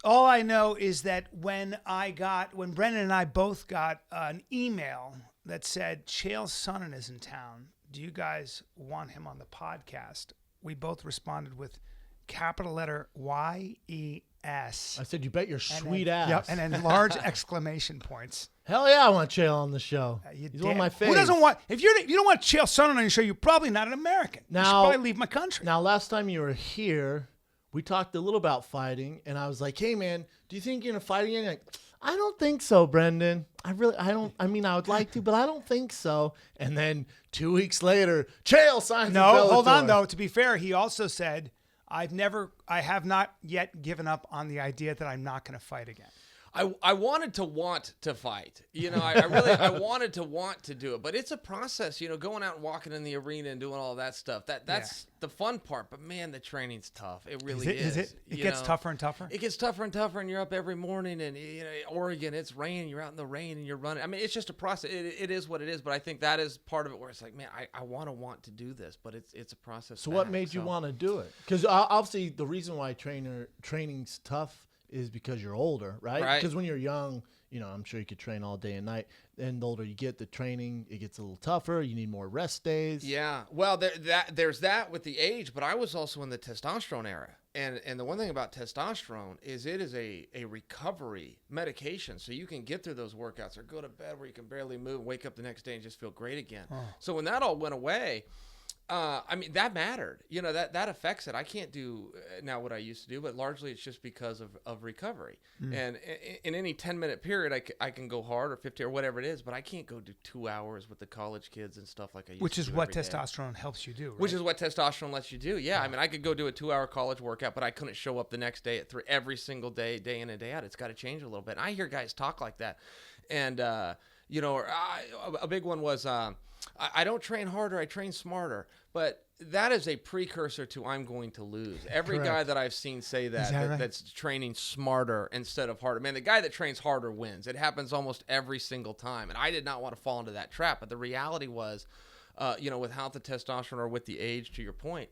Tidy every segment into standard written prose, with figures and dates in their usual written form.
All I know is that when Brendan and I both got an email that said Chael Sonnen is in town, do you guys want him on the podcast? We both responded with capital letter Y-E-S. I said, you bet your sweet ass. Yep, and then large exclamation points. Hell yeah, I want Chael on the show. He's one of my favorites. Who doesn't want? If you don't want Chael Sonnen on your show, you're probably not an American. You should probably leave my country. Now, last time you were here, we talked a little about fighting, and I was like, hey, man, do you think you're going to fight again? You're like, I don't think so, Brendan. I would like to, but I don't think so. And then 2 weeks later, Chael signs with Bellator. No, hold on, though. To be fair, he also said, I have not yet given up on the idea that I'm not going to fight again. I wanted to want to fight. I wanted to want to do it, but it's a process, going out and walking in the arena and doing all that stuff. That's the fun part, but man, the training's tough. It really is. It gets tougher and tougher? It gets tougher and tougher, and you're up every morning, and Oregon, it's raining, you're out in the rain and you're running. I mean, it's just a process. It is what it is, but I think that is part of it where it's like, man, I want to do this, but it's a process. So what made you want to do it? Because obviously the reason why training's tough is because you're older, right? Because when you're young, I'm sure you could train all day and night. And the older you get, the training, it gets a little tougher. You need more rest days. Yeah. Well, there's that with the age, but I was also in the testosterone era. And the one thing about testosterone is it is a recovery medication. So you can get through those workouts or go to bed where you can barely move, wake up the next day and just feel great again. Oh. So when that all went away, that mattered. That affects it. I can't do now what I used to do, but largely it's just because of recovery. And in any 10-minute period, I can go hard or 50 or whatever it is, but I can't go do 2 hours with the college kids and stuff like I used to do. Which is what testosterone helps you do, right? Which is what testosterone lets you do. Yeah. I mean, I could go do a 2-hour college workout, but I couldn't show up the next day at 3 every single day, day in and day out. It's got to change a little bit. And I hear guys talk like that. And, a big one was, I don't train harder, I train smarter. But that is a precursor to I'm going to lose. Every guy that I've seen say that's training smarter instead of harder. Man, the guy that trains harder wins. It happens almost every single time. And I did not want to fall into that trap. But the reality was, without the testosterone or with the age, to your point,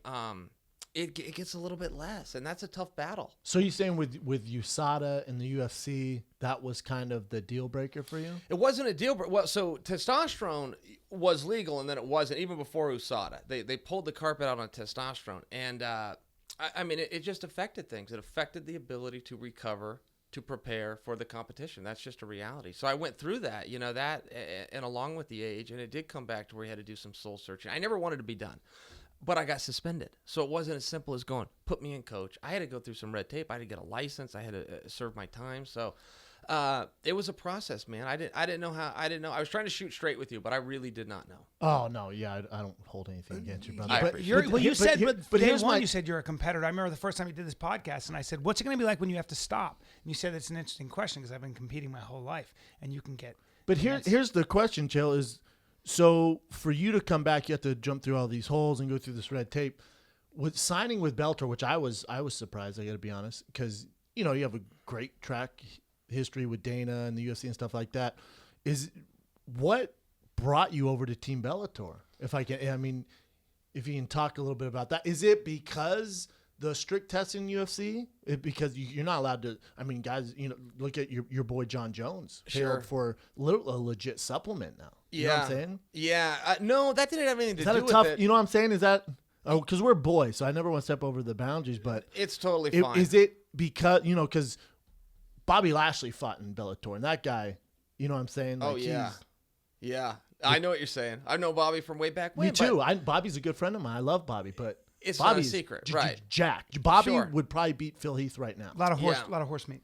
it gets a little bit less, and that's a tough battle. So you're saying with USADA and the UFC, that was kind of the deal breaker for you? It wasn't a deal breaker. Well, so testosterone was legal, and then it wasn't, even before USADA. They pulled the carpet out on testosterone, and it just affected things. It affected the ability to recover, to prepare for the competition. That's just a reality. So I went through that, and along with the age, and it did come back to where you had to do some soul searching. I never wanted to be done. But I got suspended. So it wasn't as simple as going, put me in, coach. I had to go through some red tape. I had to get a license. I had to serve my time. So it was a process, man. I didn't know. I was trying to shoot straight with you, but I really did not know. Oh, no. Yeah, I don't hold anything against you, brother. You said you're a competitor. I remember the first time you did this podcast, and I said, what's it going to be like when you have to stop? And you said it's an interesting question because I've been competing my whole life, and you can get. But here's the question, Chael, is – so for you to come back, you have to jump through all these holes and go through this red tape. With signing with Bellator, which I was surprised, I got to be honest, because you have a great track history with Dana and the UFC and stuff like that. Is what brought you over to Team Bellator? If you can talk a little bit about that. Is it because the strict testing in UFC? Because you're not allowed to. I mean, guys, look at your boy John Jones. Sure. For a legit supplement now. You know what I'm saying? Yeah. No, that didn't have anything to do with it. You know what I'm saying? Is that because we're boys, so I never want to step over the boundaries. But it's totally fine. Is it because because Bobby Lashley fought in Bellator, and that guy, you know what I'm saying? Like, yeah. I know what you're saying. I know Bobby from way back when. Me too. Bobby's a good friend of mine. I love Bobby, but it's Bobby's not a secret, right? Jack. Bobby would probably beat Phil Heath right now. A lot of horse meat.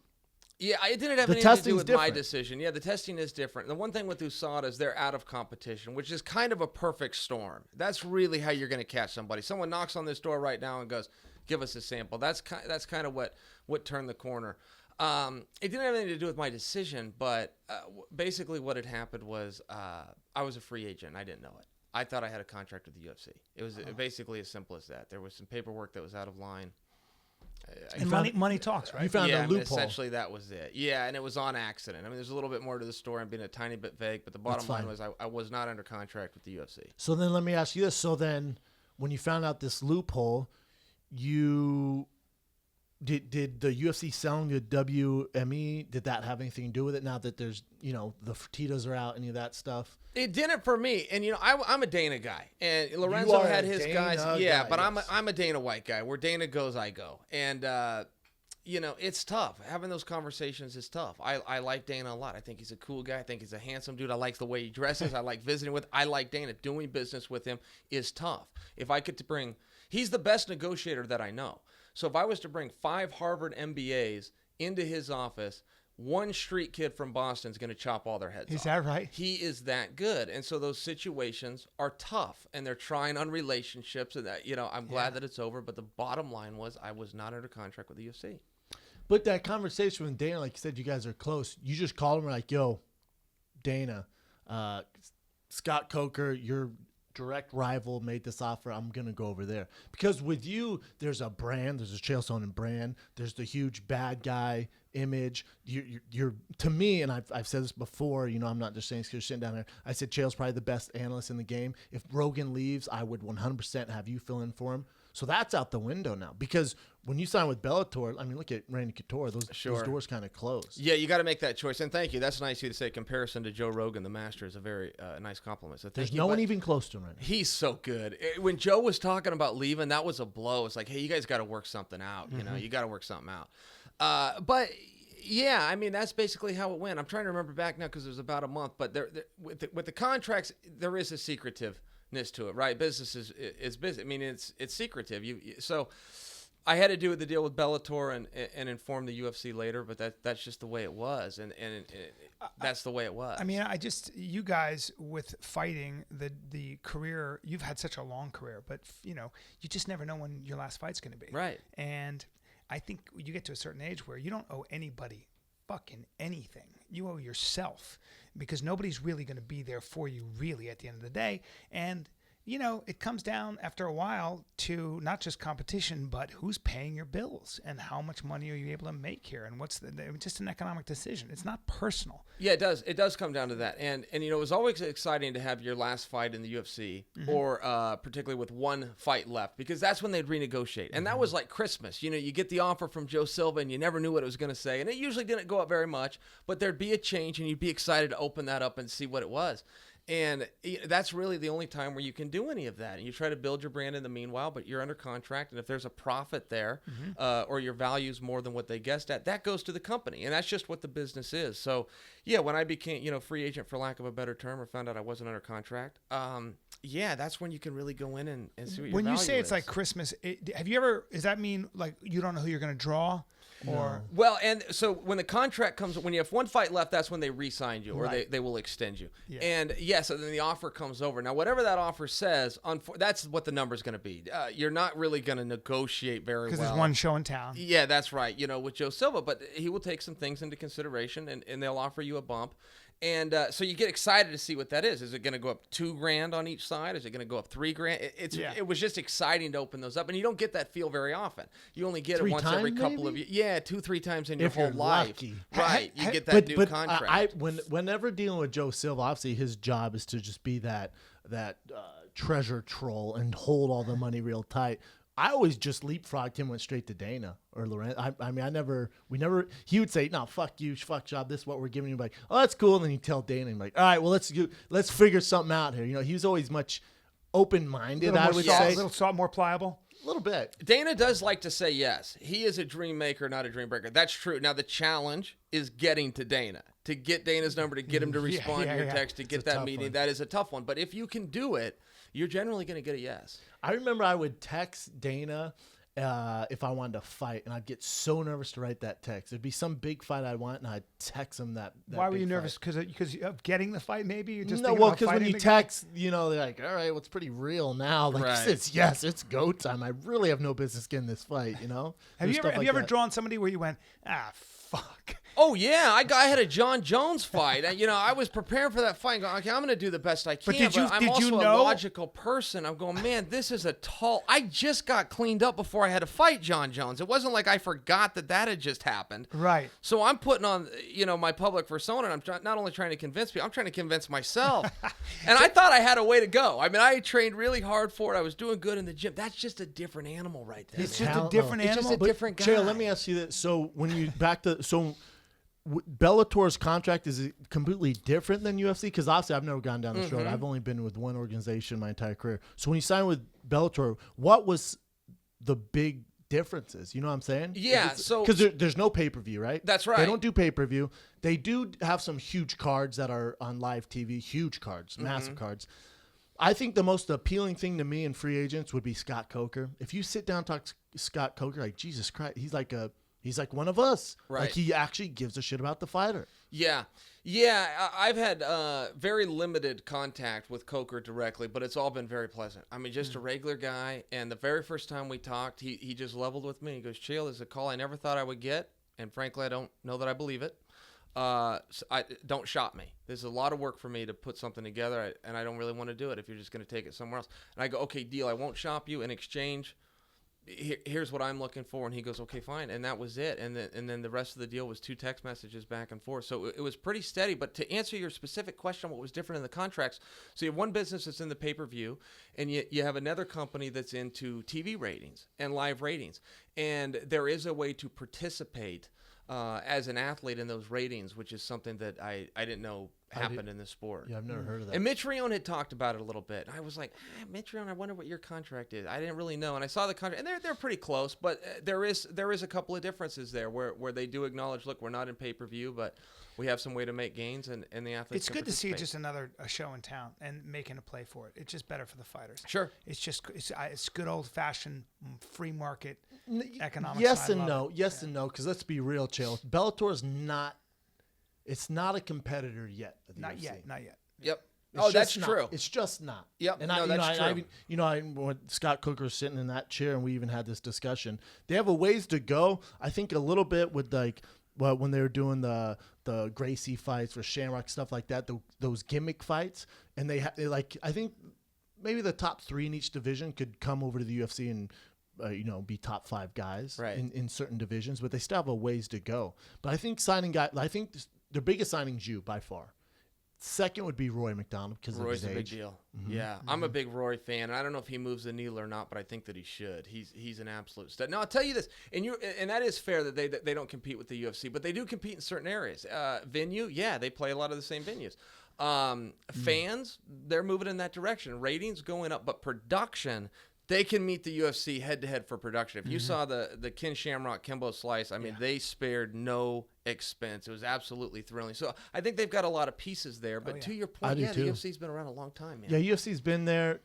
Yeah, it didn't have anything to do with my decision. Yeah, the testing is different. The one thing with USADA is they're out of competition, which is kind of a perfect storm. That's really how you're going to catch somebody. Someone knocks on this door right now and goes, give us a sample. That's kind of what turned the corner. It didn't have anything to do with my decision, but basically what had happened was I was a free agent. I didn't know it. I thought I had a contract with the UFC. It was basically as simple as that. There was some paperwork that was out of line. Money talks, right? You found a loophole. Essentially, that was it. Yeah, and it was on accident. I mean, there's a little bit more to the story. I'm being a tiny bit vague, but the bottom line was I was not under contract with the UFC. So then let me ask you this. So then when you found out this loophole, you Did the UFC selling the WME, did that have anything to do with it now that there's, the Fertitas are out, any of that stuff? It didn't for me. And, I'm a Dana guy. And You Lorenzo are had a his Dana guys. Yeah, guy, but yes. I'm a Dana White guy. Where Dana goes, I go. And, it's tough. Having those conversations is tough. I like Dana a lot. I think he's a cool guy. I think he's a handsome dude. I like the way he dresses. I like visiting with. I like Dana. Doing business with him is tough. If I could he's the best negotiator that I know. So if I was to bring 5 Harvard MBAs into his office, one street kid from Boston is going to chop all their heads off. Is that right? He is that good. And so those situations are tough, and they're trying on relationships. And that, I'm glad that it's over. But the bottom line was I was not under contract with the UFC. But that conversation with Dana, like you said, you guys are close. You just called him like, yo, Dana, Scott Coker, your direct rival made this offer. I'm going to go over there. Because with you, there's a brand. There's a Chael Sonnen brand. There's the huge bad guy image. You're to me, and I've said this before, I'm not just saying this because you're sitting down there. I said Chael's probably the best analyst in the game. If Rogan leaves, I would 100% have you fill in for him. So that's out the window now. Because when you sign with Bellator, look at Randy Couture. Those doors kind of close. Yeah, you got to make that choice. And thank you. That's nice of you to say. Comparison to Joe Rogan, the master, is a very nice compliment. So There's no one even close to him right now. He's so good. When Joe was talking about leaving, that was a blow. It's like, hey, you guys got to work something out. You got to work something out. But yeah, that's basically how it went. I'm trying to remember back now because it was about a month. But with the contracts, there is a secretiveness to it, right? Business is business. It's secretive. So I had to do the deal with Bellator and inform the UFC later, but that's just the way it was, and that's the way it was. You guys with fighting the career, you've had such a long career, but you just never know when your last fight's going to be. Right. And I think you get to a certain age where you don't owe anybody fucking anything. You owe yourself, because nobody's really going to be there for you really at the end of the day. And it comes down after a while to not just competition, but who's paying your bills and how much money are you able to make here, and what's just an economic decision. It's not personal. Yeah, it does. It does come down to that. And it was always exciting to have your last fight in the UFC, or particularly with one fight left, because that's when they'd renegotiate. And that was like Christmas. You get the offer from Joe Silva, and you never knew what it was going to say, and it usually didn't go up very much, but there'd be a change, and you'd be excited to open that up and see what it was. And that's really the only time where you can do any of that. And you try to build your brand in the meanwhile, but you're under contract. And if there's a profit there, or your value's more than what they guessed at, that goes to the company. And that's just what the business is. So, yeah, when I became, free agent, for lack of a better term, or found out I wasn't under contract, that's when you can really go in and see what your When you value say it's is. like Christmas, does that mean like you don't know who you're going to draw? Or Well, and so when the contract comes, when you have one fight left, that's when they re-sign you, or Right. they will extend you. Yeah. And so then the offer comes over. Now, whatever that offer says, that's what the number's going to be. You're not really going to negotiate very well. because there's one show in town. Yeah, that's right. With Joe Silva, but he will take some things into consideration, and they'll offer you a bump. And so you get excited to see what that is. Is it going to go up $2,000 on each side? Is it going to go up $3,000? It was just exciting to open those up, and you don't get that feel very often. You only get it once every couple of years. Yeah, 2-3 times in your If whole you're life. lucky. Right, you get that new contract. Whenever dealing with Joe Silva, obviously his job is to just be that treasure troll and hold all the money real tight. I always just leapfrogged him, went straight to Dana or Lorenzo. He would say, no, fuck you, fuck job. This is what we're giving you. Like, oh, that's cool. And then he'd tell Dana, like, all right, well, let's figure something out here. He was always much open-minded, I would say. A little soft, more pliable. A little bit. Dana does like to say yes. He is a dream maker, not a dream breaker. That's true. Now, the challenge is getting to Dana. To get Dana's number, to get him to respond to your text, to get that meeting. That is a tough one. But if you can do it, you're generally going to get a yes. I remember I would text Dana if I wanted to fight, and I'd get so nervous to write that text. It'd be some big fight I want, and I'd text him that Why were big you nervous? fight. Because of getting the fight, maybe? You're just No, thinking well, about because when fighting you the guy? text, they're like, all right, well, it's pretty real now. Like, Right. it's go time. I really have no business getting this fight, Have There's you stuff ever like you ever that. drawn somebody where you went, fuck? Oh yeah, I had a John Jones fight. And, I was preparing for that fight. Going, okay, I'm going to do the best I can. But I'm also a logical person. I'm going, man, this is a tall. I just got cleaned up before I had to fight John Jones. It wasn't like I forgot that had just happened. Right. So I'm putting on, my public persona. And I'm not only trying to convince people, I'm trying to convince myself. And I thought I had a way to go. I mean, I trained really hard for it. I was doing good in the gym. That's just a different animal right there. It's just a different animal. It's just a different guy. Chael, let me ask you this. So when you Bellator's contract, is it completely different than UFC? Because obviously I've never gone down this road. I've only been with one organization my entire career. So when you signed with Bellator, what was the big differences? You know what I'm saying? Yeah. So because there's no pay-per-view, right? That's right. They don't do pay-per-view. They do have some huge cards that are on live TV. Huge cards, massive cards. I think the most appealing thing to me in free agents would be Scott Coker. If you sit down and talk to Scott Coker, like, Jesus Christ, he's like one of us. Right. Like, he actually gives a shit about the fighter. Yeah. I've had very limited contact with Coker directly, but it's all been very pleasant. I mean, just a regular guy. And the very first time we talked, he just leveled with me. He goes, Chael, this is a call I never thought I would get. And frankly, I don't know that I believe it. So don't shop me. There's a lot of work for me to put something together, and I don't really want to do it if you're just going to take it somewhere else. And I go, okay, deal. I won't shop you. In exchange, here's what I'm looking for. And he goes, okay, fine. And that was it. And then the rest of the deal was 2 text messages back and forth. So it was pretty steady. But to answer your specific question, what was different in the contracts, so you have one business that's in the pay-per-view, and you have another company that's into TV ratings and live ratings. And there is a way to participate as an athlete in those ratings, which is something that I didn't know happened in the sport. Yeah, I've never heard of that. And Mitch Rion had talked about it a little bit. And I was like, Mitch Rion, I wonder what your contract is. I didn't really know. And I saw the contract, and they're pretty close, but there is a couple of differences there where they do acknowledge, look, we're not in pay-per-view, but we have some way to make gains, and the athletes. It's can good to see participate. just another show in town and making a play for it. It's just better for the fighters. Sure. It's good old-fashioned free market economics. Yes I and love no. it. Yes and no, because let's be real, Chael. Bellator is not. It's not a competitor yet. At the Not UFC. yet. Not yet. Yep. It's That's just true. not. It's just not. Yep. And No, that's true. when Scott Coker was sitting in that chair, and we even had this discussion. They have a ways to go. I think a little bit with when they were doing the Gracie fights for Shamrock, stuff like that. Those gimmick fights, and they I think maybe the top 3 in each division could come over to the UFC and be top 5 guys in certain divisions, but they still have a ways to go. But I think signing guys, I think their biggest signing's you by far. Second would be Roy McDonald because of his age. Roy's a big deal. Yeah, I'm a big Roy fan, and I don't know if he moves the needle or not, but I think that he should. He's an absolute stud. Now I'll tell you this, and that is fair that they don't compete with the UFC, but they do compete in certain areas. Venue, yeah, they play a lot of the same venues. Fans, they're moving in that direction. Ratings going up, but production. They can meet the UFC head-to-head for production. If you saw the Ken Shamrock Kimbo Slice, I mean, they spared no expense. It was absolutely thrilling. So I think they've got a lot of pieces there. But to your point, the UFC's been around a long time, man. Yeah, UFC's been there.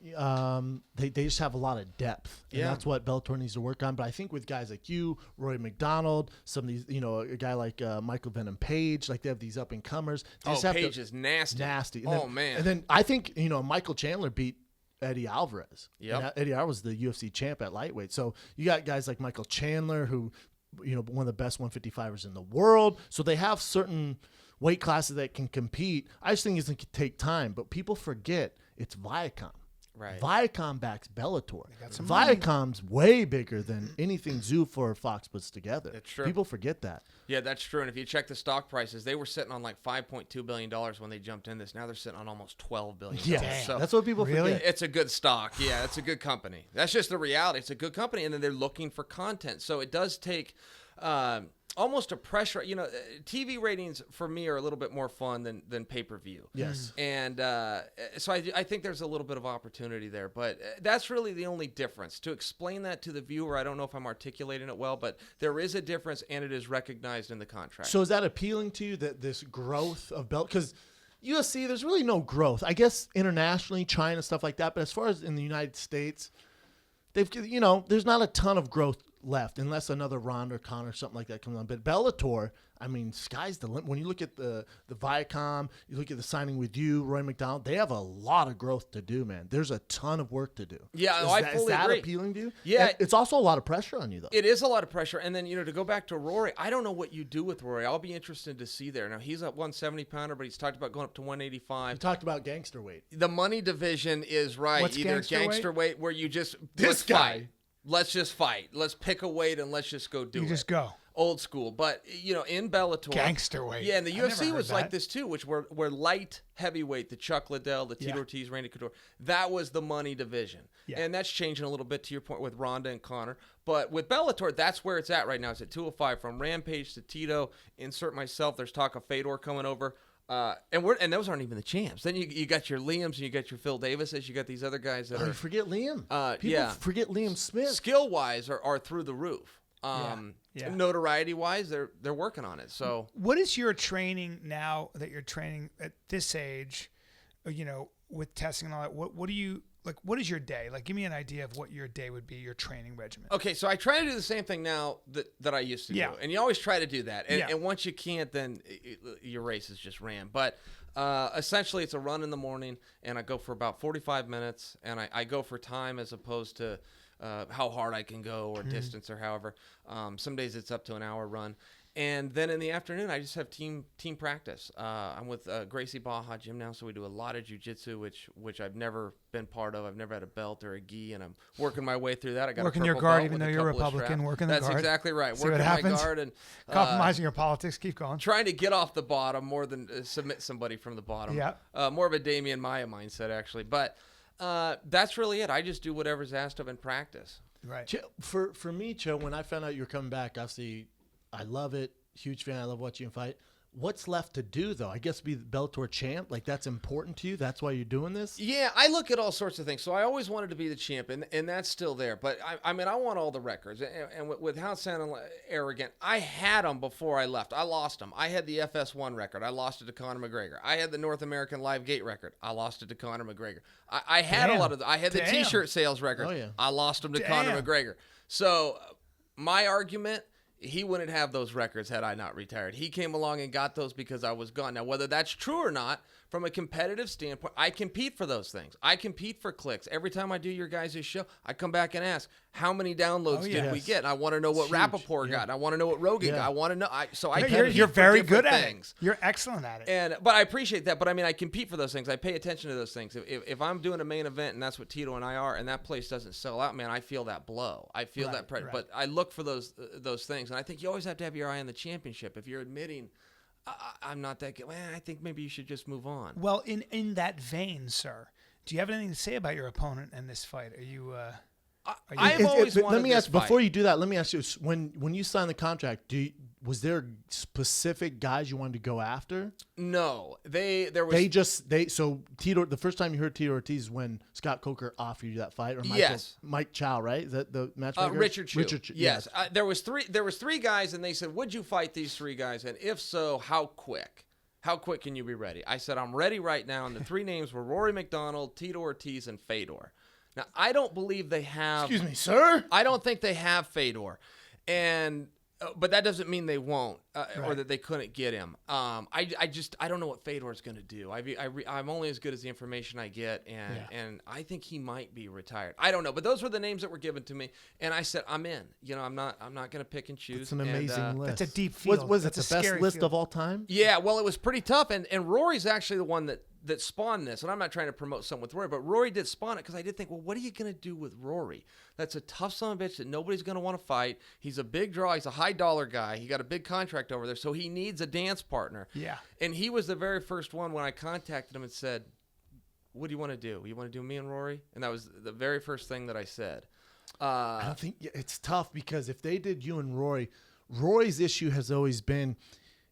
They just have a lot of depth. And that's what Bellator needs to work on. But I think with guys like you, Roy McDonald, some of these, a guy like Michael Venom Page, like they have these up-and-comers. Page is nasty. Nasty. Man. And then I think, Michael Chandler beat Eddie Alvarez. Yep. Eddie Alvarez was the UFC champ at lightweight. So you got guys like Michael Chandler, who, one of the best 155ers in the world. So they have certain weight classes that can compete. I just think it's going to take time. But people forget it's Viacom. Right. Viacom backs Bellator. money. Viacom's way bigger than anything Zoof or Fox puts together. That's true. People forget that. Yeah, that's true. And if you check the stock prices, they were sitting on like $5.2 billion when they jumped in this. Now they're sitting on almost $12 billion. Yeah, so that's what people forget. It's a good stock. Yeah, it's a good company. That's just the reality. It's a good company, and then they're looking for content. So it does take almost a pressure. TV ratings for me are a little bit more fun than pay-per-view. Yes. And so I think there's a little bit of opportunity there. But that's really the only difference. To explain that to the viewer, I don't know if I'm articulating it well, but there is a difference, and it is recognized in the contract. So is that appealing to you, that this growth of belt? Because UFC, there's really no growth. I guess internationally, China, stuff like that. But as far as in the United States, there's not a ton of growth left, unless another Ronda or Conor or something like that comes on. But Bellator, I mean, sky's the limit. When you look at the Viacom, you look at the signing with you, Roy McDonald, they have a lot of growth to do, man. There's a ton of work to do. Yeah, I fully is that agree. appealing to you? Yeah. And it's also a lot of pressure on you, though. It is a lot of pressure. And then, to go back to Rory, I don't know what you do with Rory. I'll be interested to see there. Now, he's a 170-pounder, but he's talked about going up to 185. You talked about gangster weight. The money division is right. What's Either gangster weight where you just This guy. fight. Let's just fight. Let's pick a weight and let's just go do it. You just go. Old school. But, in Bellator. Gangster weight. Yeah, and the I never UFC heard was that. like this too, which were light heavyweight, the Chuck Liddell, the Tito Ortiz, Randy Couture. That was the money division. Yeah. And that's changing a little bit to your point with Ronda and Conor. But with Bellator, that's where it's at right now. It's at 205 from Rampage to Tito. Insert myself. There's talk of Fedor coming over. And those aren't even the champs. Then you got your Liams and you got your Phil Davises. You got these other guys that Oh, are you forget Liam. People yeah. forget Liam Smith. skill wise are through the roof. Yeah. Notoriety wise, they're working on it. So What is your training now that you're training at this age, with testing and all that? What do you like? What is your day? Like, give me an idea of what your day would be, your training regimen. okay, so I try to do the same thing now that I used to do, and you always try to do that. And once you can't, then your race is just ran. But essentially, it's a run in the morning, and I go for about 45 minutes, and I go for time as opposed to how hard I can go or distance or however. Some days it's up to an hour run. And then in the afternoon, I just have team practice. I'm with Gracie Baja Gym now, so we do a lot of jiu-jitsu, which I've never been part of. I've never had a belt or a gi, and I'm working my way through that. I got Working a your purple guard, belt even with though a you're a couple of Republican, straps. working the That's guard. exactly right. See what Working my happens? guard and Compromising your politics. Keep going. trying to get off the bottom more than submit somebody from the bottom. Yeah. More of a Damian Maya mindset, actually. But that's really it. I just do whatever's asked of in practice. Right. For me, Cho, when I found out you were coming back, obviously, I love it. Huge fan. I love watching you fight. What's left to do, though? I guess be the Bellator champ. Like, that's important to you? That's why you're doing this? Yeah, I look at all sorts of things. So I always wanted to be the champ, and that's still there. But, I mean, I want all the records. And with how sounding arrogant, I had them before I left. I lost them. I had the FS1 record. I lost it to Conor McGregor. I had the North American Live Gate record. I lost it to Conor McGregor. I had a lot of I had the T-shirt sales record. Oh, yeah. I lost them to Conor McGregor. So my argument, he wouldn't have those records had I not retired. He came along and got those because I was gone. Now, whether that's true or not, from a competitive standpoint, I compete for those things. I compete for clicks. Every time I do your guys' show, I come back and ask, how many downloads did we get? And I want to know what Rappaport got. And I want to know what Rogan got. I want to know. You're very good at things. it. You're excellent at it. But I appreciate that. But I mean, I compete for those things. I pay attention to those things. If I'm doing a main event, and that's what Tito and I are, and that place doesn't sell out, man, I feel that blow. I feel that pressure. Right. But I look for those things, and I think you always have to have your eye on the championship. If you're admitting, I'm not that good, well, I think maybe you should just move on. Well, in that vein, sir, do you have anything to say about your opponent in this fight? Are you? I've always wanted let me this ask before fight. you do that. Let me ask you: when you signed the contract, was there specific guys you wanted to go after? No, there was. So Tito. The first time you heard Tito Ortiz is when Scott Coker offered you that fight, or Mike Chow, right? Is that the matchmaker? Richard Chu. Richard Chu. Yes. There was three guys, and they said, "Would you fight these three guys? And if so, how quick? How quick can you be ready?" I said, "I'm ready right now." And the three names were Rory McDonald, Tito Ortiz, and Fedor. Now, I don't believe they have. Excuse me, sir. I don't think they have Fedor, but that doesn't mean they won't, or that they couldn't get him. I don't know what Fedor is going to do. I'm only as good as the information I get, and I think he might be retired. I don't know, but those were the names that were given to me, and I said I'm in. I'm not going to pick and choose. It's an amazing list. That's a deep field. Was it That's the a best scary list field. of all time? Yeah, well, it was pretty tough, and Rory's actually the one that spawned this, and I'm not trying to promote something with Rory, but Rory did spawn it because I did think, well, what are you going to do with Rory? That's a tough son of a bitch that nobody's going to want to fight. He's a big draw. He's a high-dollar guy. He got a big contract over there, so he needs a dance partner. Yeah. And he was the very first one when I contacted him and said, what do you want to do? You want to do me and Rory? And that was the very first thing that I said. I don't think it's tough because if they did you and Rory, Rory's issue has always been –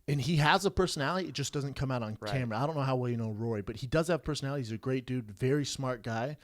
and he has a personality. It just doesn't come out on camera. I don't know how well you know Rory, but he does have personality. He's a great dude, very smart guy.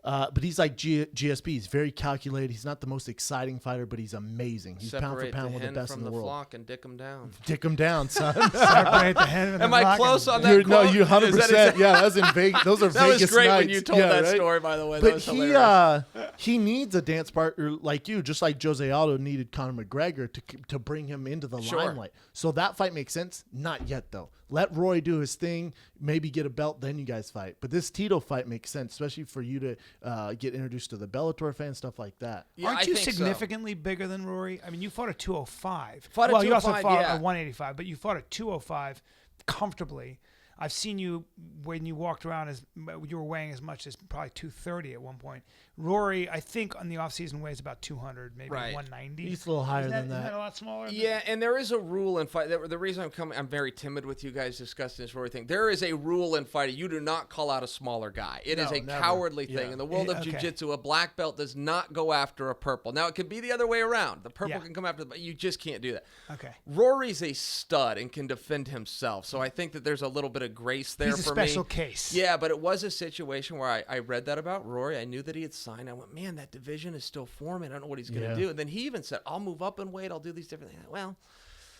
But he's like GSP. He's very calculated. He's not the most exciting fighter, but he's amazing. He's pound for pound one of the best in the world. Flock and dick him down. Dick him down, son. Separate the hen from the Am I flock close and- on that No, quote? you 100%. Yeah, that was in Vegas. Those are That Vegas was great nights. when you told Yeah, that right? story, by the way. That But was hilarious. he needs a dance partner like you, just like Jose Aldo needed Conor McGregor to bring him into the Sure. limelight. So that fight makes sense. Not yet, though. Let Roy do his thing, maybe get a belt, then you guys fight. But this Tito fight makes sense, especially for you to get introduced to the Bellator fans, stuff like that. Yeah, Aren't I you think so. significantly bigger than Rory? I mean, you fought at 205. Fought at well, you also 205, fought yeah. at 185, but you fought at 205 comfortably. I've seen you when you walked around you were weighing as much as probably 230 at one point. Rory, I think on the offseason weighs about 200, maybe Right. 190. He's a little higher than Isn't that. that a lot smaller? Yeah, and there is a rule in fight. The reason I'm very timid with you guys discussing this Rory thing. There is a rule in fighting. You do not call out a smaller guy. It is No, a never. cowardly Yeah. thing. In the world of Okay. jiu-jitsu, a black belt does not go after a purple. Now, it could be the other way around. The purple Yeah. can come after but you just can't do that. Okay. Rory's a stud and can defend himself. So I think that there's a little bit of grace there He's a for special me. case. Yeah, but it was a situation where I read that about Rory. I knew that he had signed. I went, man, that division is still forming. I don't know what he's going to Yeah. do. And then he even said, I'll move up in weight. I'll do these different things. Well,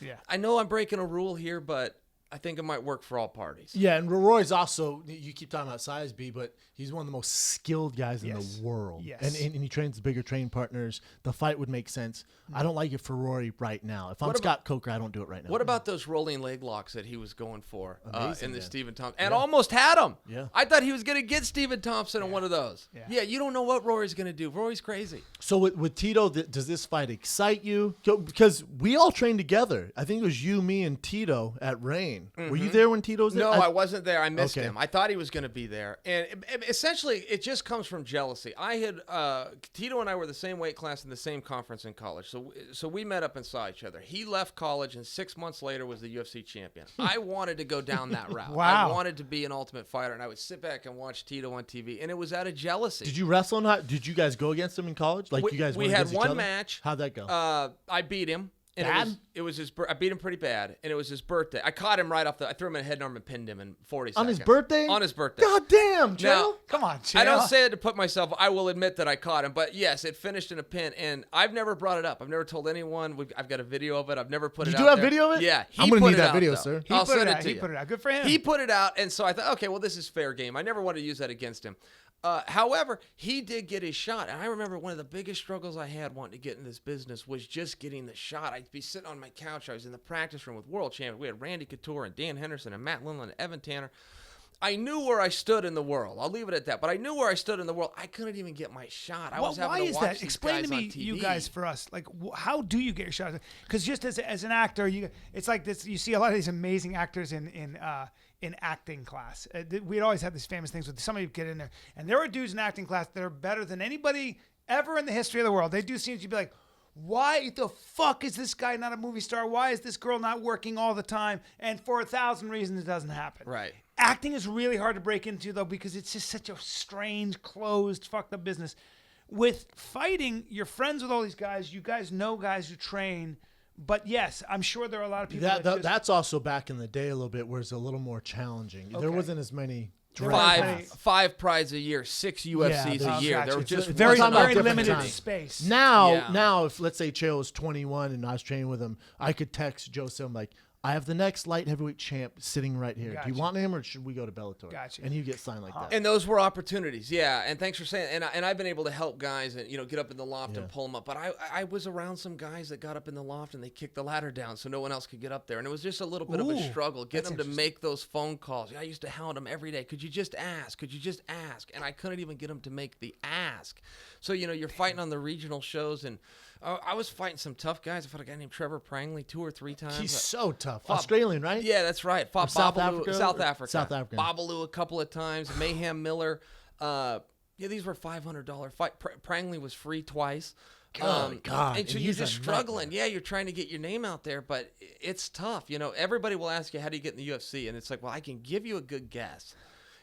Yeah. I know I'm breaking a rule here, but I think it might work for all parties. Yeah, and Roy's also, you keep talking about size B, but he's one of the most skilled guys in Yes. the world. Yes. And he trains bigger training partners. The fight would make sense. I don't like it for Rory right now. If I'm What Scott Coker, I don't do it right now. What about those rolling leg locks that he was going for Amazing, in the yeah. Stephen Thompson? And almost had him. Yeah. I thought he was going to get Stephen Thompson in one of those. Yeah. Yeah, you don't know what Rory's going to do. Rory's crazy. So with Tito, does this fight excite you? Because we all trained together. I think it was you, me, and Tito at Rain. Were you there when Tito was there? No, I wasn't there. I missed Okay. him. I thought he was going to be there. And essentially, it just comes from jealousy. I had Tito and I were the same weight class in the same conference in college. So we met up and saw each other. He left college and 6 months later was the UFC champion. I wanted to go down that route. Wow. I wanted to be an Ultimate Fighter, and I would sit back and watch Tito on TV, and it was out of jealousy. Did you wrestle? Did you guys go against him in college? Like you guys? We went had against each one other? match. How'd that go? I beat him. And Bad? it was his. I beat him pretty bad, and it was his birthday. I caught him right off I threw him in a head arm and pinned him in 40 On seconds. his birthday? On his birthday. God damn, Joe. Now, Come on, Chael. I don't say it to put myself. I will admit that I caught him, but yes, it finished in a pin, and I've never brought it up. I've never told anyone. I've got a video of it. I've never put it You out do have there. video of it? Yeah, I'm gonna put need it that out, video, though. sir. I'll He put send it it out. to He you. put it out. Good for him. He put it out, and so I thought, okay, well, this is fair game. I never wanted to use that against him. However, he did get his shot. And I remember one of the biggest struggles I had wanting to get in this business was just getting the shot. I'd be sitting on my couch. I was in the practice room with world champions. We had Randy Couture and Dan Henderson and Matt Lindland and Evan Tanner. I knew where I stood in the world. I'll leave it at that. But I knew where I stood in the world. I couldn't even get my shot. I was having why to is watch that? these Explain guys to on me, TV. you guys, for us. Like, how do you get your shot? Because just as an actor, it's like this. You see a lot of these amazing actors in acting class. We'd always have these famous things with somebody would get in there, and there are dudes in acting class that are better than anybody ever in the history of the world. They do scenes you'd be like, why the fuck is this guy not a movie star? Why is this girl not working all the time? And for 1,000 reasons, it doesn't happen. Right. Acting is really hard to break into, though, because it's just such a strange, closed, fucked up business. With fighting, you're friends with all these guys. You guys know guys who train. But yes, I'm sure there are a lot of people That's also back in the day a little bit where it's a little more challenging. There Okay. wasn't as many. Five prides a year, 6 UFCs Yeah, a year. gotcha. There were It's just very, talking about very different limited times. space. Yeah. Now, if let's say Chael was 21 and I was training with him, I could text Joseph like, I have the next light heavyweight champ sitting right here. Do Gotcha. you want him or should we go to Bellator? Gotcha. And you get signed like that. And those were opportunities, yeah. And thanks for saying. And I've been able to help guys and get up in the loft and pull them up. But I was around some guys that got up in the loft and they kicked the ladder down so no one else could get up there. And it was just a little bit of a struggle getting them to make those phone calls. I used to hound them every day. Could you just ask? Could you just ask? And I couldn't even get them to make the ask. So you're fighting on the regional shows and. I was fighting some tough guys. I fought a guy named Trevor Prangley 2 or 3 times. He's so tough. Australian, right? Yeah, that's right. Fought South Babalu, Africa? South Africa. South Africa. Babalu a couple of times. Mayhem Miller. These were $500 fight. Prangley was free twice. God. And so And you're he's just a struggling. Yeah, you're trying to get your name out there, but it's tough. Everybody will ask you, how do you get in the UFC? And it's like, well, I can give you a good guess.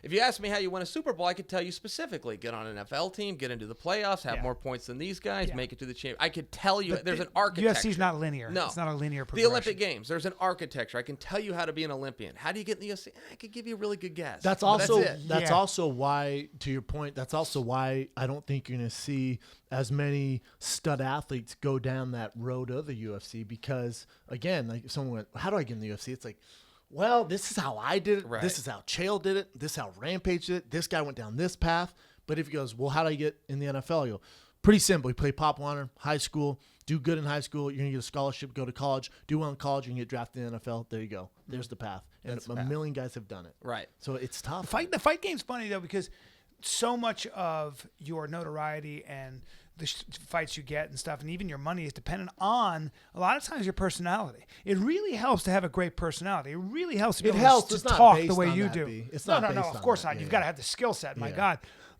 If you ask me how you win a Super Bowl, I could tell you specifically. Get on an NFL team, get into the playoffs, have more points than these guys, make it to the champ. I could tell you. There's an architecture. UFC's not linear. No. It's not a linear The progression. Olympic Games, there's an architecture. I can tell you how to be an Olympian. How do you get in the UFC? I could give you a really good guess. That's But also that's it. also why, to your point, that's also why I don't think you're going to see as many stud athletes go down that road of the UFC, because again, like if someone went, how do I get in the UFC? It's like, well, this is how I did it. Right. This is how Chael did it. This is how Rampage did it. This guy went down this path. But if he goes, well, how do I get in the NFL? You go, pretty simple. You play Pop Warner, high school, do good in high school. You're going to get a scholarship, go to college, do well in college, you can get drafted in the NFL. There you go. There's the path. And a million guys have done it. Right. So it's tough. The fight game's funny though, because so much of your notoriety and the fights you get and stuff, and even your money is dependent on a lot of times your personality. It really helps to have a great personality. It really helps to be able to It's not talk the based way on you that, do. B. It's No, not based of on course that. not. Yeah, You've yeah. got to have the skill set. My Yeah. God.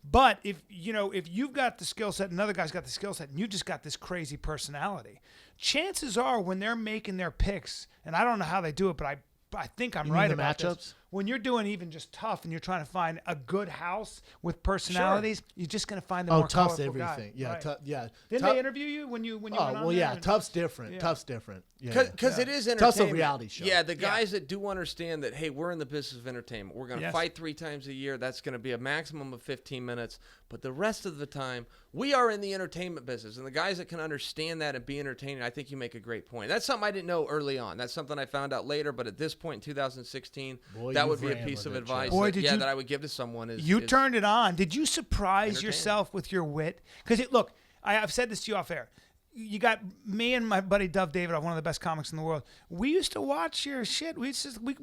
But if you've got the skill set and another guy's got the skill set and you just got this crazy personality, chances are when they're making their picks, and I don't know how they do it, but I think I'm You mean right the about matchups? this. When you're doing even just tough and you're trying to find a good house with personalities, you're just going to find the more Tough's colorful everything. guy. Yeah, Right. yeah. Didn't Tough- they interview you when you went Oh, on well, there? yeah. And- Tough's different. Yeah. Tough's different. Yeah. Because it is Tough's entertainment. a reality show. Yeah, the guys that do understand that, hey, we're in the business of entertainment. We're going to Yes. fight 3 times a year. That's going to be a maximum of 15 minutes. But the rest of the time, we are in the entertainment business. And the guys that can understand that and be entertaining, I think you make a great point. That's something I didn't know early on. That's something I found out later. But at this point in 2016, Boy, that you've would be a ran piece with of it, advice Boy, that, did you- that I would give to someone. You is turned it on. Did you surprise Entertaining. yourself with your wit? Because look, I've said this to you off air. You got me and my buddy Dove David, one of the best comics in the world. We used to watch your shit. We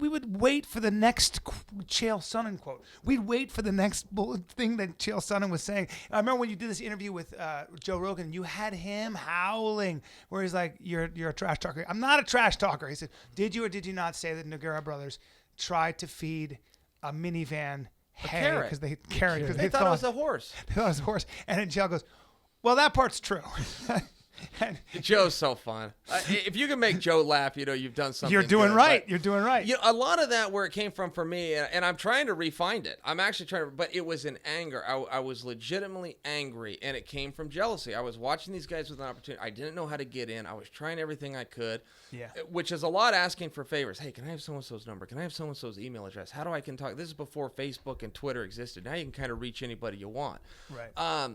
would wait for the next Chael Sonnen quote. We'd wait for the next thing that Chael Sonnen was saying. I remember when you did this interview with Joe Rogan, you had him howling, where he's like, "You're a trash talker." I'm not a trash talker. He said, "Did you or did you not say that Nogueira brothers tried to feed a minivan hay carrot. because they They thought it was a horse. they thought it was a horse?" And then Chael goes, "Well, that part's true." And Joe's so fun. If you can make Joe laugh, you've done something. you're doing good. right. But, You're doing right. a lot of that where it came from for me, and I'm trying to refine it. I'm actually trying to, but it was in anger. I was legitimately angry, and it came from jealousy. I was watching these guys with an opportunity. I didn't know how to get in. I was trying everything I could, which is a lot asking for favors. Hey, can I have so-and-so's number? Can I have so-and-so's email address? How do I can talk? This is before Facebook and Twitter existed. Now you can kind of reach anybody you want. Right.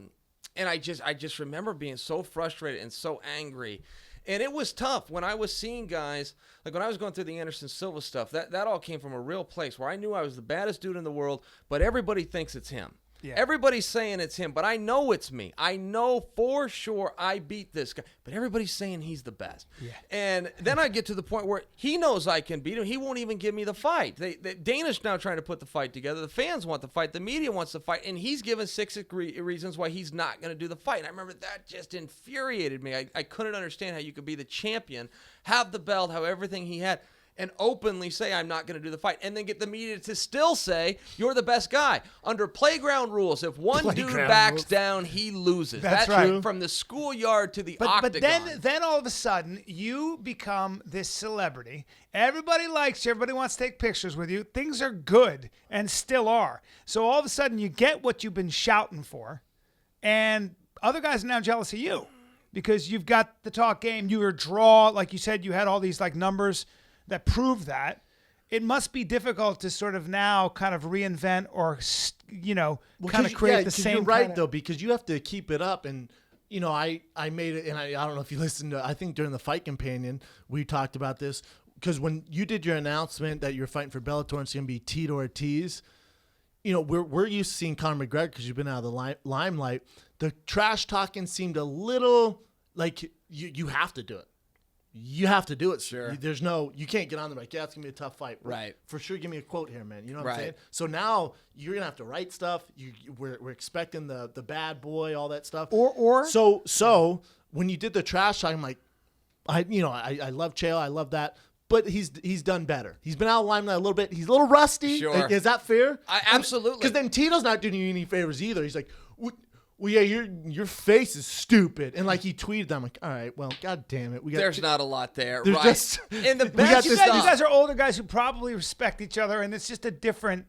And I just remember being so frustrated and so angry. And it was tough when I was seeing guys, like when I was going through the Anderson Silva stuff, that all came from a real place where I knew I was the baddest dude in the world, but everybody thinks it's him. Yeah. Everybody's saying it's him, but I know it's me. I know for sure I beat this guy, but everybody's saying he's the best. Yeah. And then I get to the point where he knows I can beat him. He won't even give me the fight. Dana's now trying to put the fight together. The fans want the fight. The media wants the fight. And he's given 6 reasons why he's not going to do the fight. And I remember that just infuriated me. I couldn't understand how you could be the champion, have the belt, have everything he had, and openly say, I'm not going to do the fight, and then get the media to still say, you're the best guy. Under playground rules, if one dude backs down, he loses. That's right. From the schoolyard to the But octagon. then all of a sudden you become this celebrity. Everybody likes you. Everybody wants to take pictures with you. Things are good and still are. So all of a sudden you get what you've been shouting for, and other guys are now jealous of you because you've got the talk game. You were draw, like you said, you had all these like numbers that prove that. It must be difficult to sort of now kind of reinvent or, kind of create the same. You're right, kind of, though, because you have to keep it up. And, I made it, and I don't know if you listened to, I think during the Fight Companion, we talked about this. Because when you did your announcement that you're fighting for Bellator and it's going to be Tito Ortiz, we're used to seeing Conor McGregor because you've been out of the limelight. The trash talking seemed a little like you have to do it. You have to do it. Sure. You can't get on there like, yeah, it's going to be a tough fight. Right. For sure, give me a quote here, man. You know what I'm Right. saying? So now you're going to have to write stuff. We're expecting the bad boy, all that stuff. Or So when you did the trash talk, I'm like, I love Chael. I love that. But he's done better. He's been out of limelight a little bit. He's a little rusty. Sure. Is that fair? Absolutely. Because then Tito's not doing you any favors either. He's like, well, yeah, your face is stupid. And like he tweeted them, like, all right, well, god damn it. There's not a lot there. There's Right. just- In the we got best this you stuff. guys are older guys who probably respect each other, and it's just a different.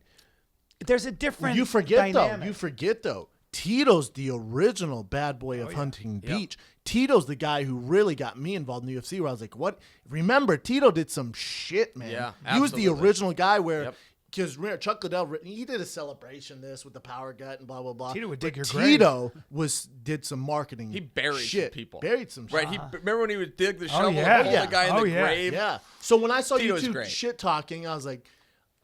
there's a different You forget dynamic. though. Tito's the original bad boy of Huntington Beach. Tito's the guy who really got me involved in the UFC, where I was like, what? Remember, Tito did some shit, man. Yeah, he was the absolutely. original guy where, because Chuck Liddell, he did a celebration with the power gut and blah, blah, blah. Tito would dig your grave. Tito did some marketing. He buried shit. some people. Buried some shit. Right. Remember when he would dig the shovel yeah. and pull the guy in the grave? Yeah. So when I saw you Tito's two great. shit talking, I was like,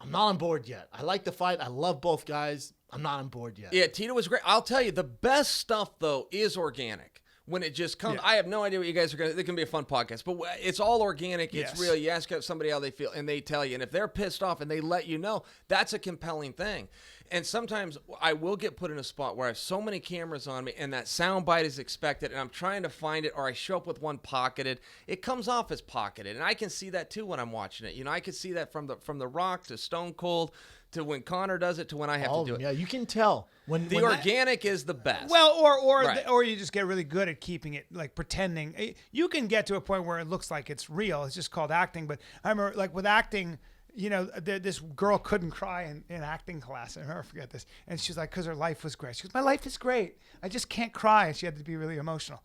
I'm not on board yet. I like the fight. I love both guys. I'm not on board yet. Yeah, Tito was great. I'll tell you, the best stuff, though, is organic. When it just comes, I have no idea what you guys are going to, it can be a fun podcast, but it's all organic. It's real. You ask somebody how they feel, and they tell you. And if they're pissed off and they let you know, that's a compelling thing. And sometimes I will get put in a spot where I have so many cameras on me, and that sound bite is expected, and I'm trying to find it, or I show up with one pocketed. It comes off as pocketed, and I can see that, too, when I'm watching it. You know, I can see that from the Rock to Stone Cold to when Connor does it to when I have to do it. Yeah, you can tell when The organic is the best. Well, Right. or you just get really good at keeping it, like pretending. You can get to a point where it looks like it's real. It's just called acting. But I remember, like with acting, you know, this girl couldn't cry in acting class. I'll never forget this. And she's like, because her life was great. She goes, my life is great. I just can't cry. And she had to be really emotional.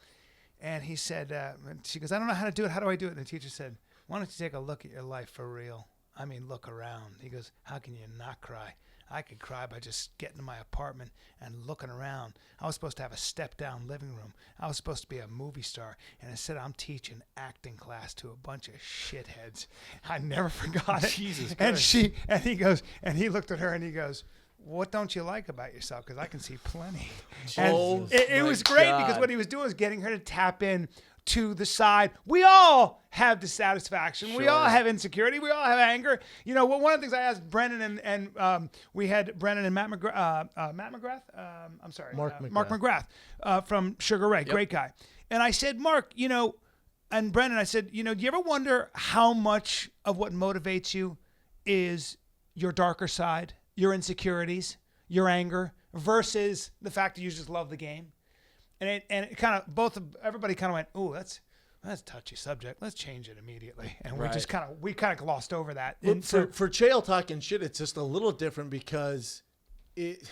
And he said, and she goes, I don't know how to do it. How do I do it? And the teacher said, why don't you take a look at your life for real? I mean, look around. He goes, how can you not cry? I could cry by just getting to my apartment and looking around. I was supposed to have a step-down living room. I was supposed to be a movie star. And instead, I'm teaching acting class to a bunch of shitheads. I never forgot it. Jesus Christ. And he looked at her and he goes, what don't you like about yourself? Because I can see plenty. And it was great because what he was doing was getting her to tap in to the side. We all have dissatisfaction. We all have insecurity. We all have anger. You know, one of the things I asked Brennan and we had Brennan and Mark McGrath from Sugar Ray, great guy. And I said, Mark, you know, and Brennan, I said, you know, do you ever wonder how much of what motivates you is your darker side, your insecurities, your anger, versus the fact that you just love the game? And it kind of everybody kind of went, ooh, that's a touchy subject. Let's change it immediately. And we kind of glossed over that. And for Chael talking shit, it's just a little different because if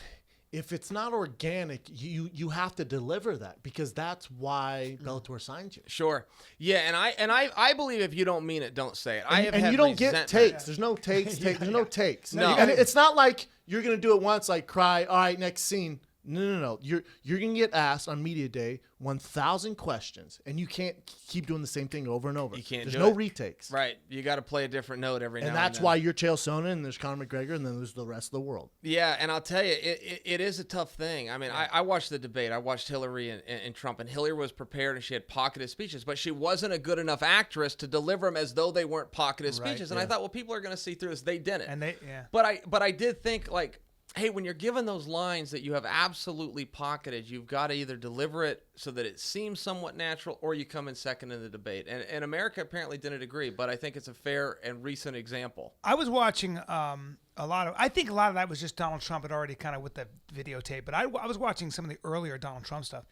it's not organic, you have to deliver that, because that's why Bellator signed you. Sure. Yeah, and I believe if you don't mean it, don't say it. And you don't get takes. There's no takes. There's no takes. No. And it's not like you're gonna do it once, like cry. All right, next scene. No. You're gonna get asked on media day 1,000 questions, and you can't keep doing the same thing over and over. You can't. There's do no it. retakes. Right. You got to play a different note every now and then. And that's why you're Chael Sonnen, and there's Conor McGregor, and then there's the rest of the world. Yeah, and I'll tell you, it is a tough thing. I mean, I watched the debate. I watched Hillary and Trump, and Hillary was prepared, and she had pocketed speeches, but she wasn't a good enough actress to deliver them as though they weren't pocketed speeches. And I thought, well, people are going to see through this. They didn't. And But I did think, like, hey, when you're given those lines that you have absolutely pocketed, you've got to either deliver it so that it seems somewhat natural, or you come in second in the debate. And America apparently didn't agree, but I think it's a fair and recent example. I was watching I think a lot of that was just Donald Trump had already kind of with the videotape, but I was watching some of the earlier Donald Trump stuff.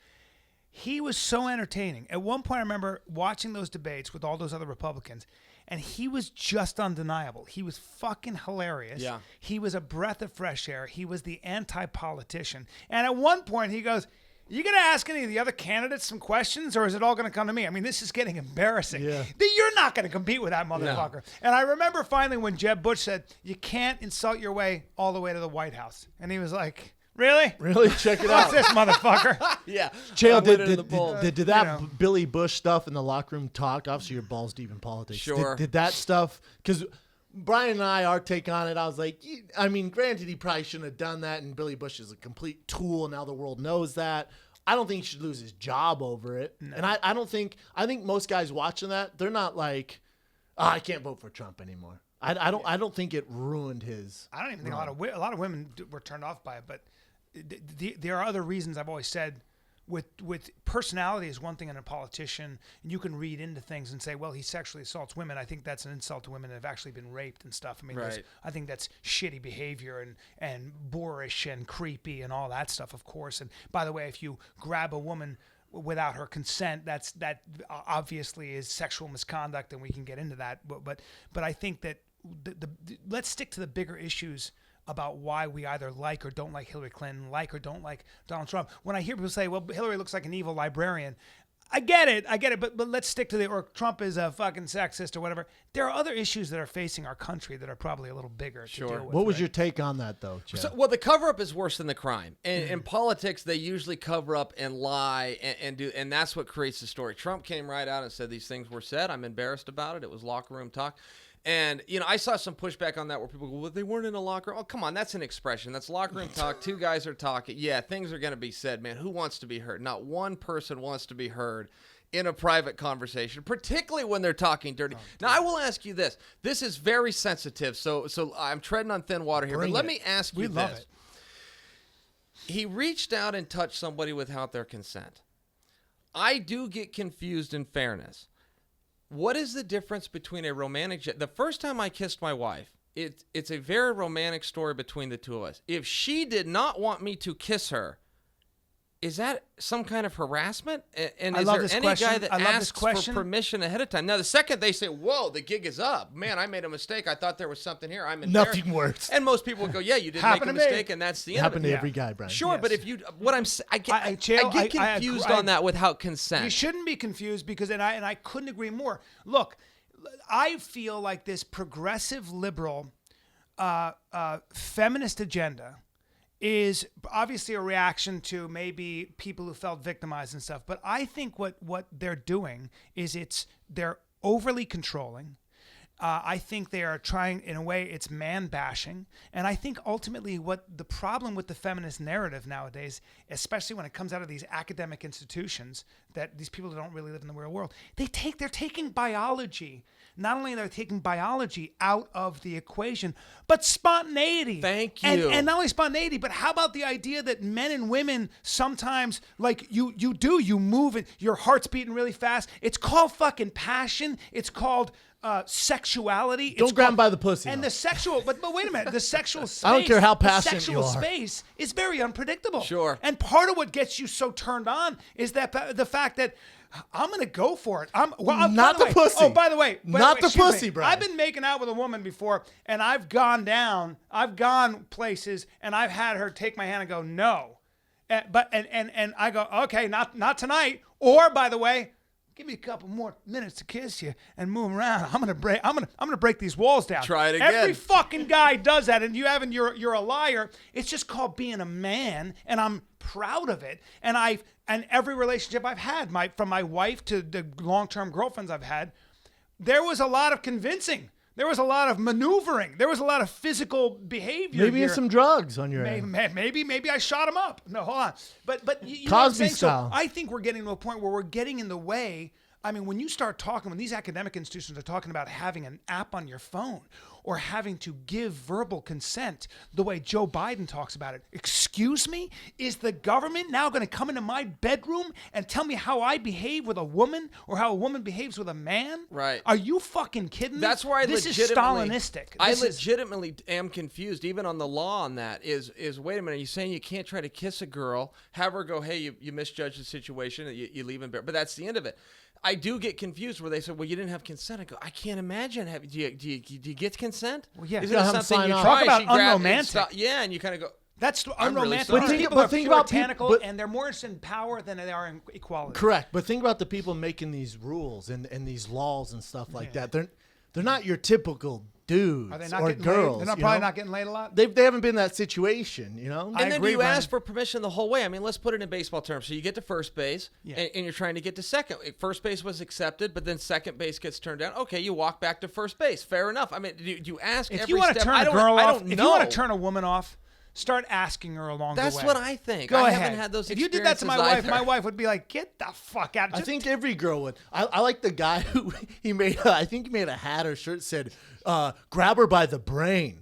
He was so entertaining. At one point, I remember watching those debates with all those other Republicans, and he was just undeniable. He was fucking hilarious. Yeah. He was a breath of fresh air. He was the anti-politician. And at one point, he goes, you going to ask any of the other candidates some questions, or is it all going to come to me? I mean, this is getting embarrassing. Yeah. You're not going to compete with that motherfucker. No. And I remember finally when Jeb Bush said, you can't insult your way all the way to the White House. And he was like, really? Really? Check it out. What's this motherfucker? Yeah. Chael, did that Billy Bush stuff in the locker room talk? Obviously, your balls deep in politics. Sure. Did that stuff? Because Brian and I, our take on it, I was like, I mean, granted, he probably shouldn't have done that, and Billy Bush is a complete tool, and now the world knows that. I don't think he should lose his job over it. No. And I think most guys watching that, they're not like, oh, I can't vote for Trump anymore. I don't think it ruined his. I don't even think a lot of women were turned off by it, but there are other reasons. I've always said with personality is one thing in a politician, and you can read into things and say, well, he sexually assaults women. I think that's an insult to women that have actually been raped and stuff. I mean, I think that's shitty behavior and boorish and creepy and all that stuff, of course. And by the way, if you grab a woman without her consent, that obviously is sexual misconduct, and we can get into that. But I think that let's stick to the bigger issues about why we either like or don't like Hillary Clinton, like or don't like Donald Trump. When I hear people say, well, Hillary looks like an evil librarian, I get it, but let's stick to or Trump is a fucking sexist or whatever. There are other issues that are facing our country that are probably a little bigger to deal with. What was your take on that, though, Chael? So, well, the cover-up is worse than the crime. In politics, they usually cover up and lie and that's what creates the story. Trump came right out and said these things were said. I'm embarrassed about it. It was locker room talk. And, I saw some pushback on that where people go, well, they weren't in a locker room. Oh, come on, that's an expression. That's locker room talk. Two guys are talking. Yeah, things are going to be said, man. Who wants to be heard? Not one person wants to be heard in a private conversation, particularly when they're talking dirty. Now, I will ask you this. This is very sensitive, so I'm treading on thin water here. But let me ask you this. We love it. He reached out and touched somebody without their consent. I do get confused in fairness. What is the difference between a romantic... The first time I kissed my wife, it's a very romantic story between the two of us. If she did not want me to kiss her, is that some kind of harassment? And is there any guy that asks for permission ahead of time? Now, the second they say, whoa, the gig is up. Man, I made a mistake. I thought there was something here. I'm embarrassed. Nothing worse. And most people go, yeah, you did make a mistake, and that's the end of it. Happened to every guy, Brian. Sure, but if you... I get confused on that without consent. You shouldn't be confused because, and I couldn't agree more. Look, I feel like this progressive liberal feminist agenda is obviously a reaction to maybe people who felt victimized and stuff. But I think what they're doing is they're overly controlling. I think they are trying, in a way, it's man bashing. And I think ultimately what the problem with the feminist narrative nowadays, especially when it comes out of these academic institutions, that these people don't really live in the real world, they're taking biology. Not only are they taking biology out of the equation, but spontaneity. Thank you. And not only spontaneity, but how about the idea that men and women sometimes, like you move and your heart's beating really fast. It's called fucking passion. It's called sexuality. Don't grab them by the pussy. And the sexual, but wait a minute, the sexual space. I don't care how passionate you are. The sexual space is very unpredictable. Sure. And part of what gets you so turned on is that the fact that I'm going to go for it. Not the pussy. Oh, by the way. Not the pussy, bro. I've been making out with a woman before, and I've gone places, and I've had her take my hand and go, no. And I go, okay, not tonight. Or, by the way, give me a couple more minutes to kiss you and move around. I'm gonna break these walls down. Try it again. Every fucking guy does that, and you're a liar. It's just called being a man, and I'm proud of it. And every relationship I've had, from my wife to the long-term girlfriends I've had, there was a lot of convincing. There was a lot of maneuvering. There was a lot of physical behavior. Maybe some drugs on your end. Maybe I shot him up. No, hold on. But you know what I'm saying? Style. So I think we're getting to a point where we're getting in the way. I mean, when you start talking, when these academic institutions are talking about having an app on your phone or having to give verbal consent the way Joe Biden talks about it, excuse me? Is the government now going to come into my bedroom and tell me how I behave with a woman or how a woman behaves with a man? Right. Are you fucking kidding me? That's where this is Stalinistic. I legitimately am confused, even on the law on that, is wait a minute, you're saying you can't try to kiss a girl, have her go, hey, you misjudged the situation, you leave embarrassed, but that's the end of it. I do get confused where they say, well, you didn't have consent. I go, I can't imagine. Do you get consent? Well, yeah. Is it something you talk try? about unromantic? Yeah, and you kind of go, that's unromantic. Really people are puritanical, and they're more interested in power than they are in equality. Correct. But think about the people making these rules and these laws and stuff like that. They're not your typical dudes Are they not or getting girls. Laid? They're probably not getting laid a lot? They haven't been in that situation, you know? And then do you ask for permission the whole way? I mean, let's put it in baseball terms. So you get to first base, and you're trying to get to second. First base was accepted, but then second base gets turned down. Okay, you walk back to first base. Fair enough. I mean, do you ask if every you want step? to turn a girl off, if you want to turn a woman off, start asking her along the way. That's what I think. Go ahead. Haven't had those if you did that to my wife would be like, get the fuck out. I think every girl would. I like the guy who he made a hat or shirt said, grab her by the brain.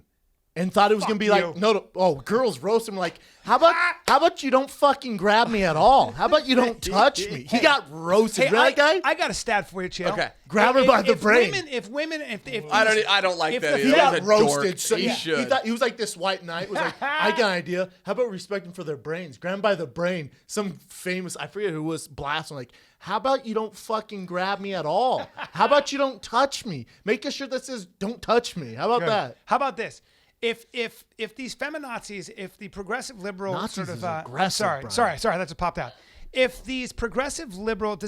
And thought it was going to be like, girls roast him like, how about you don't fucking grab me at all? How about you don't touch me? He got roasted. Hey, really, guy? I got a stat for you, Chael. Okay. Grab her by the brain. If I don't like that. He got roasted. So he was like this white knight. Was like, I got an idea. How about respect them for their brains? Grab them by the brain. Some famous, I forget who was blasting like, how about you don't fucking grab me at all? How about you don't touch me? Make a shirt that says, don't touch me. How about that? How about this? if these feminazis, if the progressive liberal Nazis sort of is aggressive, sorry, Brian. that's what popped out. If this progressive liberal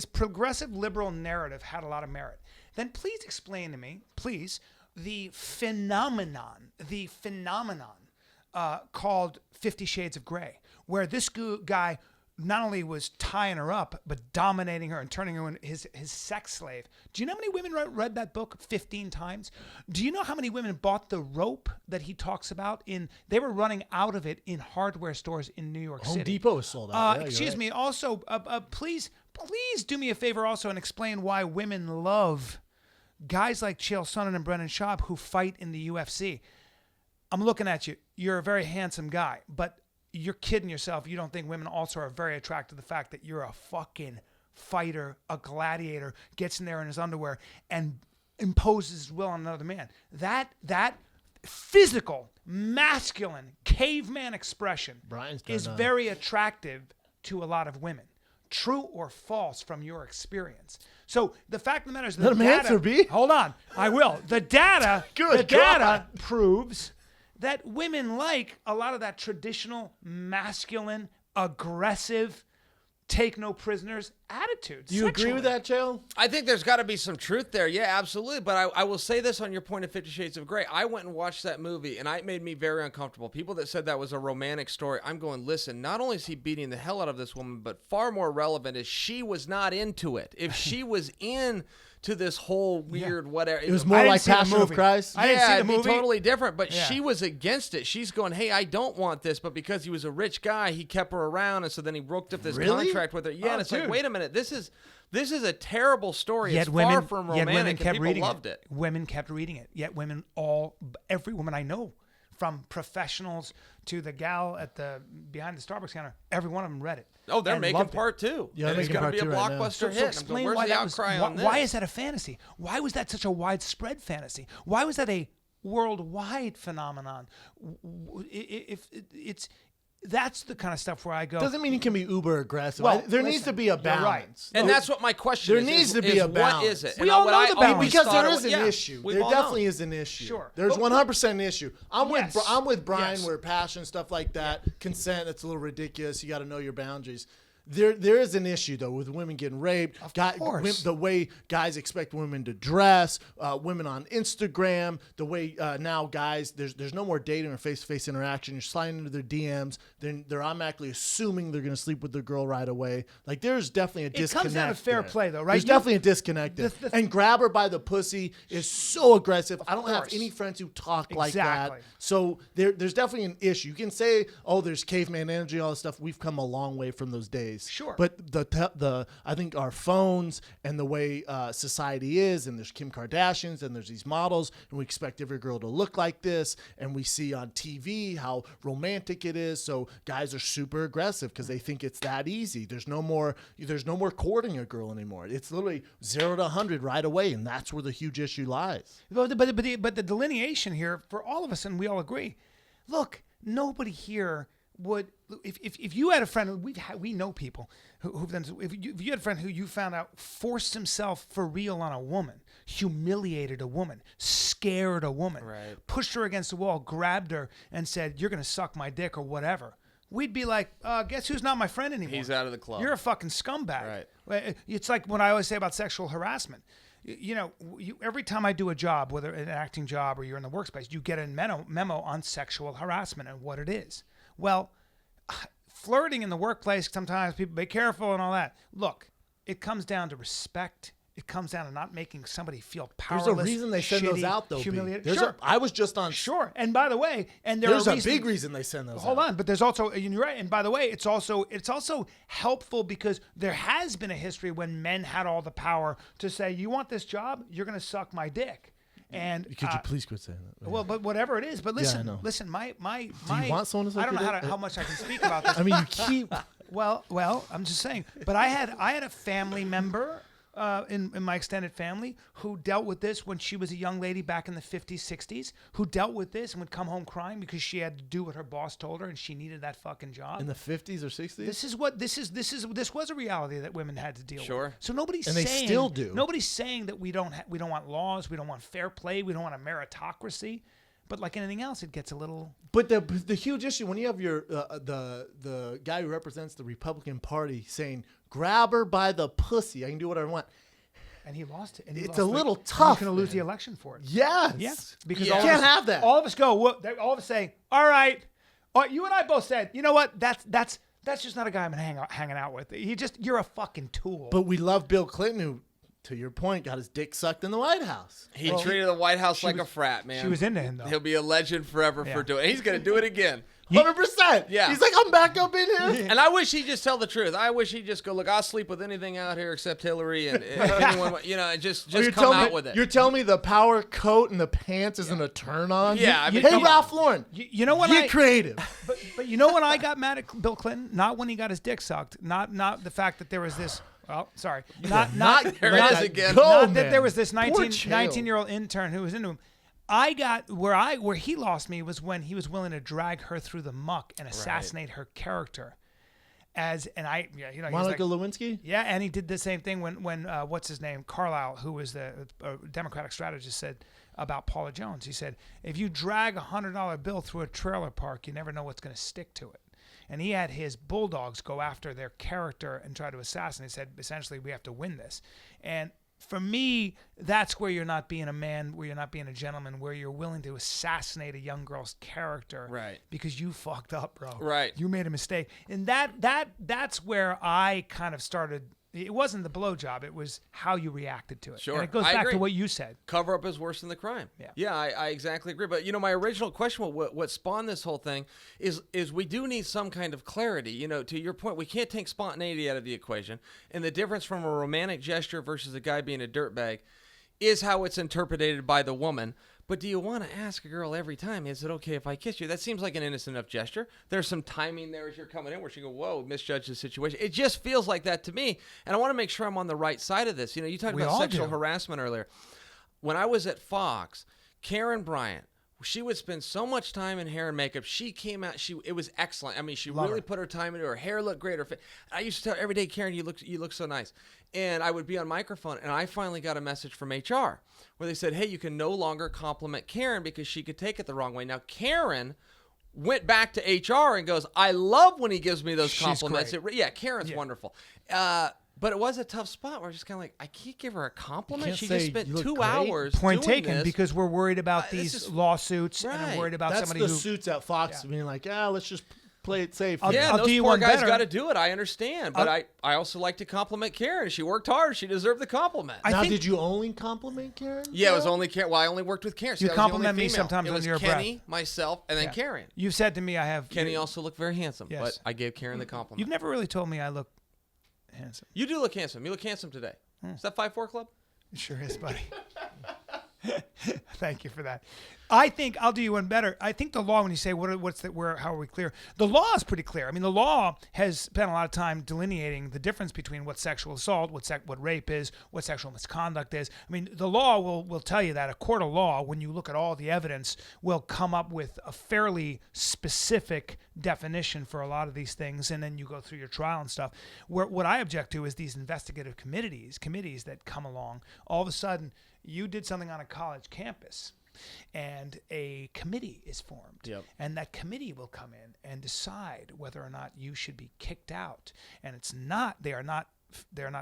narrative had a lot of merit, then please explain to me, please, the phenomenon called 50 Shades of Grey, where this guy not only was tying her up, but dominating her and turning her into his sex slave. Do you know how many women read that book 15 times? Do you know how many women bought the rope that he talks about? They were running out of it in hardware stores in New York City. Home Depot is sold out. Excuse me. Also, please do me a favor also and explain why women love guys like Chael Sonnen and Brendan Schaub who fight in the UFC. I'm looking at you. You're a very handsome guy, but you're kidding yourself. You don't think women also are very attracted to the fact that you're a fucking fighter, a gladiator, gets in there in his underwear and imposes his will on another man. That physical, masculine, caveman expression is very attractive to a lot of women. True or false from your experience? So the fact of the matter is, Let him answer, B. Hold on, I will. The data proves that women like a lot of that traditional, masculine, aggressive, take no prisoners attitude. Do you agree with that, Chael? I think there's got to be some truth there. Yeah, absolutely. But I will say this on your point of 50 Shades of Grey. I went and watched that movie, and it made me very uncomfortable. People that said that was a romantic story, I'm going, listen, not only is he beating the hell out of this woman, but far more relevant is she was not into it. If she was in to this whole weird whatever. It was more like Passion of Christ. I didn't see the it'd be movie. totally different. But Yeah. she was against it. She's going, hey, I don't want this. But because he was a rich guy, he kept her around, and so then he broke up this contract with her. Yeah, and it's like, wait a minute, this is a terrible story. It's far from romantic, and people loved it. Women kept reading it. Yet every woman I know, from professionals to the gal at behind the Starbucks counter, every one of them read it. Oh, they're and making loved part two. Yeah, it's going to be a blockbuster hit. So explain where's why the that was. outcry on this? Why is that a fantasy? Why was that such a widespread fantasy? Why was that a worldwide phenomenon? If it's that's the kind of stuff where I go. Doesn't mean he can be uber aggressive. Well, there needs to be a you're right. balance. And that's what my question There is. needs to be a balance. What is it? We all know the balance. Because there is an issue. We've There all definitely known. is an issue. Sure. There's 100% an issue. I'm with Brian Yes. where passion, stuff like that, consent, that's a little ridiculous. You got to know your boundaries. There is an issue though with women getting raped. Of course. The way guys expect women to dress, women on Instagram, the way now guys there's no more dating or face-to-face interaction. You're sliding into their DMs, then they're automatically assuming they're going to sleep with their girl right away. Like there's definitely a disconnect. It comes down to fair there. play though, right? There's definitely a disconnect there. And grab her by the pussy is so aggressive. I don't have course. any friends who talk like that. Exactly. So there's definitely an issue. You can say, oh, there's caveman energy, all this stuff. We've come a long way from those days. Sure. But I think our phones and the way society is, and there's Kim Kardashians and there's these models, and we expect every girl to look like this, and we see on TV how romantic it is. So guys are super aggressive because they think it's that easy. There's no more courting a girl anymore. It's literally 0 to 100 right away, and that's where the huge issue lies. But the delineation here for all of us, and we all agree. Look, nobody here would. If you had a friend, we know people who've done. If you had a friend who you found out forced himself for real on a woman, humiliated a woman, scared a woman, pushed her against the wall, grabbed her, and said, "You're gonna suck my dick" or whatever. We'd be like, guess who's not my friend anymore? He's out of the club. You're a fucking scumbag. Right. It's like what I always say about sexual harassment. Every time I do a job, whether an acting job or you're in the workspace, you get a memo on sexual harassment and what it is. Well, flirting in the workplace, sometimes people be careful and all that. Look, it comes down to respect. It comes down to not making somebody feel powerless. There's a reason they send those out, though. Humiliated. Sure. I was just on. Sure. And by the way, there's a big reason they send those out. Hold on, but there's also, and you're right. And by the way, it's also helpful because there has been a history when men had all the power to say, "You want this job? You're going to suck my dick." And could you please quit saying that? Well, but whatever it is. But listen, I know. listen. My. Do you want someone to suck I don't know your dick? how much I can speak about this. I mean, you keep. Well, I'm just saying. But I had a family member in my extended family who dealt with this when she was a young lady back in the 50s, 60s, who dealt with this and would come home crying because she had to do what her boss told her and she needed that fucking job. In the 50s or 60s? This was a reality that women had to deal with. Sure. So nobody's and saying they still do. Nobody's saying that we don't want laws, we don't want fair play, we don't want a meritocracy. But like anything else, it gets a little. But the huge issue when you have your the guy who represents the Republican Party saying, "Grab her by the pussy, I can do whatever I want." And he lost it. And It's a little tough. He's going to lose the election for it. Yes. Yeah. Because you all can't of us, have that. All of us go. All of us say, "All right." You and I both said, "You know what? That's just not a guy I'm hanging out with. You're a fucking tool." But we love Bill Clinton, who, to your point, got his dick sucked in the White House. He treated the White House like a frat, man. She was into him though. He'll be a legend forever for doing it. He's going to do it again. 100%. Yeah. He's like, I'm back up in here. And I wish he'd just tell the truth. I wish he'd just go, look, I'll sleep with anything out here except Hillary, and if anyone, and just come out with it. You're telling me the power coat and the pants isn't a turn on? Yeah, I mean, hey, come Ralph Lauren. You know when Get creative. But you know when I got mad at Bill Clinton? Not when he got his dick sucked. Not the fact that there was this. Well, sorry. Not there it is again. Not that there was this 19-year-old intern who was into him. I got where he lost me was when he was willing to drag her through the muck and assassinate her character. Monica like, Lewinsky? Yeah, and he did the same thing when what's his name, Carlisle, who was the Democratic strategist, said about Paula Jones. He said, if you drag $100 bill through a trailer park, you never know what's going to stick to it. And he had his bulldogs go after their character and try to assassinate. He said, essentially, we have to win this. And for me, that's where you're not being a man, where you're not being a gentleman, where you're willing to assassinate a young girl's character, right? Because you fucked up, bro. Right. You made a mistake, and that's where I kind of started. It wasn't the blowjob; it was how you reacted to it. Sure, and it goes I back agree. to what you said. Cover up is worse than the crime. Yeah, I exactly agree. But my original question, what spawned this whole thing, is we do need some kind of clarity. To your point, we can't take spontaneity out of the equation, and the difference from a romantic gesture versus a guy being a dirtbag is how it's interpreted by the woman. But do you want to ask a girl every time, is it okay if I kiss you? That seems like an innocent enough gesture. There's some timing there as you're coming in where she go, whoa, misjudged the situation. It just feels like that to me. And I want to make sure I'm on the right side of this. You talked about sexual harassment earlier. When I was at Fox, Karen Bryant, she would spend so much time in hair and makeup. She came out. It was excellent. I mean, she really put her time into her hair. Looked great. I used to tell her every day, Karen, you look so nice. And I would be on microphone, and I finally got a message from HR where they said, hey, you can no longer compliment Karen because she could take it the wrong way. Now, Karen went back to HR and goes, I love when he gives me those compliments. Karen's wonderful. But it was a tough spot where I was just kind of like, I can't give her a compliment. She just spent 2 hours Point doing taken, this. because we're worried about these lawsuits, and I'm worried about That's somebody the suits at Fox being like, let's just play it safe. I'll those do you poor one guys better. got to do it. I understand. But I also like to compliment Karen. She worked hard. She deserved the compliment. Did you only compliment Karen? Yeah, it was only Karen. Well, I only worked with Karen. So You compliment me sometimes on your Kenny, breath. myself, and then Karen. You said to me, I have... Kenny also looked very handsome, Yes. but I gave Karen the compliment. You've never really told me I look handsome. You do look handsome. You look handsome today. Is that 5'4" Club? It sure is, buddy. Thank you for that. I think I'll do you one better. I think the law, when you say how are we clear? The law is pretty clear. I mean, the law has spent a lot of time delineating the difference between what sexual assault, what rape is, what sexual misconduct is. I mean, the law will tell you that. A court of law, when you look at all the evidence, will come up with a fairly specific definition for a lot of these things, and then you go through your trial and stuff. What I object to is these investigative committees that come along. All of a sudden, you did something on a college campus, and a committee is formed. Yep. And that committee will come in and decide whether or not you should be kicked out. And they're not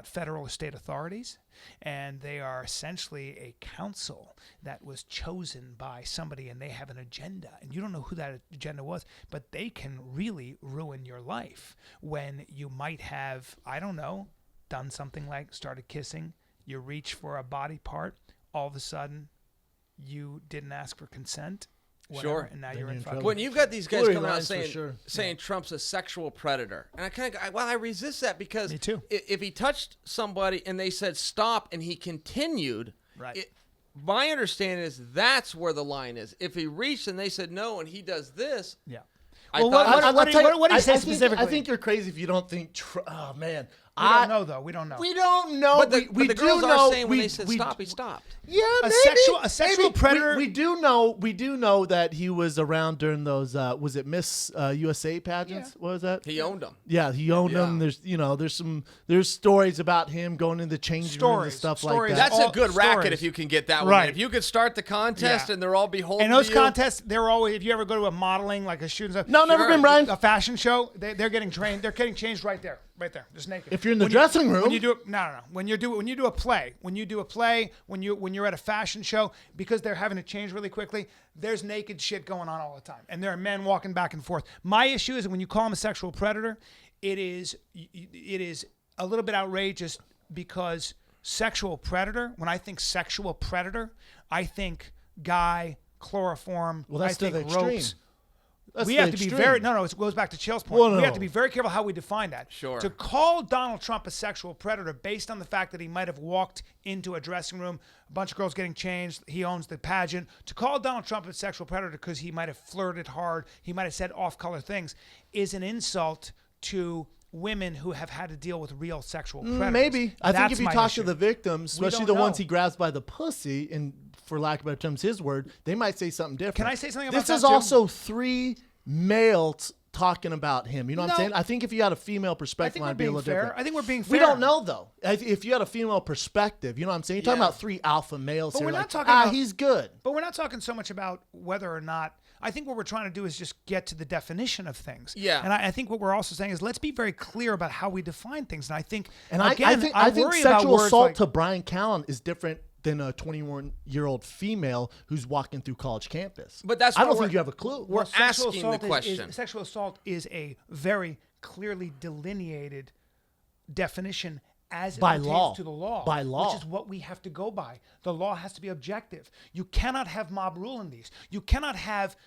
federal or state authorities, and they are essentially a council that was chosen by somebody, and they have an agenda, and you don't know who that agenda was, but they can really ruin your life when you might have, I don't know, done something like started kissing, you reach for a body part, all of a sudden you didn't ask for consent, whatever, Sure. and now you're in trouble. When you've got these guys coming out saying Yeah. Trump's a sexual predator, and I resist that because Me too. If he touched somebody and they said stop and he continued, Right. My understanding is that's where the line is. If he reached and they said no and he does this, Yeah. I Well, thought what do you say I specifically? think you're crazy if you don't think. Oh man, We don't know, though. We don't know. We don't know. But the we the do girls know. are saying when they said stop, he stopped. Yeah, A maybe. sexual maybe. predator- We do know that he was around during those. Was it Miss USA pageants? Yeah. What was that? He owned them. Yeah, he owned them. There's stories about him going in the changing room and stuff like that. That's a good racket stories. if you can get that one. Right. If you could start the contest Yeah. and they're all beholden And those to you. contests, they're always. If you ever go to a modeling, like a shooting stuff. No, never been, Brian. A fashion show, they're getting trained. They're getting changed right there, just naked. If you're in the When dressing room, when you do no. When you do a play, when you're at a fashion show, because they're having to change really quickly, there's naked shit going on all the time, and there are men walking back and forth. My issue is that when you call him a sexual predator, it is a little bit outrageous because sexual predator. When I think sexual predator, I think guy, chloroform. Well, that's I still think the extreme. ropes. That's We the have to be extreme. very it goes back to Chael's point. Well, no, we have no. to be very careful how we define that. Sure. To call Donald Trump a sexual predator based on the fact that he might have walked into a dressing room, a bunch of girls getting changed, he owns the pageant. To call Donald Trump a sexual predator because he might have flirted hard, he might have said off-color things, is an insult to women who have had to deal with real sexual predators. Maybe. I think That's if you my talk issue. to the victims, We especially don't the ones know. he grabs by the pussy, and for lack of better terms, his word, they might say something different. Can I say something about this? that, Is too? also 3 males talking about him. You know what I'm No. saying? I think if you had a female I perspective, think it we're might be a being little fair. different. I think we're being fair. We don't know though. If you had a female perspective, you know what I'm saying? You're talking Yeah. about 3 alpha males But here. we're not like, talking about- he's good. But we're not talking so much about whether or not. I think what we're trying to do is just get to the definition of things. Yeah. And I think what we're also saying is let's be very clear about how we define things. And I think, And again, I think worry about sexual words assault like, to Brian Callen is different than a 21-year-old female who's walking through college campus. But that's I what don't we're- think you have a clue. we're sexual asking the assault question. sexual assault is a very clearly delineated definition as it By pertains law. to the law. By law. Which is what we have to go by. The law has to be objective. You cannot have mob rule in these. You cannot have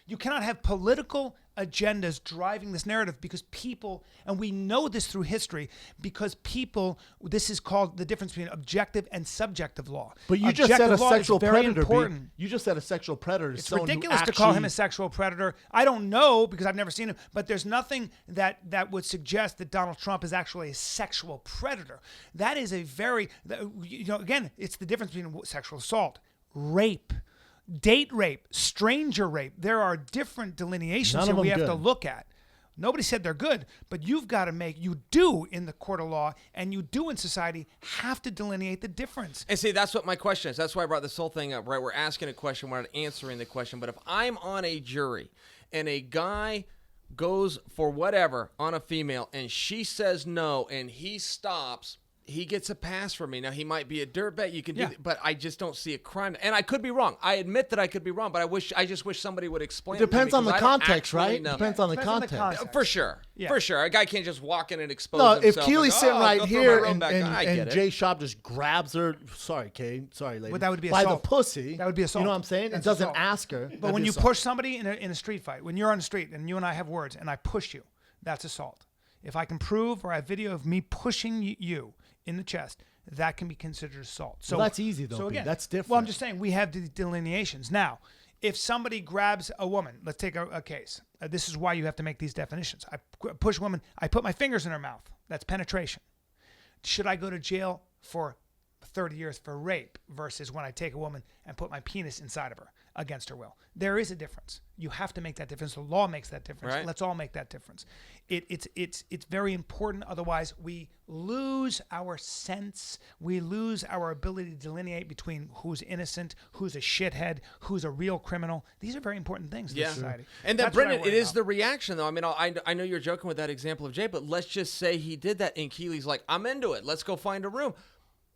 political agendas driving this narrative because people, and we know this through history, because people, this is called the difference between objective and subjective law. But you just said Objective a law is sexual very predator. important. You just said a sexual predator. Is It's someone who ridiculous to call him actually- a sexual predator. I don't know because I've never seen him, but there's nothing that would suggest that Donald Trump is actually a sexual predator. That is a very, again, it's the difference between sexual assault, rape, date rape, stranger rape. There are different delineations None here of we them have to good. look at. Nobody said they're good, but you've got to you do in the court of law and you do in society have to delineate the difference. And see, that's what my question is. That's why I brought this whole thing up, right? We're asking a question, we're not answering the question. But if I'm on a jury and a guy goes for whatever on a female and she says no and he stops, he gets a pass from me. Now, he might be a dirtbag. You can do Yeah. that, but I just don't see a crime. And I could be wrong. I admit that I could be wrong, but I just wish somebody would explain It depends to me on the 'cause I don't context, actually right? know. Depends on the Depends on the context. context. For sure. Yeah. For sure. A guy can't just walk in and expose No, if himself. Keely's and, sitting right go throw my here robe and, back on. I get it. Jay Schaub just grabs her, sorry, Kay, sorry, lady, But that would be by assault. the pussy. That would be assault. You know what I'm saying? That's It doesn't assault. ask her. But when you push somebody in a street fight, when you're on the street and you and I have words and I push you, that's assault. If I can prove or I have video of me pushing you in the chest, that can be considered assault. So Well, that's easy, though, So B. again, That's different. Well, I'm just saying we have the delineations. Now, if somebody grabs a woman, let's take a case. This is why you have to make these definitions. I push a woman, I put my fingers in her mouth. That's penetration. Should I go to jail for 30 years for rape versus when I take a woman and put my penis inside of her against her will? There is a difference. You have to make that difference. The law makes that difference. Right. Let's all make that difference. It's very important. Otherwise, we lose our sense. We lose our ability to delineate between who's innocent, who's a shithead, who's a real criminal. These are very important things in society. And then, That's what I Brendan, it worry is about. the reaction, though. I mean, I know you're joking with that example of Jay, but let's just say he did that, and Keely's like, I'm into it. Let's go find a room.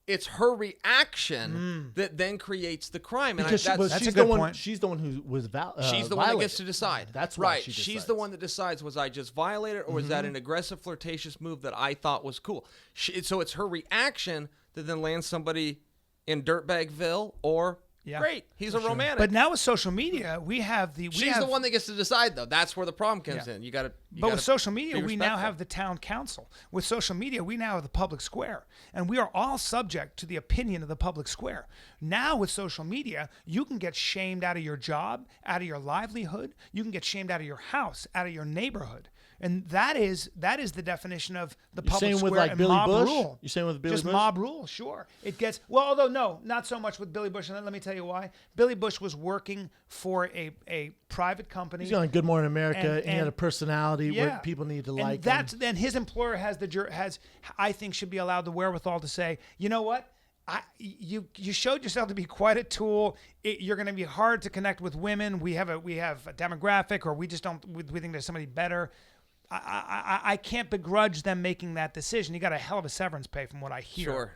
It's her reaction that then creates the crime. And Because that's a she's good the one. point. She's the one who was she's the one that gets to decide. That's why right. she She's decides. the one that decides, was I just violated or was that an aggressive, flirtatious move that I thought was cool? So it's her reaction that then lands somebody in Dirtbagville or, great, he's a romantic. But now with social media, we have She's the one that gets to decide, though. That's where the problem comes in. You got to But with social media, be we now respectful. have the town council. With social media, we now have the public square. And we are all subject to the opinion of the public square. Now with social media, you can get shamed out of your job, out of your livelihood. You can get shamed out of your house, out of your neighborhood. And that is the definition of the You're public saying square with like and Billy mob Bush? rule. You're saying with Billy Just Bush? mob rule, sure. It gets, well, although no, not so much with Billy Bush. And let me tell you why. Billy Bush was working for a private company. He's on Good Morning America, and he had a and- personality Yeah. where people need to and like that's him. then his employer has I think should be allowed the wherewithal to say, you know what, you showed yourself to be quite a tool. You're going to be hard to connect with women. We have a demographic, or we just don't. We think there's somebody better. I can't begrudge them making that decision. You got a hell of a severance pay from what I hear. Sure.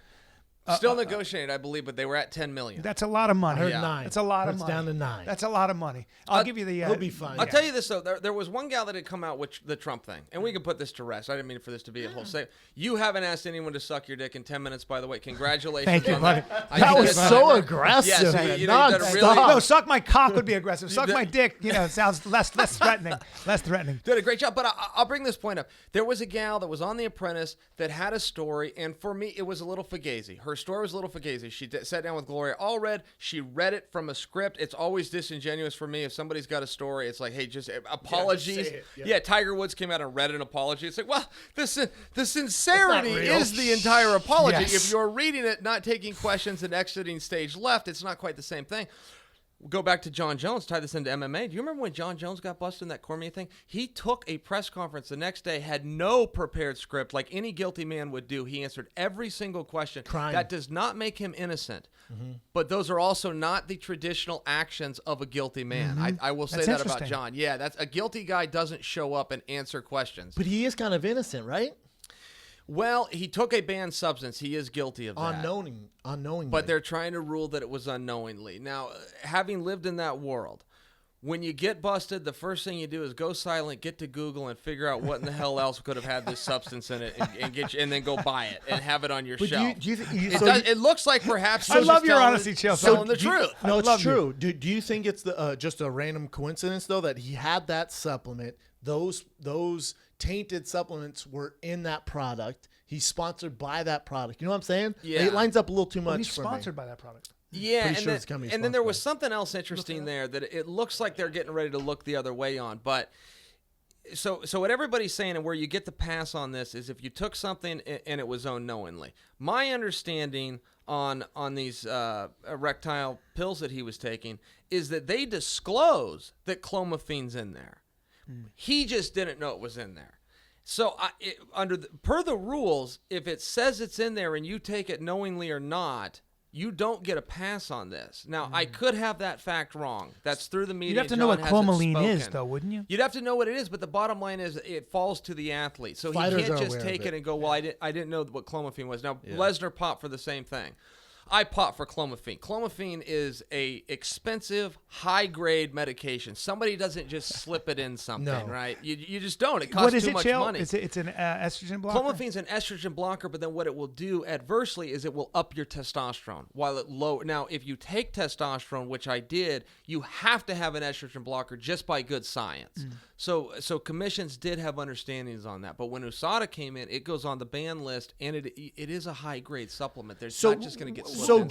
Still negotiated, I believe, but they were at $10 million. That's a lot of money. I heard Yeah. 9. That's a lot of It's money. down to 9. That's a lot of money. I'll give you the. He'll be fine. I'll tell you this, though. There was one gal that had come out with the Trump thing, and we can put this to rest. I didn't mean for this to be a whole say. You haven't asked anyone to suck your dick in 10 minutes, by the way. Congratulations. Thank you, on buddy. That, That was so aggressive. Yes, man. you know, you did a really- Nonstop. No, suck my cock would be aggressive. Suck my dick, sounds less threatening. Less threatening. Did a great job, but I'll bring this point up. There was a gal that was on The Apprentice that had a story, and for me, it was a little fugazi. Her story was a little fugazi. She sat down with Gloria Allred. She read it from a script. It's always disingenuous for me if somebody's got a story. It's like, hey, just apologies. say it. Yeah, Tiger Woods came out and read an apology. It's like, well, the sincerity real. is the entire apology. Yes. If you're reading it, not taking questions, and exiting stage left, it's not quite the same thing. Go back to John Jones, tie this into MMA. Do you remember when John Jones got busted in that Cormier thing? He took a press conference the next day, had no prepared script like any guilty man would do. He answered every single question. Crime. That does not make him innocent. But those are also not the traditional actions of a guilty man. I will say That's that about interesting. John. Yeah, that's a guilty guy doesn't show up and answer questions. But he is kind of innocent, right? Well, he took a banned substance. He is guilty of that. Unknowingly. But they're trying to rule that it was unknowingly. Now, having lived in that world, when you get busted, the first thing you do is go silent, get to Google, and figure out what in the hell else could have had this substance in it, and then go buy it and have it on your But shelf. it it looks like perhaps I he's love just your telling honesty, the- Chael. telling the Do you- truth. No, it's love you. true. Do you think it's just a random coincidence though that he had that supplement? Those tainted supplements were in that product. He's sponsored by that product. You know what I'm saying? Yeah. It lines up a little too much Well, he's for sponsored me. by that product. Yeah, Pretty and, sure then, it's gonna be and then there sponsored. was something else interesting there that it looks like they're getting ready to look the other way on. But so what everybody's saying and where you get the pass on this is if you took something and it was unknowingly. My understanding on these erectile pills that he was taking is that they disclose that clomiphene's in there. He just didn't know it was in there. So per the rules, if it says it's in there and you take it knowingly or not, you don't get a pass on this. Now, I could have that fact wrong. That's through the media. You'd have to know what John hasn't clomiline is, spoken. though, wouldn't you? You'd have to know what it is, but the bottom line is it falls to the athlete. So Fighters he can't are just aware of take it. it and go, well, I didn't know what clomiphene was. Now, Lesnar popped for the same thing. I pop for clomiphene. Clomiphene is a expensive, high-grade medication. Somebody doesn't just slip it in something, No. right? You just don't. It costs What is too it, much Chael? money. It's an estrogen blocker? Clomiphene's an estrogen blocker, but then what it will do adversely is it will up your testosterone while it low. Now, if you take testosterone, which I did, you have to have an estrogen blocker just by good science. So commissions did have understandings on that. But when USADA came in, it goes on the ban list, and it is a high grade supplement. There's not just going to get slipped So in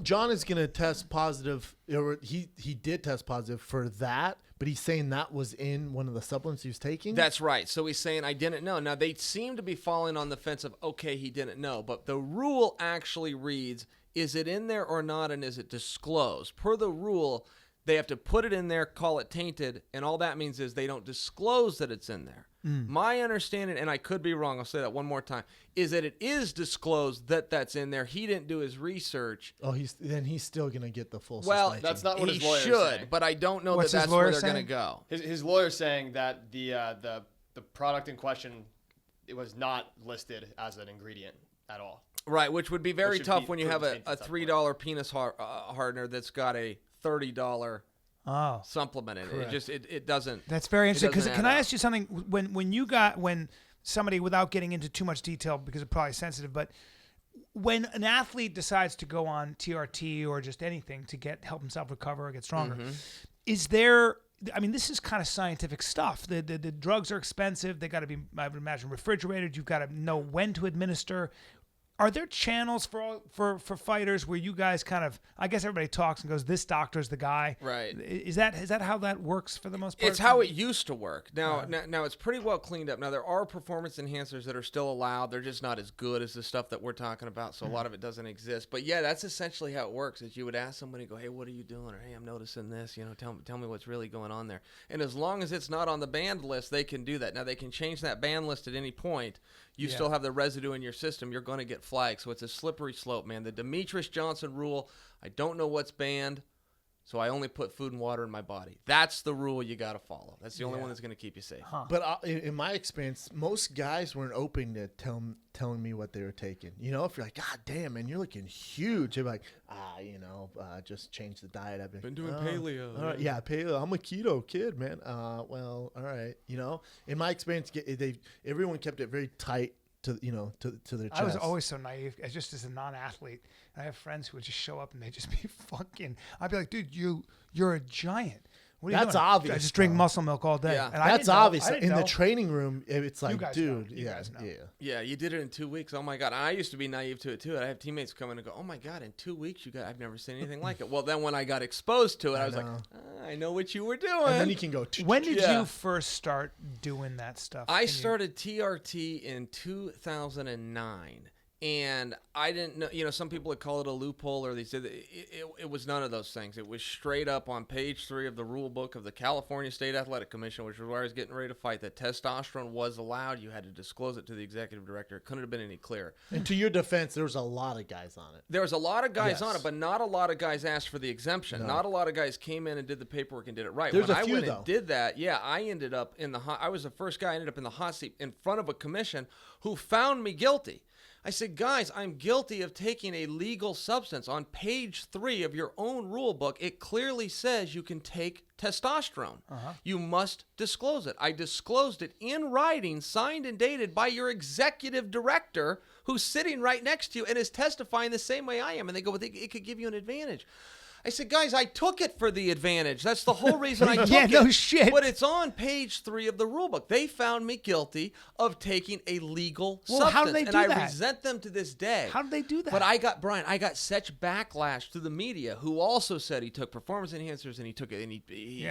John is going to test positive, or he did test positive for that, but he's saying that was in one of the supplements he was taking. That's right. So he's saying, I didn't know. Now, they seem to be falling on the fence of, okay, he didn't know. But the rule actually reads, is it in there or not, and is it disclosed? Per the rule, they have to put it in there, call it tainted, and all that means is they don't disclose that it's in there. My understanding, and I could be wrong, I'll say that one more time, is that it is disclosed that that's in there. He didn't do his research. Oh, he's still going to get the full Well, suspension. That's not what he his lawyer should, saying. but I don't know What's that his that's where lawyer they're going to saying? go. His lawyer's saying that the product in question, it was not listed as an ingredient at all. Right, which would be very should tough be when you have proven a tainted $3 penis hardener that's got a $30 Oh. supplement in it. Correct. It just it doesn't. That's very interesting. Because doesn't can add I up. ask you something? When somebody, without getting into too much detail because it's probably sensitive, but when an athlete decides to go on TRT or just anything to help himself recover or get stronger, is there I mean, this is kind of scientific stuff. The drugs are expensive. They got to be, I would imagine, refrigerated. You've got to know when to administer. Are there channels for fighters where you guys kind of, I guess everybody talks and goes, this doctor's the guy? Right. Is that how that works for the most part? It's how it used to work. Now it's pretty well cleaned up. Now there are performance enhancers that are still allowed. They're just not as good as the stuff that we're talking about. So a lot of it doesn't exist. But yeah, that's essentially how it works. Is you would ask somebody, go, hey, what are you doing? Or hey, I'm noticing this. Tell me what's really going on there. And as long as it's not on the banned list, they can do that. Now they can change that ban list at any point. You still have the residue in your system. You're going to get flagged. So it's a slippery slope, man. The Demetrius Johnson rule, I don't know what's banned, so I only put food and water in my body. That's the rule you got to follow. That's the only one that's going to keep you safe. Huh. But in my experience, most guys weren't open to telling me what they were taking. If you're like, God damn, man, you're looking huge. They're like, just change the diet. I've been doing paleo. All right, yeah, paleo. I'm a keto kid, man. Well, all right. In my experience, everyone kept it very tight to their chest. I was always so naive, just as a non-athlete. I have friends who would just show up and they'd just be fucking. I'd be like, dude, you're a giant. What are you That's doing? obvious. I just drink muscle milk all day. Yeah. And I That's didn't know. obvious. I didn't In know. the training room, it's like, guys dude, know. You guys know. Yeah, you did it in 2 weeks. Oh my God. I used to be naive to it too. I have teammates come in and go, oh my God, in 2 weeks I've never seen anything like it. Well, then when I got exposed to it, I was like, I know what you were doing. And then you can go. When did you first start doing that stuff? I started TRT in 2009. And I didn't know, some people would call it a loophole, or they said it was none of those things. It was straight up on page 3 of the rule book of the California State Athletic Commission, which was where I was getting ready to fight, that testosterone was allowed. You had to disclose it to the executive director. It couldn't have been any clearer. And to your defense, there was a lot of guys on it. There was a lot of guys on it, but not a lot of guys asked for the exemption. Not a lot of guys came in and did the paperwork and did it right. There's when a few, I went though. and did that, I ended up I was the first guy. I ended up in the hot seat in front of a commission who found me guilty. I said, guys, I'm guilty of taking a legal substance. On page 3 of your own rule book, it clearly says you can take testosterone. You must disclose it. I disclosed it in writing, signed and dated by your executive director, who's sitting right next to you and is testifying the same way I am. And they go, well, it could give you an advantage. I said, guys, I took it for the advantage. That's the whole reason I took it. No shit. But it's on page 3 of the rule book. They found me guilty of taking a legal substance. How did they do and that? I resent them to this day. How did they do that? But I got such backlash to the media, who also said he took performance enhancers and he took it, and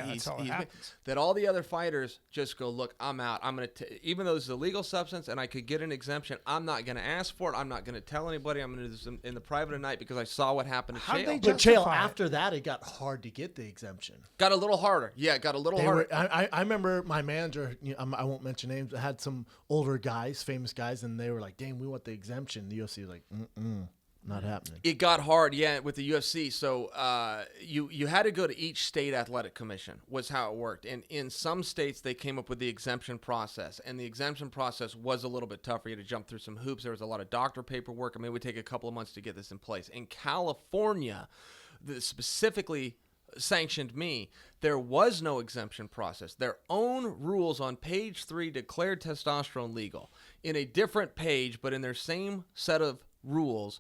that's all that happens. that all the other fighters just go, look, I'm out. I'm going to, even though this is a legal substance and I could get an exemption, I'm not going to ask for it. I'm not going to tell anybody. I'm going to do this in the private at night because I saw what happened to How'd Chael. they But Chael, justify it? after that, it got hard to get the exemption. Got a little harder. Yeah, it got a little harder. I remember my manager, I won't mention names, had some older guys, famous guys, and they were like, dang, we want the exemption. The UFC was like, not happening. It got hard, with the UFC. So you had to go to each state athletic commission was how it worked. And in some states, they came up with the exemption process. And the exemption process was a little bit tougher. You had to jump through some hoops. There was a lot of doctor paperwork. I mean, it would take a couple of months to get this in place. In California, specifically sanctioned me, there was no exemption process. Their own rules on page 3 declared testosterone legal. In a different page, but in their same set of rules,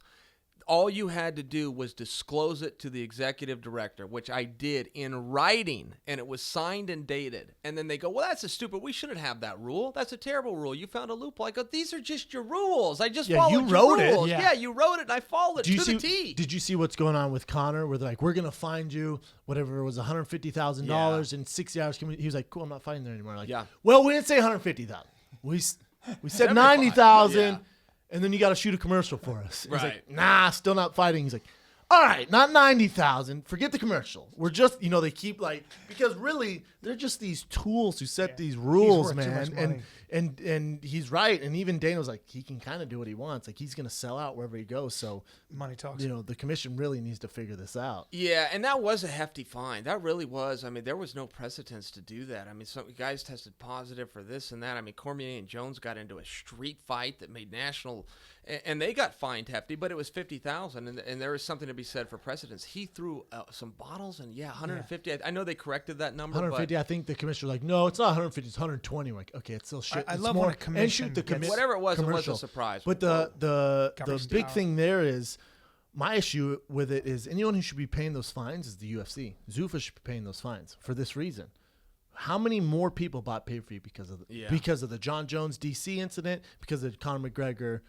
all you had to do was disclose it to the executive director, which I did in writing, and it was signed and dated. And then they go, well, we shouldn't have that rule. That's a terrible rule. You found a loophole. I go, these are just your rules. I just followed you your wrote it. rules. Yeah. Yeah, you wrote it, and I followed it to the T. Did you see what's going on with Connor? Where they're like, we're going to find you, whatever it was, $150,000 in 60 hours. He was like, cool, I'm not fighting there anymore. Like, well, we didn't say $150,000. We said $90,000. Yeah. And then you got to shoot a commercial for us. He's like, nah, still not fighting. He's like, all right, not 90,000. Forget the commercial. We're just, they keep because really they're just these tools who set these rules, man. And he's right. And even Dana was like, he can kind of do what he wants. Like he's going to sell out wherever he goes. So money talks. The commission really needs to figure this out. Yeah, and that was a hefty fine. That really was. I mean, there was no precedence to do that. I mean, some guys tested positive for this and that. I mean, Cormier and Jones got into a street fight that made national, and they got fined hefty, but it was $50,000, and there is something to be said for precedence. He threw some bottles, and 150. Yeah. I know they corrected that number. 150. But I think the commissioner was like, no, it's not 150. It's 120. We're like, okay, it's still shit. I it's love more, when a commission and shoot the gets- whatever it was commercial. a surprise. But the Covers big down. thing there is, my issue with it is anyone who should be paying those fines is the UFC. Zuffa should be paying those fines for this reason. How many more people bought pay-per-view because of the John Jones DC incident, because of Conor McGregor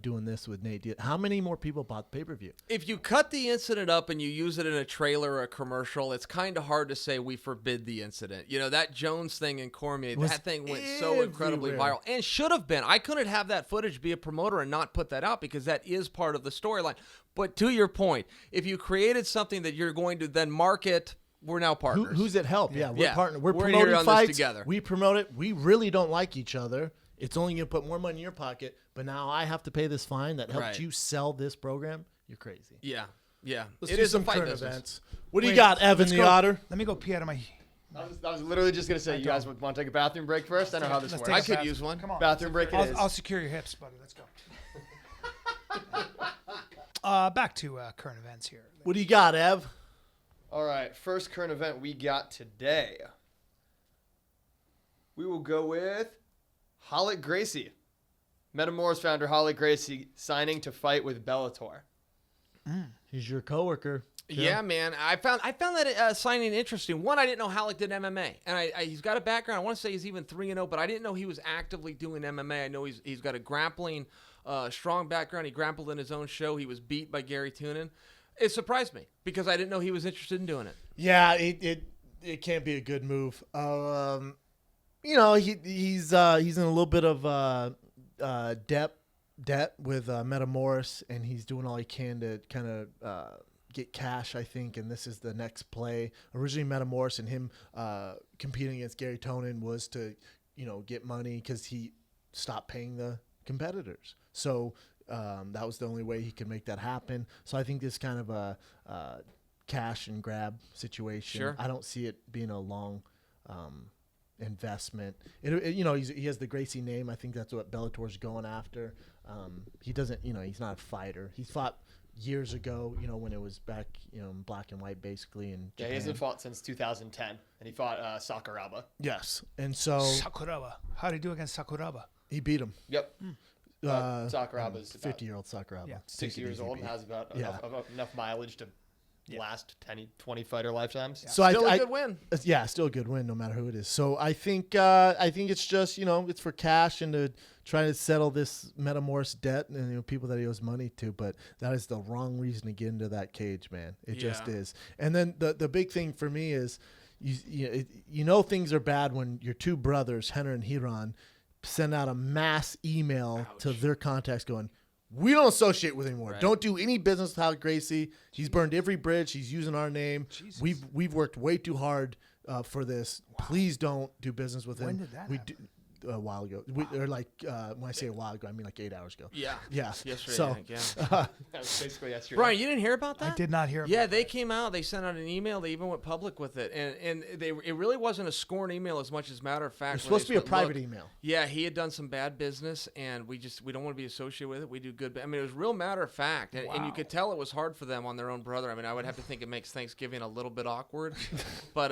doing this with Nate Diaz? How many more people bought pay-per-view? If you cut the incident up and you use it in a trailer or a commercial, it's kind of hard to say we forbid the incident. You know, that Jones thing in Cormier, that thing went so incredibly viral and should have been. I couldn't have that footage be a promoter and not put that out because that is part of the storyline. But to your point, if you created something that you're going to then market, we're now partners. Who's it help? Yeah, we're partners. We're here promoting on fights this together. We promote it. We really don't like each other. It's only going to put more money in your pocket, but now I have to pay this fine that helped you sell this program. You're crazy. Yeah. Let's it do is some a fight current business. events. What do you got, Evan the Otter? Let me go pee out of my. I was literally just gonna say, you guys want to take a bathroom break first? I know how this works. I could use one. Come on. Bathroom break it is. I'll secure your hips, buddy. Let's go. Back to current events here. What do you got, Ev? All right, first current event we got today. We will go with Hollick Gracie. Metamours founder Hollick Gracie signing to fight with Bellator. He's your coworker. Jim. Yeah, man. I found that signing interesting. One, I didn't know Halleck did MMA, and he's got a background. I want to say he's even 3-0, but I didn't know he was actively doing MMA. I know he's got a grappling, strong background. He grappled in his own show. He was beat by Gary Toonan. It surprised me because I didn't know he was interested in doing it. Yeah, it can't be a good move. You know, he's in a little bit of debt with Metamours, and he's doing all he can to kind of get cash, I think, and this is the next play. Originally, Metamours and him competing against Gary Toonan was to, get money because he stopped paying the competitors. So that was the only way he could make that happen. So I think this kind of a cash and grab situation. Sure. I don't see it being a long investment. He has the Gracie name. I think that's what Bellator's going after. He doesn't, he's not a fighter. He fought years ago, when it was back, in black and white, basically. In Japan. Yeah, he hasn't fought since 2010, and he fought Sakuraba. Yes, and so Sakuraba. How did he do against Sakuraba? he beat him. Yep. Sakuraba's 50-year-old Sakuraba. Yeah. 6 years old and has about enough mileage to last 20 fighter lifetimes. So Still a good win. Yeah, still a good win, no matter who it is. So I think it's just it's for cash and to try to settle this Metamours debt and people that he owes money to. But that is the wrong reason to get into that cage, man. It just is. And then the big thing for me is things are bad when your two brothers, Henner and Hiran, send out a mass email to their contacts going, we don't associate with anymore. Right. Don't do any business with Hal Gracie. He's burned every bridge. He's using our name. Jesus. We've worked way too hard for this. Wow. Please don't do business with him. When did that happen? A while ago. When I say a while ago, I mean like 8 hours ago. Yeah. Yeah. Yesterday, So, I think, yeah. That was basically yesterday. Brian, you didn't hear about that? I did not hear about Yeah, that. they came out. They sent out an email. They even went public with it, and it really wasn't a scorn email as much as a matter of fact. It's supposed to be a private email. Yeah, he had done some bad business, and we don't want to be associated with it. We do good. I mean, it was real matter of fact, and you could tell it was hard for them on their own brother. I mean, I would have to think it makes Thanksgiving a little bit awkward, but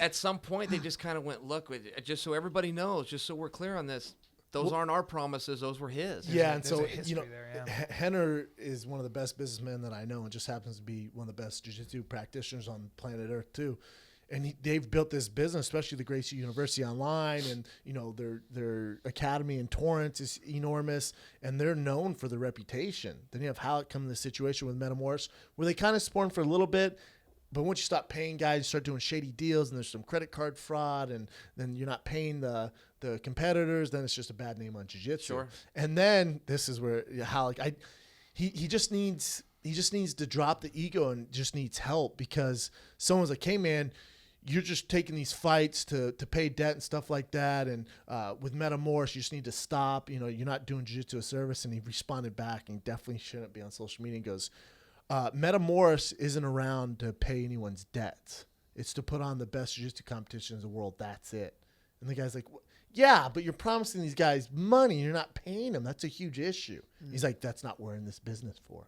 at some point they just kind of went, look, just so everybody knows, just so we're clear on this. Those aren't our promises; those were his. And so there, Henner is one of the best businessmen that I know, and just happens to be one of the best jiu-jitsu practitioners on planet Earth too. And they've built this business, especially the Gracie University Online, and their academy in Torrance is enormous, and they're known for their reputation. Then you have Halleck come in this situation with Metamours, where they kind of sporn for a little bit. But once you stop paying guys, you start doing shady deals, and there's some credit card fraud, and then you're not paying the competitors, then it's just a bad name on jiu-jitsu. Sure. And then this is where Halleck, he just needs to drop the ego and just needs help, because someone's like, hey man, you're just taking these fights to pay debt and stuff like that, and with Metamours, you just need to stop. You're not doing jiu-jitsu a service. And he responded back, and definitely shouldn't be on social media, and goes, Metamours isn't around to pay anyone's debts. It's to put on the best jiu-jitsu competitions in the world. That's it. And the guy's like, yeah, but you're promising these guys money. And you're not paying them. That's a huge issue. He's like, that's not what we're in this business for.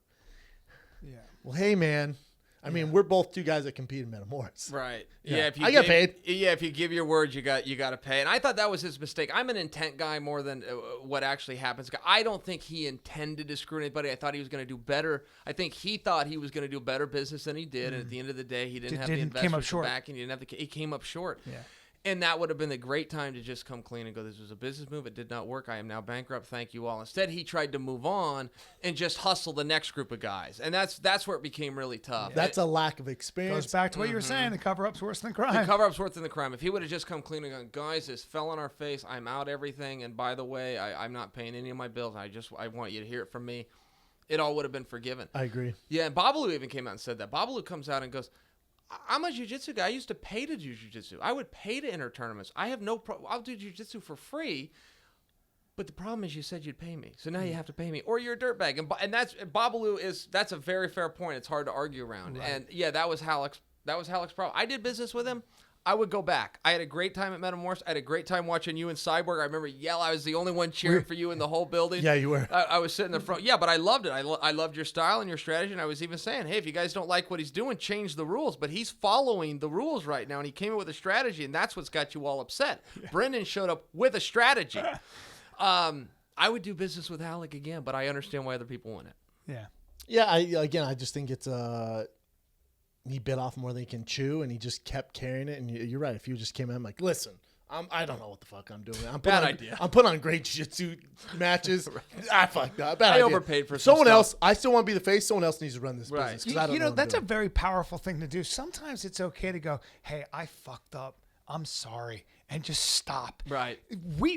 Yeah. Well, hey, man. I mean, we're both two guys that compete in Metamours. Right. Yeah. If you I get paid. Yeah, if you give your word, you got to pay. And I thought that was his mistake. I'm an intent guy more than what actually happens. I don't think he intended to screw anybody. I thought he was going to do better. I think he thought he was going to do better business than he did. And at the end of the day, he didn't have the investment back, and he didn't have he came up short. Yeah. And that would have been the great time to just come clean and go, this was a business move. It did not work. I am now bankrupt. Thank you all. Instead, he tried to move on and just hustle the next group of guys. And that's where it became really tough. That's a lack of experience. Goes back to what you were saying. The cover-up's worse than crime. The cover-up's worse than the crime. If he would have just come clean and gone, guys, this fell on our face. I'm out everything. And by the way, I'm not paying any of my bills. I want you to hear it from me. It all would have been forgiven. I agree. Yeah, and Babalu even came out and said that. Babalu comes out and goes, I'm a jiu-jitsu guy. I used to pay to do jiu-jitsu. I would pay to enter tournaments. I have no problem. I'll do jiu-jitsu for free. But the problem is you said you'd pay me. So now you have to pay me. Or you're a dirtbag. And that's Babalu that's a very fair point. It's hard to argue around. Right. And yeah, that was Halleck's problem. I did business with him. I would go back. I had a great time at Metamorph. I had a great time watching you and Cyborg. I remember I was the only one cheering for you in the whole building. Yeah, you were. I was sitting in the front. Yeah, but I loved it. I loved your style and your strategy. And I was even saying, hey, if you guys don't like what he's doing, change the rules. But he's following the rules right now, and he came up with a strategy, and that's what's got you all upset. Yeah. Brendan showed up with a strategy. I would do business with Halleck again, but I understand why other people want it. Yeah. Yeah, I just think it's he bit off more than he can chew, and he just kept carrying it. And you're right. If you just came in, I'm like, listen, I don't know what the fuck I'm doing. Bad idea. I'm putting on great jiu-jitsu matches. I fucked up. Bad idea. Overpaid for someone else. I still want to be the face. Someone else needs to run this business. You know, that's a very powerful thing to do. Sometimes it's okay to go, hey, I fucked up. I'm sorry. And just stop. Right.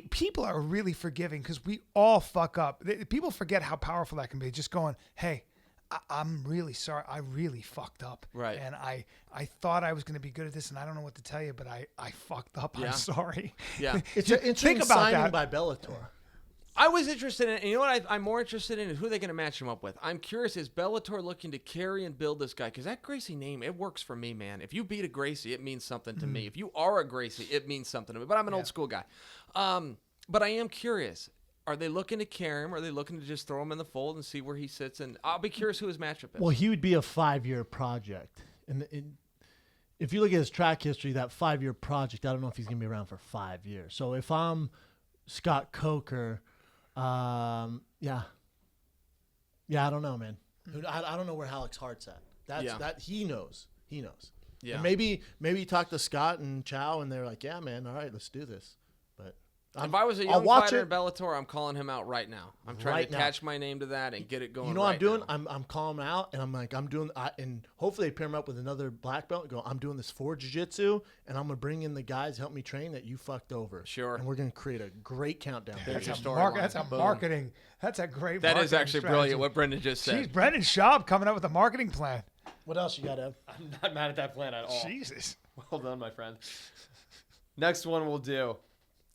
People are really forgiving because we all fuck up. People forget how powerful that can be. Just going, hey, I'm really sorry. I really fucked up. Right. And I thought I was going to be good at this, and I don't know what to tell you, but I fucked up. Yeah. I'm sorry. Yeah. It's an interesting signing by Bellator. I was interested in, and you know what I'm more interested in is who they're going to match him up with. I'm curious, is Bellator looking to carry and build this guy? Because that Gracie name, it works for me, man. If you beat a Gracie, it means something to me. If you are a Gracie, it means something to me. But I'm an old school guy. But I am curious. Are they looking to carry him? Or are they looking to just throw him in the fold and see where he sits? And I'll be curious who his matchup is. Well, he would be a 5-year project. And if you look at his track history, that 5-year project, I don't know if he's going to be around for 5 years. So if I'm Scott Coker, I don't know, man. I don't know where Halleck's heart's at. That he knows. Yeah. And maybe talk to Scott and Chow, and they're like, yeah, man, all right, let's do this. But if I was a young fighter in Bellator, I'm calling him out right now. I'm trying to attach my name to that and get it going. You know what I'm doing? I'm calling him out, and I'm like, and hopefully they pair him up with another black belt and go, I'm doing this for jiu-jitsu, and I'm going to bring in the guys help me train that you fucked over. Sure. And we're going to create a great countdown. There's your story. That's a marketing. That's a great That marketing is actually strategy. brilliant what Brendan just said. Jeez, Brendan Schaub coming up with a marketing plan. What else you got, Ev? I'm not mad at that plan at all. Jesus. Well done, my friend. Next one we'll do.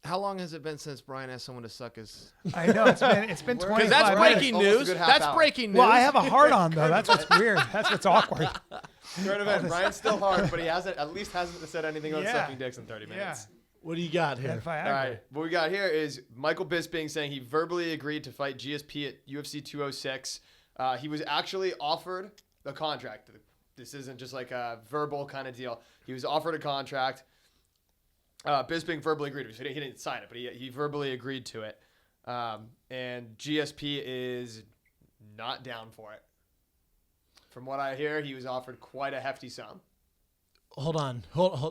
How long has it been since Brian asked someone to suck his? I know it's been 25 Because that's breaking minutes. news. Almost a good half That's hour. breaking news. Well, I have a heart on though. That's what's weird. That's what's awkward. Current event. Brian's still hard, but he hasn't said anything about sucking dicks in 30 minutes. What do you got here? All right. What we got here is Michael Bisping saying he verbally agreed to fight GSP at UFC 206. He was actually offered the contract. This isn't just like a verbal kind of deal. He was offered a contract. Bisping verbally agreed to it. He didn't sign it, but he verbally agreed to it. And GSP is not down for it. From what I hear, he was offered quite a hefty sum. Hold on.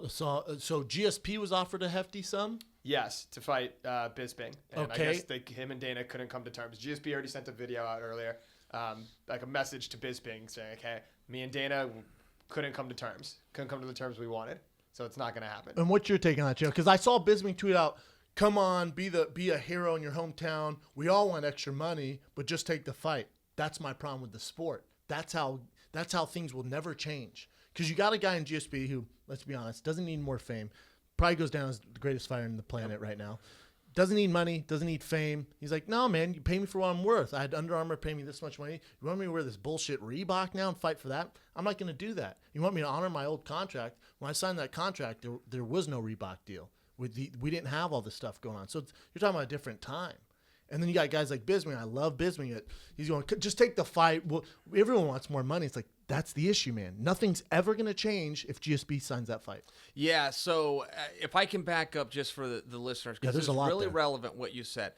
So GSP was offered a hefty sum? Yes, to fight Bisping. And Okay. I guess him and Dana couldn't come to terms. GSP already sent a video out earlier, like a message to Bisping saying, okay, me and Dana couldn't come to terms. Couldn't come to the terms we wanted. So it's not going to happen. And what's your take on that, Joe? Because I saw Bisping tweet out, come on, be a hero in your hometown. We all want extra money, but just take the fight. That's my problem with the sport. That's how things will never change. Because you got a guy in GSP who, let's be honest, doesn't need more fame. Probably goes down as the greatest fighter on the planet right now. Doesn't need money, doesn't need fame. He's like, no, man, you pay me for what I'm worth. I had Under Armour pay me this much money. You want me to wear this bullshit Reebok now and fight for that? I'm not going to do that. You want me to honor my old contract? When I signed that contract, there was no Reebok deal. We didn't have all this stuff going on. So you're talking about a different time. And then you got guys like Bisping. I love Bisping. He's going, just take the fight. Well, everyone wants more money. It's like, that's the issue, man. Nothing's ever going to change if GSP signs that fight. Yeah, so if I can back up just for the listeners, because there's it's a lot really there. relevant what you said.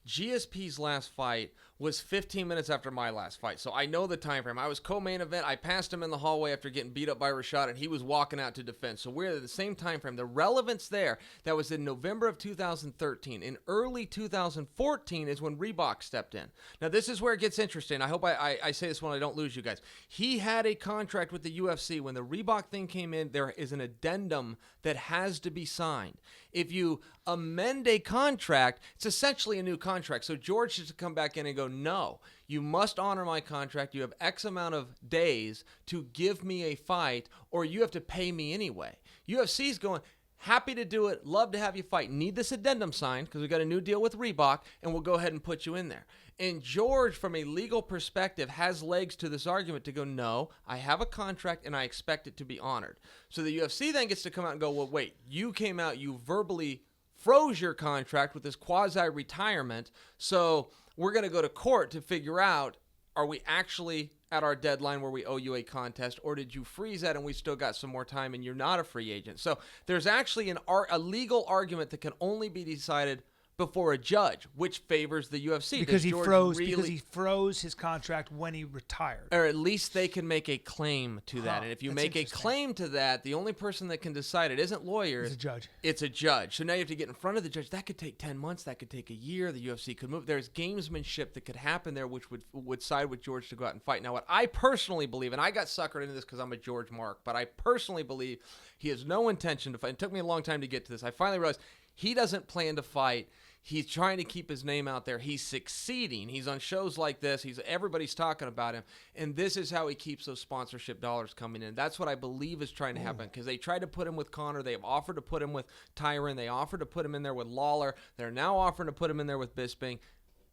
GSP's last fight was 15 minutes after my last fight. So I know the time frame. I was co-main event. I passed him in the hallway after getting beat up by Rashad, and he was walking out to defend. So we're at the same time frame. The relevance there, that was in November of 2013. In early 2014 is when Reebok stepped in. Now, this is where it gets interesting. I hope I say this when I don't lose you guys. He had a contract with the UFC. When the Reebok thing came in, there is an addendum that has to be signed. If you amend a contract, it's essentially a new contract. So George has to come back in and go, no, you must honor my contract. You have X amount of days to give me a fight, or you have to pay me anyway. UFC's going, happy to do it, love to have you fight. Need this addendum signed because we got a new deal with Reebok, and we'll go ahead and put you in there. And George, from a legal perspective, has legs to this argument to go, no, I have a contract and I expect it to be honored. So the UFC then gets to come out and go, well, wait, you came out, you verbally froze your contract with this quasi-retirement, so we're going to go to court to figure out, are we actually at our deadline where we owe you a contest, or did you freeze that and we still got some more time and you're not a free agent? So there's actually a legal argument that can only be decided before a judge, which favors the UFC. Because he froze his contract when he retired. Or at least they can make a claim to that. Huh, And if you that's make a interesting. claim to that, the only person that can decide it isn't lawyers. It's a judge. It's a judge. So now you have to get in front of the judge. That could take 10 months. That could take a year. The UFC could move. There's gamesmanship that could happen there, which would side with George to go out and fight. Now, what I personally believe, and I got suckered into this because I'm a George Mark, but I personally believe he has no intention to fight. It took me a long time to get to this. I finally realized he doesn't plan to fight. He's trying to keep his name out there. He's succeeding. He's on shows like this. Everybody's talking about him. And this is how he keeps those sponsorship dollars coming in. That's what I believe is trying to happen, because they tried to put him with Conor. They have offered to put him with Tyron. They offered to put him in there with Lawler. They're now offering to put him in there with Bisping,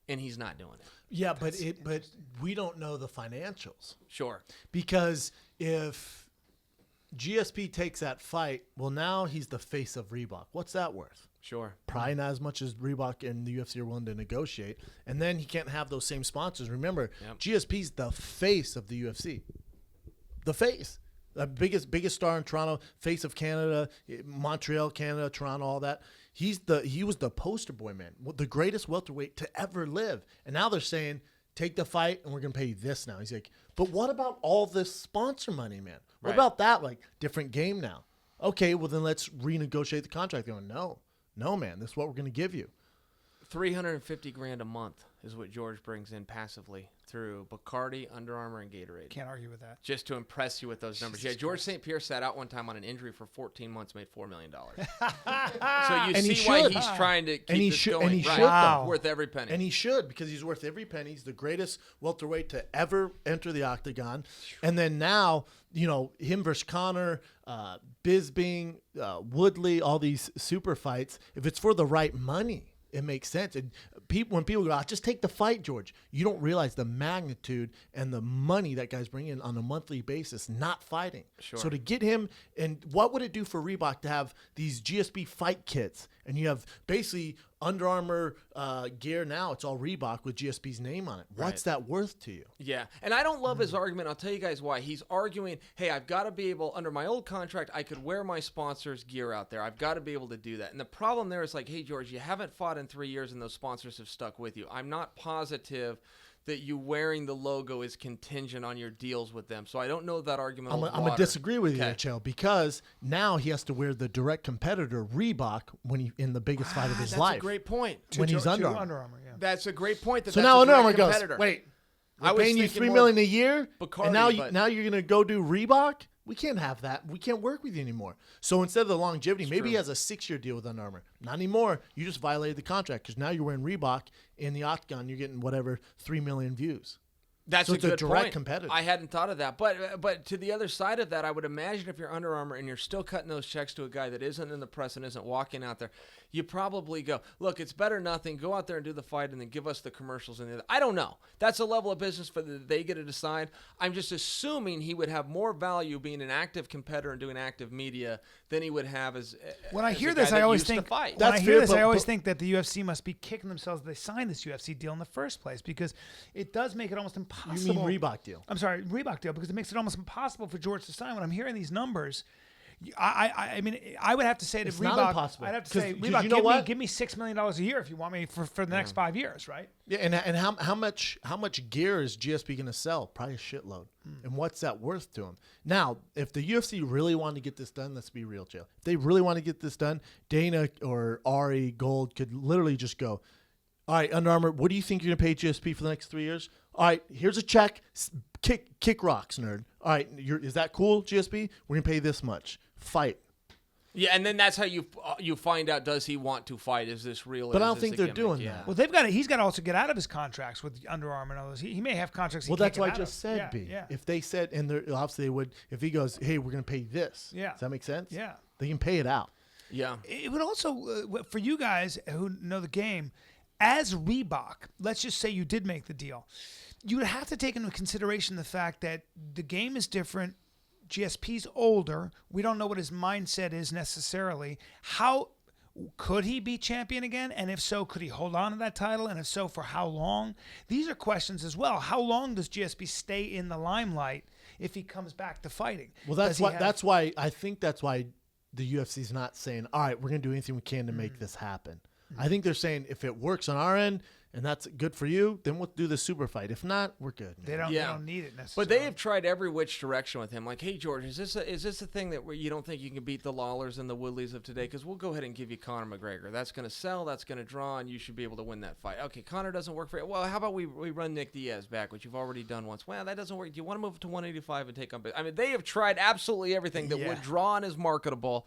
and he's not doing it. Yeah, but we don't know the financials. Sure. Because if GSP takes that fight, well, now he's the face of Reebok. What's that worth? Sure. Probably not as much as Reebok and the UFC are willing to negotiate. And then he can't have those same sponsors. Remember, GSP's the face of the UFC. The face. The biggest star in Toronto, face of Canada, Montreal, Canada, Toronto, all that. He was the poster boy, man. The greatest welterweight to ever live. And now they're saying, take the fight and we're going to pay you this now. He's like, but what about all this sponsor money, man? What about that? Like, different game now. Okay, well then let's renegotiate the contract. They're going, no, man, this is what we're going to give you. $350,000 a month is what George brings in passively through Bacardi, Under Armour, and Gatorade. Can't argue with that. Just to impress you with those numbers. Jesus George Christ. St. Pierre sat out one time on an injury for 14 months, made $4 million. So you And he see why should. he's trying to keep this going. And he right. should, Wow. Worth every penny. And he should, because he's worth every penny. He's the greatest welterweight to ever enter the octagon. And then now, him versus Conor, Bisping, Woodley, all these super fights, if it's for the right money, it makes sense. And when people go, just take the fight, George, you don't realize the magnitude and the money that guy's bringing in on a monthly basis, not fighting. Sure. So to get him, and what would it do for Reebok to have these GSP fight kits? And you have basically Under Armour gear now. It's all Reebok with GSP's name on it. What's that worth to you? Yeah, and I don't love his argument. I'll tell you guys why. He's arguing, hey, I've got to be able, under my old contract, I could wear my sponsor's gear out there. I've got to be able to do that. And the problem there is like, hey, George, you haven't fought in 3 years and those sponsors have stuck with you. I'm not positive that you wearing the logo is contingent on your deals with them. So I don't know that argument. I'm going to disagree with you there, Chael, because now he has to wear the direct competitor, Reebok, when he in the biggest fight of his that's life. a great point. When he's To Under Armour. Under Armour, yeah. That's a great point. So now Under Armour goes, wait, I we're was paying you thinking $3 more million a year, Bacardi, and now you're going to go do Reebok? We can't have that. We can't work with you anymore. So instead of the longevity, maybe he has a 6-year deal with Under Armour. Not anymore. You just violated the contract because now you're wearing Reebok in the octagon. You're getting whatever 3 million views. That's So a it's a good direct point. competitor. I hadn't thought of that, but to the other side of that, I would imagine if you're Under Armour and you're still cutting those checks to a guy that isn't in the press and isn't walking out there, you probably go, look, it's better nothing. Go out there and do the fight, and then give us the commercials. And I don't know. That's a level of business for they get to decide. I'm just assuming he would have more value being an active competitor and doing active media than he would have as When I as hear a guy this, I that always used to think fight. when I That's hear fair, this, but- I always but- think that the UFC must be kicking themselves that they signed this UFC deal in the first place, because it does make it almost impossible. You mean Reebok deal? I'm sorry, Reebok deal, because it makes it almost impossible for George to sign. When I'm hearing these numbers, I mean, I would have to say to It's Reebok, not impossible. I'd have to 'Cause- say, 'cause Reebok, you know what? give me $6 million a year if you want me for the next 5 years, right? Yeah, and how much gear is GSP going to sell? Probably a shitload. And what's that worth to him? Now, if the UFC really wanted to get this done, let's be real, Chael. If they really want to get this done, Dana or Ari Gold could literally just go, all right, Under Armour, what do you think you're going to pay GSP for the next 3 years? All right, here's a check. Kick rocks, nerd. All right, is that cool, GSP? We're going to pay this much. Fight. Yeah, and then that's how you find out, does he want to fight? Is this real? But or I is don't this think a they're gimmick? doing Yeah. that. Well, he's got to also get out of his contracts with Under Armour and others. He may have contracts. Well, that's why I just said, yeah, B. Yeah. If they said, and obviously they would, if he goes, hey, we're going to pay this. Yeah. Does that make sense? Yeah. They can pay it out. Yeah. It would also, for you guys who know the game, as Reebok, let's just say you did make the deal, you would have to take into consideration the fact that the game is different. GSP's older. We don't know what his mindset is necessarily. How could he be champion again? And if so, could he hold on to that title? And if so, for how long? These are questions as well. How long does GSP stay in the limelight if he comes back to fighting? Well, that's why I think that's why the UFC's not saying, all right, we're going to do anything we can to make this happen. I think they're saying if it works on our end and that's good for you, then we'll do the super fight. If not, we're good. They don't need it necessarily. But they have tried every which direction with him. Like, hey, George, is this a thing that where you don't think you can beat the Lawlers and the Woodleys of today? Because we'll go ahead and give you Conor McGregor. That's going to sell. That's going to draw, and you should be able to win that fight. Okay, Conor doesn't work for you. Well, how about we run Nick Diaz back, which you've already done once? Well, that doesn't work. Do you want to move to 185 and take on? I mean, they have tried absolutely everything that would draw and is marketable.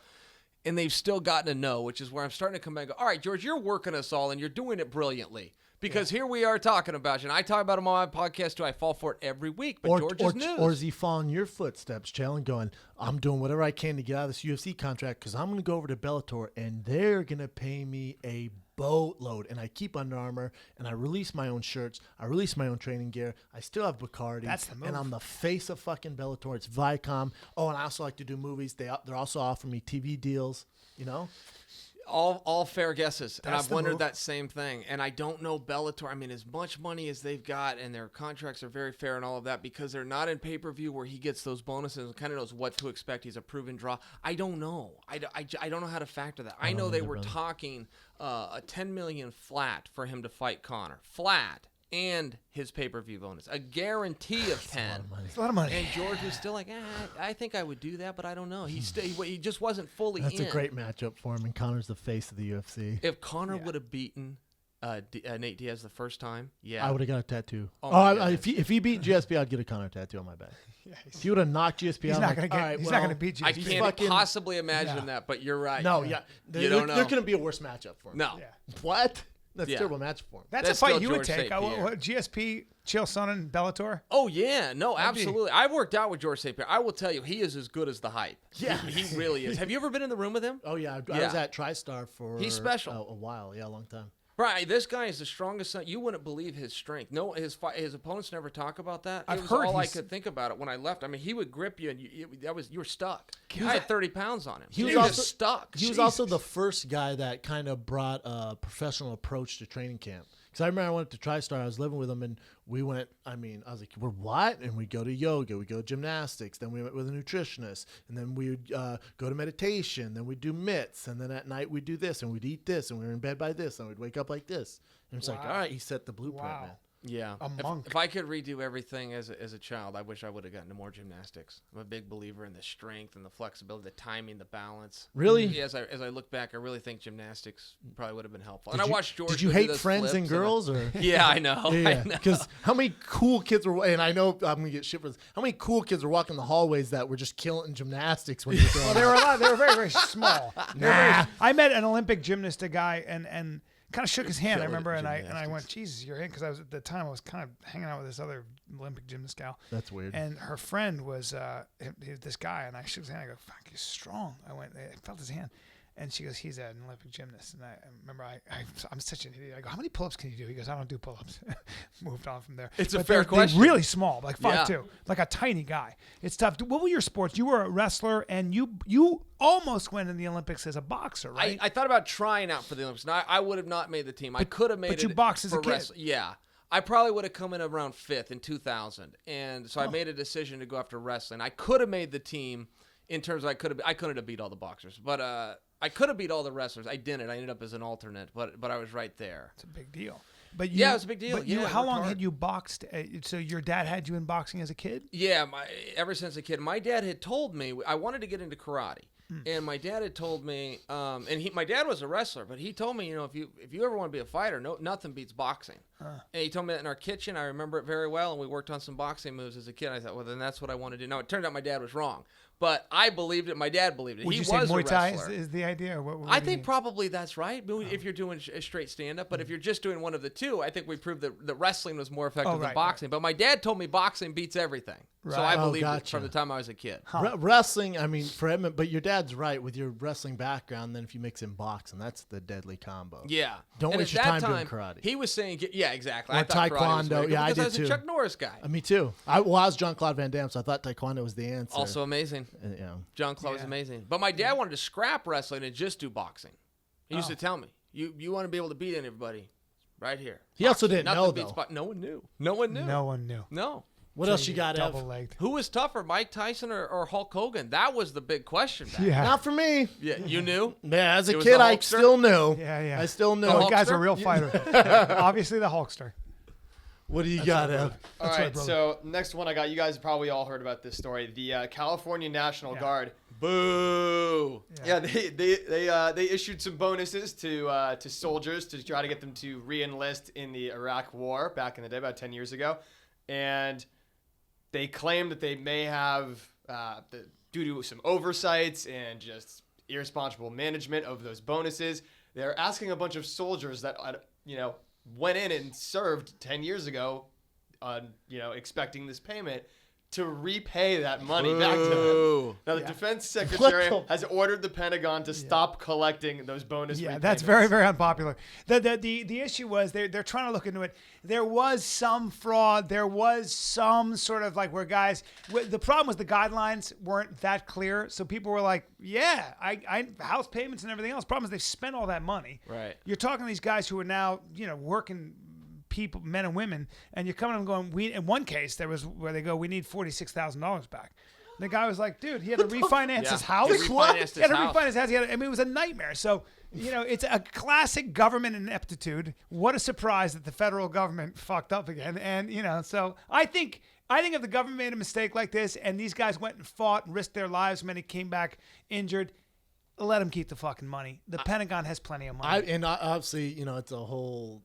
And they've still gotten a no, which is where I'm starting to come back and go, all right, George, you're working us all, and you're doing it brilliantly. Because here we are talking about you. And I talk about him on my podcast, too. I fall for it every week. But George is news. Or is he following your footsteps, Chael, and going, I'm doing whatever I can to get out of this UFC contract because I'm going to go over to Bellator, and they're going to pay me a boatload. And I keep Under Armour, and I release my own shirts. I release my own training gear. I still have Bacardi. That's the move. And I'm the face of fucking Bellator. It's Viacom. Oh, and I also like to do movies. They're also offering me TV deals, you know? All fair guesses. And That's I've the wondered move. that same thing. And I don't know Bellator. I mean, as much money as they've got, and their contracts are very fair and all of that, because they're not in pay-per-view where he gets those bonuses and kind of knows what to expect. He's a proven draw. I don't know. I don't know how to factor that. I know they were talking a $10 million flat for him to fight Conor. Flat. And his pay-per-view bonus. A guarantee of 10. It's a lot of money. And George was still like, I think I would do that, but I don't know. He just wasn't fully That's in. a great matchup for him, and Conor's the face of the UFC. If Conor would have beaten Nate Diaz the first time, I would have got a tattoo. Oh, my if he beat GSP, I'd get a Conor tattoo on my back. If he would have knocked GSP He's out, not going to get. He's not going to beat you. I can't possibly imagine that, but you're right. No, You There don't know. couldn't be a worse matchup for him. No. Yeah. What? That's a Yeah. terrible matchup for him. That's a That's fight still you would George take. St. Pierre. What, GSP, Chael Sonnen, Bellator. Oh, yeah. No, That'd be- absolutely. I've worked out with George St. Pierre. I will tell you, he is as good as the hype. Yeah. He really is. Have you ever been in the room with him? Oh, yeah. I Yeah. was at TriStar for He's special. a while. Yeah, a long time. Right, this guy is the strongest. You wouldn't believe his strength. No, his opponents never talk about that. I've It was heard all I he's- could think about it when I left. I mean, he would grip you, and you were stuck. I had 30 pounds on him. He was also- just stuck. He was also the first guy that kind of brought a professional approach to training camp. Because I remember I went to TriStar. I was living with him, and we went. I was like, "We're what?" And we go to yoga, we go to gymnastics. Then we went with a nutritionist, and then we would go to meditation. Then we'd do mitts, and then at night we'd do this, and we'd eat this, and we were in bed by this, and we'd wake up like this. And it's like, all right, he set the blueprint, Wow. man. Yeah. A monk. If I could redo everything as a child, I wish I would have gotten to more gymnastics. I'm a big believer in the strength and the flexibility, the timing, the balance. Really? Yeah, as I look back, I really think gymnastics probably would have been helpful. And I watched George. Did you go do hate those Friends and flips Girls, or? Yeah, I know. Yeah, I know. because how many cool kids were, and I know I'm gonna get shit for this. How many cool kids were walking the hallways that were just killing gymnastics when you were throwing? Well, they were a lot. They were very, very small. I met an Olympic gymnast, a guy, and kind of shook his hand. I remember, and I went, Jesus, you're in, because at the time I was kind of hanging out with this other Olympic gymnast gal. That's weird. And her friend was this guy, and I shook his hand. I go, fuck, he's strong. I felt his hand. And she goes, he's an Olympic gymnast. And I remember, I'm such an idiot. I go, how many pull-ups can you do? He goes, I don't do pull-ups. Moved on from there. It's a But fair they're question. really small, like 5'2", Yeah. like a tiny guy. It's tough. What were your sports? You were a wrestler, and you almost went in the Olympics as a boxer, right? I thought about trying out for the Olympics. And I would have not made the team. I could have made it. but you boxed as a for kid. wrestling. Yeah. I probably would have come in around 5th in 2000. And so I made a decision to go after wrestling. I could have made the team in terms of I couldn't have beat all the boxers, but I could have beat all the wrestlers. I didn't. I ended up as an alternate, but I was right there. It's a big deal. But yeah, it was a big deal. But yeah, how long had you boxed? So your dad had you in boxing as a kid? Yeah, ever since a kid. My dad had told me I wanted to get into karate. And my dad had told me, my dad was a wrestler, but he told me, if you ever want to be a fighter, nothing beats boxing. And he told me that in our kitchen. I remember it very well, and we worked on some boxing moves as a kid. I thought, well, then that's what I want to do. Now, it turned out my dad was wrong, but I believed it. My dad believed it. Would you say Muay Thai is the idea? Or what I think probably that's right, if you're doing a straight stand-up. But if you're just doing one of the two, I think we proved that wrestling was more effective than boxing. Right. But my dad told me boxing beats everything. Right. So I believed it from the time I was a kid. Wrestling, I mean, for him, but your dad's right with your wrestling background. Then if you mix in boxing, that's the deadly combo. Yeah. Don't waste your time doing karate. He was saying, yeah, exactly. Or I thought taekwondo. Yeah, I did too. Because I was a Chuck Norris guy. Me too. I was Jean-Claude Van Damme, so I thought taekwondo was the answer. Also amazing. Jean-Claude was amazing. But my dad wanted to scrap wrestling and just do boxing. He used to tell me, you want to be able to beat anybody right here. He also didn't know, though. No one knew. No one knew. No one knew. No. What else you got, Ev? Double-legged. Who was tougher, Mike Tyson or Hulk Hogan? That was the big question back. Yeah. Not for me. Yeah, you knew? Yeah, as a kid, I still knew. Yeah. I still knew. The guy's a real fighter. Obviously, the Hulkster. What do you got, Ev? All right, so next one I got. You guys probably all heard about this story. The California National Guard. Boo! Yeah, they issued some bonuses to soldiers to try to get them to re-enlist in the Iraq War back in the day, about 10 years ago, and they claim that they may have, due to some oversights and just irresponsible management of those bonuses, they're asking a bunch of soldiers that went in and served 10 years ago, expecting this payment, to repay that money back to them. Now, the defense secretary has ordered the Pentagon to stop collecting those bonus repayments. That's very, very unpopular. The issue was they're trying to look into it. There was some fraud. There was some sort of where guys. The problem was the guidelines weren't that clear, so people were like, "Yeah, I house payments and everything else." Problem is they spent all that money. Right. You're talking to these guys who are now working. People, men and women, and you're coming and going. In one case, there was where they go, we need $46,000 back. The guy was like, dude, he had to refinance his house. He had to refinance his house. It was a nightmare. So, it's a classic government ineptitude. What a surprise that the federal government fucked up again. And, so I think if the government made a mistake like this and these guys went and fought and risked their lives, many came back injured, let them keep the fucking money. The Pentagon has plenty of money. And obviously, it's a whole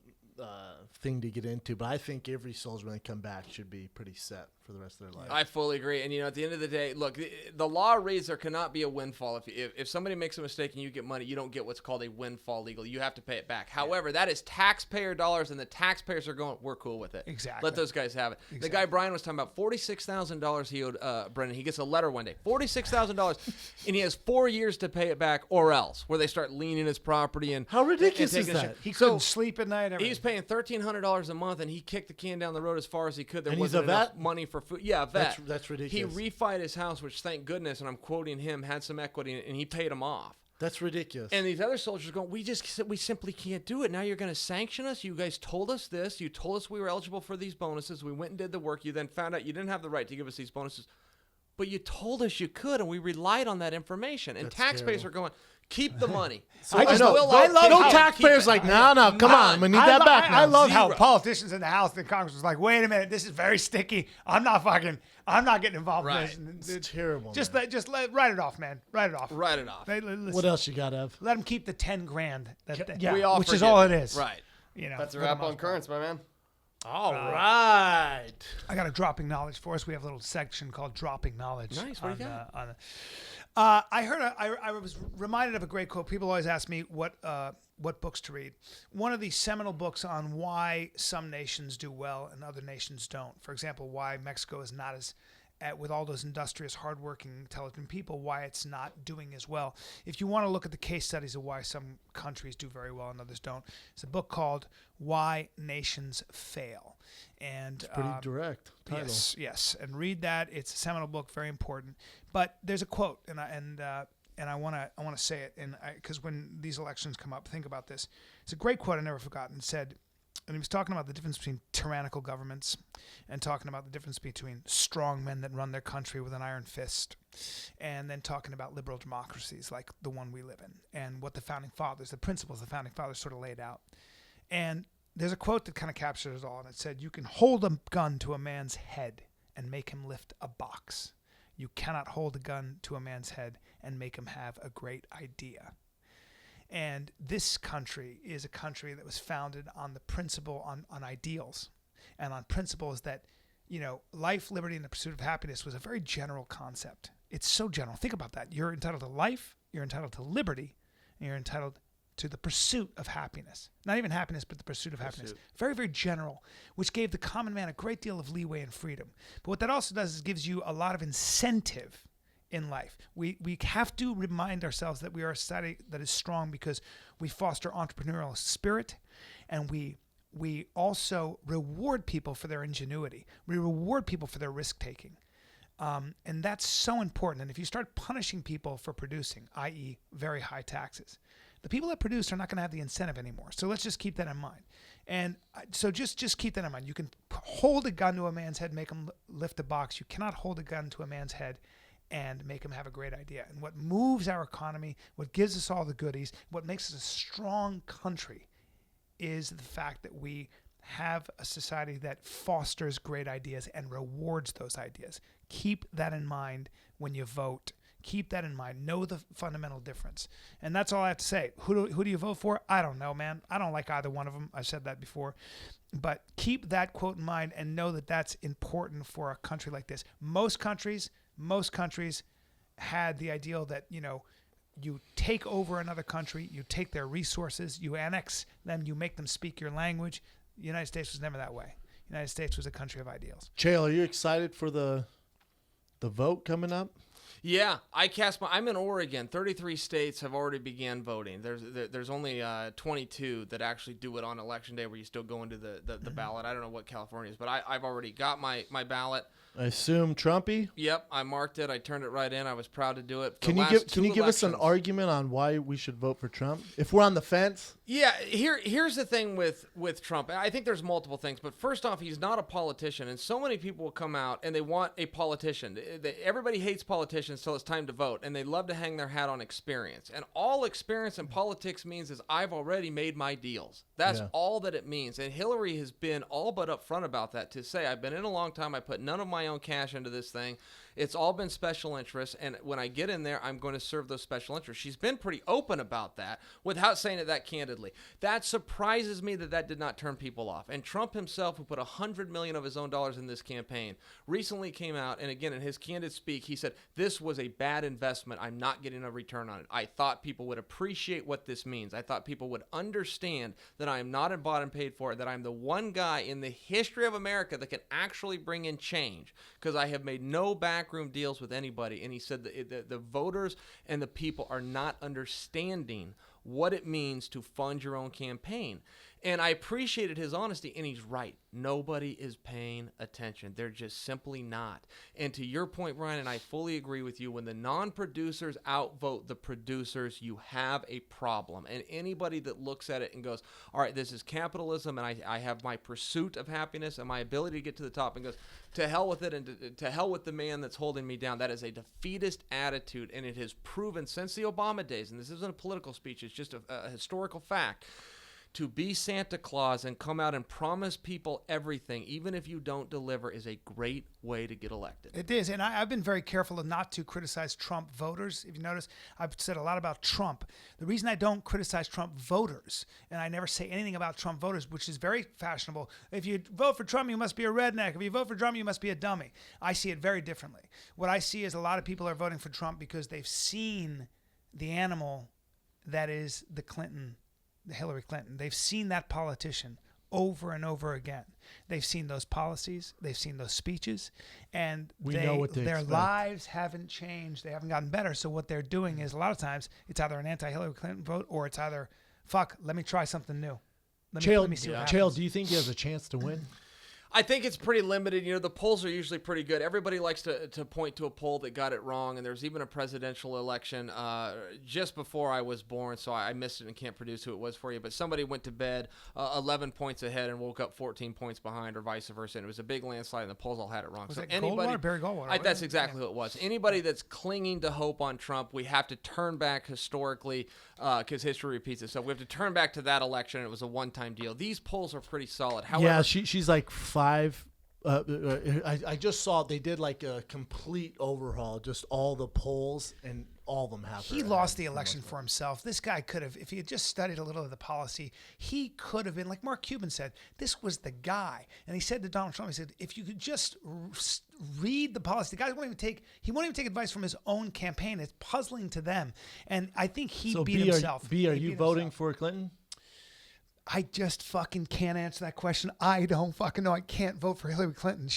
thing to get into, but I think every soldier when they come back should be pretty set for the rest of their life. I fully agree. And at the end of the day, look, the law reads there cannot be a windfall. If somebody makes a mistake and you get money, you don't get what's called a windfall legally. You have to pay it back. However, that is taxpayer dollars, and the taxpayers are going, we're cool with it. Exactly. Let those guys have it. Exactly. The guy Brian was talking about, $46,000 he owed Brendan. He gets a letter one day, $46,000, and he has 4 years to pay it back, or else, where they start leaning his property and how ridiculous is that? He couldn't sleep at night. He was paying $1,300 a month, and he kicked the can down the road as far as he could. There and wasn't he's a enough vet? money for food. Yeah, a vet. That's ridiculous. He refied his house, which thank goodness, and I'm quoting him, had some equity in it, and he paid him off. That's ridiculous. And these other soldiers going, we simply can't do it. Now you're going to sanction us? You guys told us this. You told us we were eligible for these bonuses. We went and did the work. You then found out you didn't have the right to give us these bonuses. But you told us you could, and we relied on that information. And taxpayers are going, keep the money. So I love no taxpayers like, no, come on, we need that back now. I love how politicians in the House and Congress was like, wait a minute, this is very sticky. I'm not getting involved in this. It's terrible. Just write it off, man. Write it off. Write it off. What else you got, Ev? Let them keep the $10,000. Which is all it is. Right. That's a wrap on currents, my man. All right. I got a dropping knowledge for us. We have a little section called dropping knowledge. Nice. What do you got? I was reminded of a great quote. People always ask me what books to read. One of the seminal books on why some nations do well and other nations don't. For example, why Mexico is not as, with all those industrious, hardworking, intelligent people, why it's not doing as well. If you want to look at the case studies of why some countries do very well and others don't, it's a book called Why Nations Fail. And it's pretty direct title. Yes, and read that. It's a seminal book, very important. But there's a quote, and I want to say it, and because when these elections come up, think about this. It's a great quote I never forgotten. It said, And he was talking about the difference between tyrannical governments and talking about the difference between strong men that run their country with an iron fist, and then talking about liberal democracies like the one we live in, and what the founding fathers, the principles the founding fathers sort of laid out. And there's a quote that kind of captures it all, and it said, "You can hold a gun to a man's head and make him lift a box. You cannot hold a gun to a man's head and make him have a great idea." And this country is a country that was founded on the principle, on ideals, and on principles that, life, liberty, and the pursuit of happiness was a very general concept. It's so general. Think about that. You're entitled to life, you're entitled to liberty, and you're entitled to the pursuit of happiness. Not even happiness, but the pursuit of happiness. Very, very general, which gave the common man a great deal of leeway and freedom. But what that also does is gives you a lot of incentive in life. We have to remind ourselves that we are a society that is strong because we foster entrepreneurial spirit, and we also reward people for their ingenuity. We reward people for their risk taking. And that's so important. And if you start punishing people for producing, i.e. very high taxes, the people that produce are not going to have the incentive anymore. So let's just keep that in mind. And so just keep that in mind. You can hold a gun to a man's head, make him lift a box. You cannot hold a gun to a man's head and make him have a great idea. And what moves our economy, what gives us all the goodies, what makes us a strong country is the fact that we have a society that fosters great ideas and rewards those ideas. Keep that in mind when you vote. Keep that in mind. Know the fundamental difference. And that's all I have to say. Who do you vote for? I don't know, man. I don't like either one of them. I've said that before. But keep that quote in mind and know that that's important for a country like this. Most countries had the ideal that, you take over another country, you take their resources, you annex them, you make them speak your language. The United States was never that way. The United States was a country of ideals. Chael, are you excited for the vote coming up? Yeah, I'm in Oregon. 33 states have already began voting. There's only 22 that actually do it on election day, where you still go into the ballot. I don't know what California is, but I've already got my ballot. I assume Trumpy? Yep, I marked it. I turned it right in. I was proud to do it. Can you give us an argument on why we should vote for Trump? If we're on the fence? Yeah, here's the thing with Trump. I think there's multiple things, but first off, he's not a politician, and so many people will come out and they want a politician. Everybody hates politicians till it's time to vote, and they love to hang their hat on experience. And all experience in politics means is I've already made my deals. That's all that it means. And Hillary has been all but upfront about that, to say I've been in a long time. I put none of my own cash into this thing. It's all been special interests, and when I get in there, I'm going to serve those special interests. She's been pretty open about that without saying it that candidly. That surprises me that did not turn people off. And Trump himself, who put $100 million of his own dollars in this campaign, recently came out, and again, in his candid speak, he said, "This was a bad investment. I'm not getting a return on it. I thought people would appreciate what this means. I thought people would understand that I am not bought and paid for it, that I'm the one guy in the history of America that can actually bring in change, because I have made no backroom deals with anybody." And he said that the voters and the people are not understanding what it means to fund your own campaign. And I appreciated his honesty, and he's right. Nobody is paying attention. They're just simply not. And to your point, Brian, and I fully agree with you, when the non-producers outvote the producers, you have a problem. And anybody that looks at it and goes, all right, this is capitalism, and I have my pursuit of happiness and my ability to get to the top, and goes, to hell with it, and to hell with the man that's holding me down. That is a defeatist attitude, and it has proven since the Obama days, and this isn't a political speech, it's just a historical fact, to be Santa Claus and come out and promise people everything, even if you don't deliver, is a great way to get elected. It is, and I've been very careful not to criticize Trump voters. If you notice, I've said a lot about Trump. The reason I don't criticize Trump voters, and I never say anything about Trump voters, which is very fashionable. If you vote for Trump, you must be a redneck. If you vote for Trump, you must be a dummy. I see it very differently. What I see is a lot of people are voting for Trump because they've seen the animal that is the Hillary Clinton. They've seen that politician over and over again. They've seen those policies. They've seen those speeches. And their expect. lives haven't changed. They haven't gotten better. So what they're doing is, a lot of times, it's either an anti-Hillary Clinton vote, or it's either, fuck, let me try something new. Let me see what happens. Chael, do you think he has a chance to win? I think it's pretty limited. You know, the polls are usually pretty good. Everybody likes to point to a poll that got it wrong, and there's even a presidential election just before I was born, so I missed it and can't produce who it was for you. But somebody went to bed 11 points ahead and woke up 14 points behind, or vice versa, and it was a big landslide, and the polls all had it wrong. Was so it anybody, Goldwater, Barry Goldwater? that's exactly who it was. Anybody that's clinging to hope on Trump, we have to turn back historically, because history repeats itself. We have to turn back to that election. It was a one-time deal. These polls are pretty solid. However, yeah, she's like 5. I just saw they did like a complete overhaul, just all the polls, and all of them have. He lost the election for himself. This guy could have, if he had just studied a little of the policy, he could have been, like Mark Cuban said, this was the guy. And he said to Donald Trump, he said, if you could just read the policy, the guy won't even take advice from his own campaign. It's puzzling to them. And I think he beat himself. Are you voting for Clinton? I just fucking can't answer that question. I don't fucking know. I can't vote for Hillary Clinton.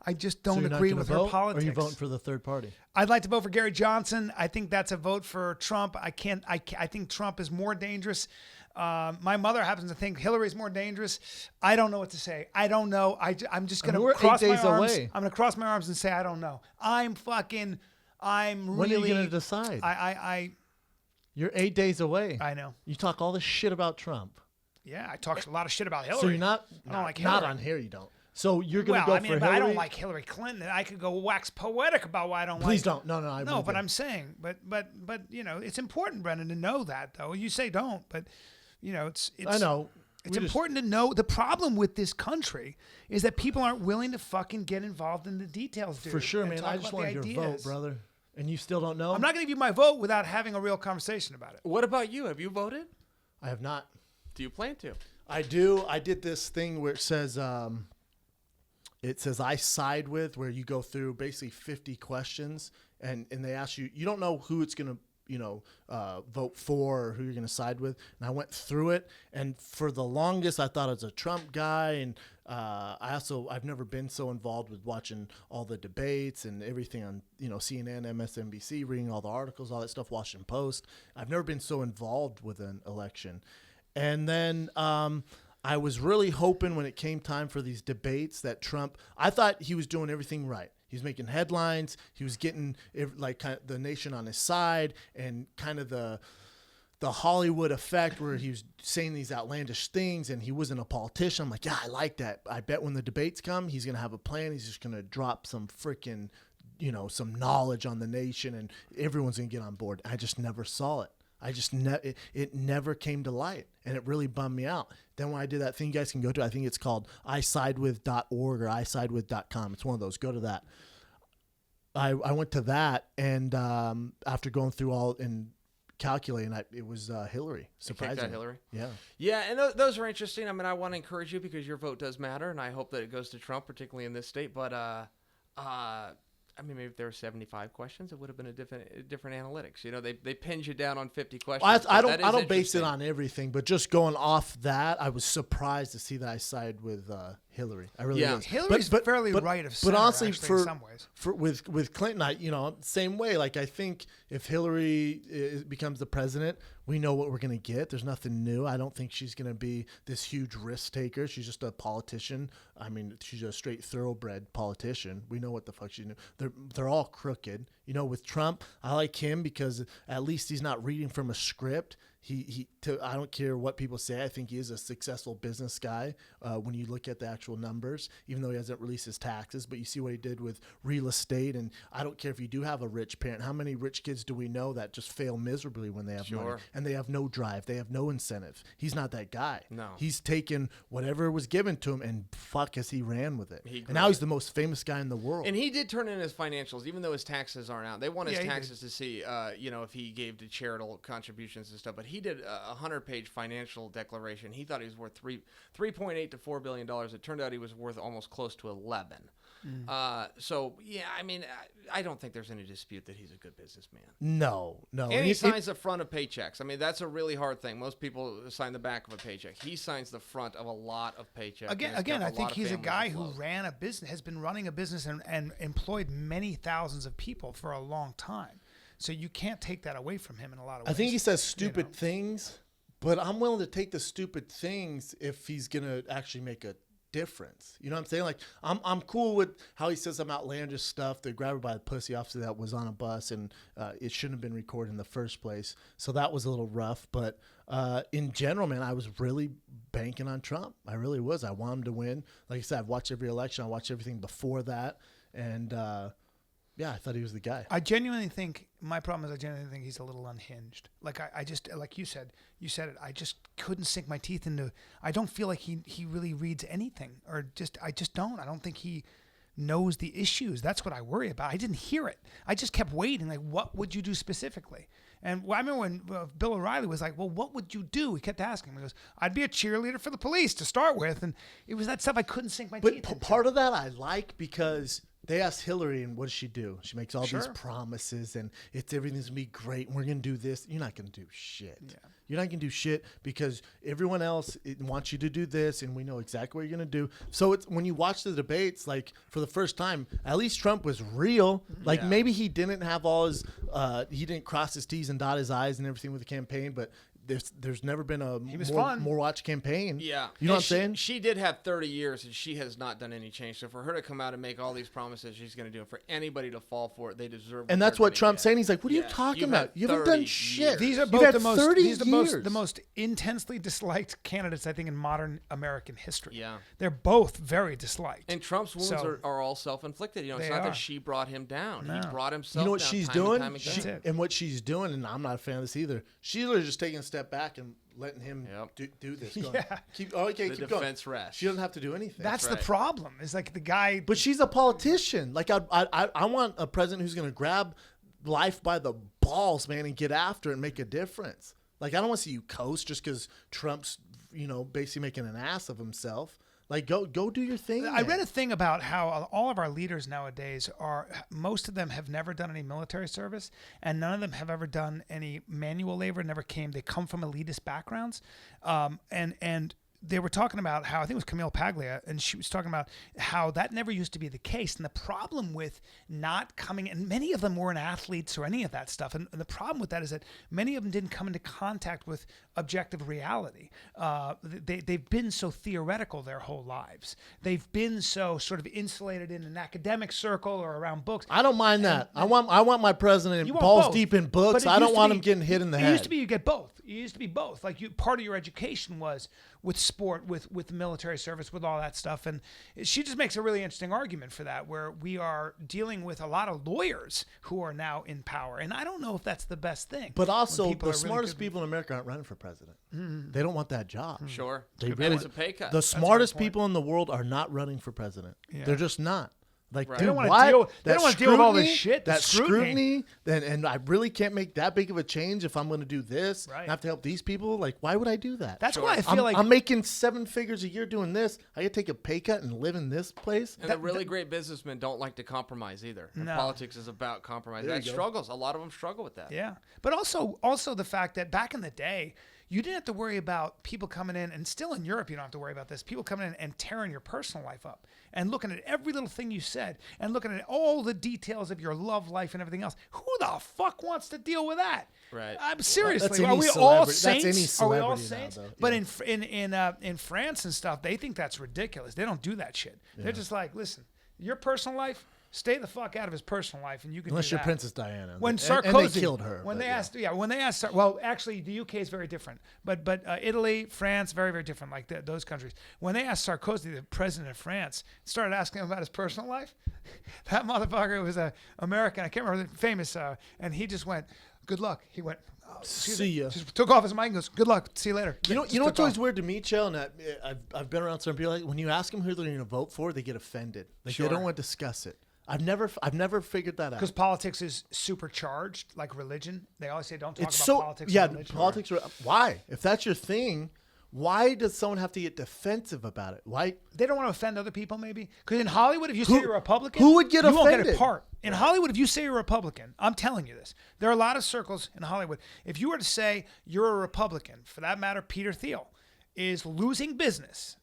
I just don't agree with her politics. Or are you voting for the third party? I'd like to vote for Gary Johnson. I think that's a vote for Trump. I think Trump is more dangerous. My mother happens to think Hillary's more dangerous. I don't know what to say. I don't know. I'm just going to cross my arms. I'm going to cross my arms and say I don't know. When are you going to decide? You're 8 days away. I know. You talk all this shit about Trump. Yeah, I talk a lot of shit about Hillary. So you're not. I don't like Hillary. Not on here. You don't. So you're going to go for Hillary. But I don't like Hillary Clinton. I could go wax poetic about why I don't Please like. Please don't. No. No, but I'm saying, but you know, it's important, Brendan, to know that though. You say don't, but you know, it's. I know. It's important to know. The problem with this country is that people aren't willing to fucking get involved in the details, dude. For sure, man. I just wanted your vote, brother. And you still don't know? I'm not going to give you my vote without having a real conversation about it. What about you? Have you voted? I have not. Do you plan to? I do. I did this thing where it says I side with, where you go through basically 50 questions and they ask you, you don't know who it's going to, vote for or who you're going to side with. And I went through it. And for the longest, I thought I was a Trump guy. And I've never been so involved with watching all the debates and everything on, CNN, MSNBC, reading all the articles, all that stuff, Washington Post. I've never been so involved with an election. And then I was really hoping when it came time for these debates that Trump, I thought he was doing everything right. He was making headlines. He was getting kind of the nation on his side, and kind of the Hollywood effect where he was saying these outlandish things and he wasn't a politician. I'm like, yeah, I like that. I bet when the debates come, he's going to have a plan. He's just going to drop some freaking, some knowledge on the nation and everyone's going to get on board. I just never saw it. It never came to light, and it really bummed me out. Then when I did that thing, you guys can go to, I think it's called isidewith.org or isidewith.com. It's one of those. Go to that. I went to that, and after going through all and calculating, it was Hillary. Surprisingly, Hillary. Yeah. Yeah, and those are interesting. I mean, I want to encourage you because your vote does matter, and I hope that it goes to Trump, particularly in this state. But maybe if there were 75 questions, it would have been a different analytics. They pinned you down on 50 questions. I don't base it on everything, but just going off that, I was surprised to see that I sided with Hillary. I really was. Hillary's fairly right of center, but honestly, actually, in some ways. With Clinton, same way. Like, I think if Hillary becomes the president, we know what we're going to get. There's nothing new. I don't think she's going to be this huge risk taker. She's just a politician. I mean, she's a straight thoroughbred politician. We know what the fuck she's doing. They're all crooked. With Trump, I like him because at least he's not reading from a script. I don't care what people say. I think he is a successful business guy when you look at the actual numbers, even though he hasn't released his taxes. But you see what he did with real estate. And I don't care if you do have a rich parent. How many rich kids do we know that just fail miserably when they have money? And they have no drive. They have no incentive. He's not that guy. No. He's taken whatever was given to him and as he ran with it. And now he's the most famous guy in the world. And he did turn in his financials, even though his taxes aren't out. They want his taxes to see, if he gave to charitable contributions and stuff. But he did a 100-page financial declaration. He thought he was worth $3.8 to $4 billion. It turned out he was worth almost close to 11. I don't think there's any dispute that he's a good businessman. No. And he signs the front of paychecks. I mean, that's a really hard thing. Most people sign the back of a paycheck. He signs the front of a lot of paychecks. Again, I think he's a guy who ran a business, has been running a business and employed many thousands of people for a long time. So you can't take that away from him in a lot of ways. I think he says things, but I'm willing to take the stupid things if he's going to actually make a difference. You know what I'm saying? Like, I'm cool with how he says some outlandish stuff. The grab her by the pussy officer that was on a bus, and it shouldn't have been recorded in the first place. So that was a little rough. But in general, man, I was really banking on Trump. I really was. I want him to win. Like I said, I've watched every election. I watched everything before that. And, yeah, I thought he was the guy. I genuinely think my problem is I genuinely think he's a little unhinged. Like I just like you said it. I just couldn't sink my teeth into. I don't feel like he really reads anything, or I just don't. I don't think he knows the issues. That's what I worry about. I didn't hear it. I just kept waiting. Like, what would you do specifically? And I remember when Bill O'Reilly was like, well, what would you do? He kept asking me. He goes, I'd be a cheerleader for the police to start with. And it was that stuff I couldn't sink my teeth into. But part of that I like, because they asked Hillary, and what does she do? She makes all Sure. these promises, and everything's going to be great, and we're going to do this. You're not going to do shit. Yeah. You're not going to do shit because everyone else wants you to do this, and we know exactly what you're going to do. So it's when you watch the debates, like, for the first time, at least Trump was real. Like, maybe he didn't have all his he didn't cross his T's and dot his I's and everything with the campaign, but there's never been a more watched campaign. Yeah. You know what I'm she, saying? She did have 30 years, and she has not done any change. So for her to come out and make all these promises, she's going to do it. For anybody to fall for it, they deserve it. And that's what Trump's saying. He's like, what are you talking about? You haven't done shit. These are You've both had the most 30 these are years. the most intensely disliked candidates, I think, in modern American history. Yeah. They're both very disliked. And Trump's wounds So- are all self-inflicted. You know, it's They not are. that she brought him down. No. He brought himself You know what down she's time and doing? time again. That's it. And what she's doing, and I'm not a fan of this either, she's literally just taking a step back and letting him do this. Going, Yeah. keep The going. defense rest. She doesn't have to do anything. That's the right. problem. Is like the guy. But she's a politician. Like, I want a president who's going to grab life by the balls, man, and get after it and make a difference. Like, I don't want to see you coast just because Trump's, basically making an ass of himself. Like, go do your thing. I read a thing about how all of our leaders nowadays most of them have never done any military service, and none of them have ever done any manual labor. They come from elitist backgrounds, and they were talking about how, I think it was Camille Paglia, and she was talking about how that never used to be the case. And the problem with not coming, and many of them weren't athletes or any of that stuff. And the problem with that is that many of them didn't come into contact with objective reality. They've been so theoretical their whole lives. They've been so sort of insulated in an academic circle or around books. I don't mind that. I want my president You want balls both. deep in But books. it I don't used to want be- him getting hit in the It head. used to be you get both. It used to be both. Like, part of your education was with sport, with the military service, with all that stuff. And she just makes a really interesting argument for that, where we are dealing with a lot of lawyers who are now in power. And I don't know if that's the best thing. But when also, people the are really smartest good- people in America aren't running for president. They don't want that job. Sure. They And really- it's a pay cut. The smartest point. people in the world are not running for president. Yeah. They're just not. Like, Right. dude, They don't wanna why? deal- they That don't wanna deal with all this scrutiny- shit, the That scrutiny. and I really can't make that big of a change if I'm going to do this. Right. And have to help these people. Like, why would I do that? That's Sure. why I feel I'm, like I'm making 7 figures a year doing this. I could take a pay cut and live in this place. And the really great businessmen don't like to compromise either. And No. politics is about compromise. There That you go. struggles. A lot of them struggle with that. Yeah. But also the fact that back in the day, you didn't have to worry about people coming in, and still in Europe, you don't have to worry about this, people coming in and tearing your personal life up and looking at every little thing you said and looking at all the details of your love life and everything else. Who the fuck wants to deal with that? Right. Seriously, That's are any we all celebrity- that's saints? any Are we all celebrity now, saints? though. But Yeah. in France and stuff, they think that's ridiculous. They don't do that shit. They're just like, listen, your personal life, stay the fuck out of his personal life, and you can Unless do you're that. Princess Diana. When And Sarkozy they killed her. when but they yeah. asked, well, actually, the UK is very different, but Italy, France, very, very different, like those countries. When they asked Sarkozy, the president of France, started asking him about his personal life, that motherfucker was an American, I can't remember, famous, and he just went, good luck. He went, oh, excuse me. See ya. Just took off his mic and goes, good luck, see you later. You know Just what's took always off. weird to me, Chael, and I've been around some people, like, when you ask them who they're going to vote for, they get offended. Like, Sure. they don't want to discuss it. I've never figured that out. Because politics is supercharged, like religion. They always say don't talk It's about so politics yeah, or religion. politics. Why? If that's your thing, why does someone have to get defensive about it? Why? They don't want to offend other people, maybe. Because in Hollywood, if you say you're a Republican, who would get you won't get offended? a part. In Hollywood, if you say you're a Republican, I'm telling you this. There are a lot of circles in Hollywood. If you were to say you're a Republican, for that matter, Peter Thiel is losing business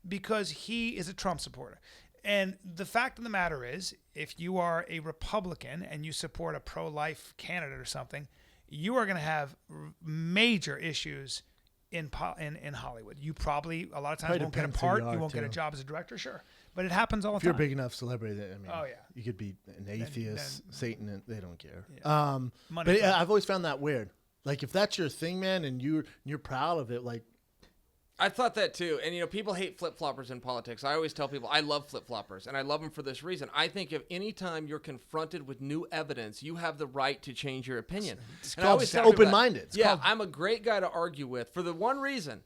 because he is a Trump supporter. And the fact of the matter is, if you are a Republican and you support a pro-life candidate or something, you are going to have major issues in Hollywood. You probably a lot of times Probably won't get a depends who part. you You are, won't get a too. job as a director, sure, but it happens all the If you're a time. big enough celebrity, that, I mean, Oh, yeah. you could be an atheist, Satan, and they don't care. Yeah. Money But talks. I've always found that weird. Like, if that's your thing, man, and you're proud of it, like, I thought that too. And, people hate flip-floppers in politics. I always tell people I love flip-floppers, and I love them for this reason. I think if any time you're confronted with new evidence, you have the right to change your opinion. And I always tell people that. open-minded. It's Yeah, called- I'm a great guy to argue with for the one reason.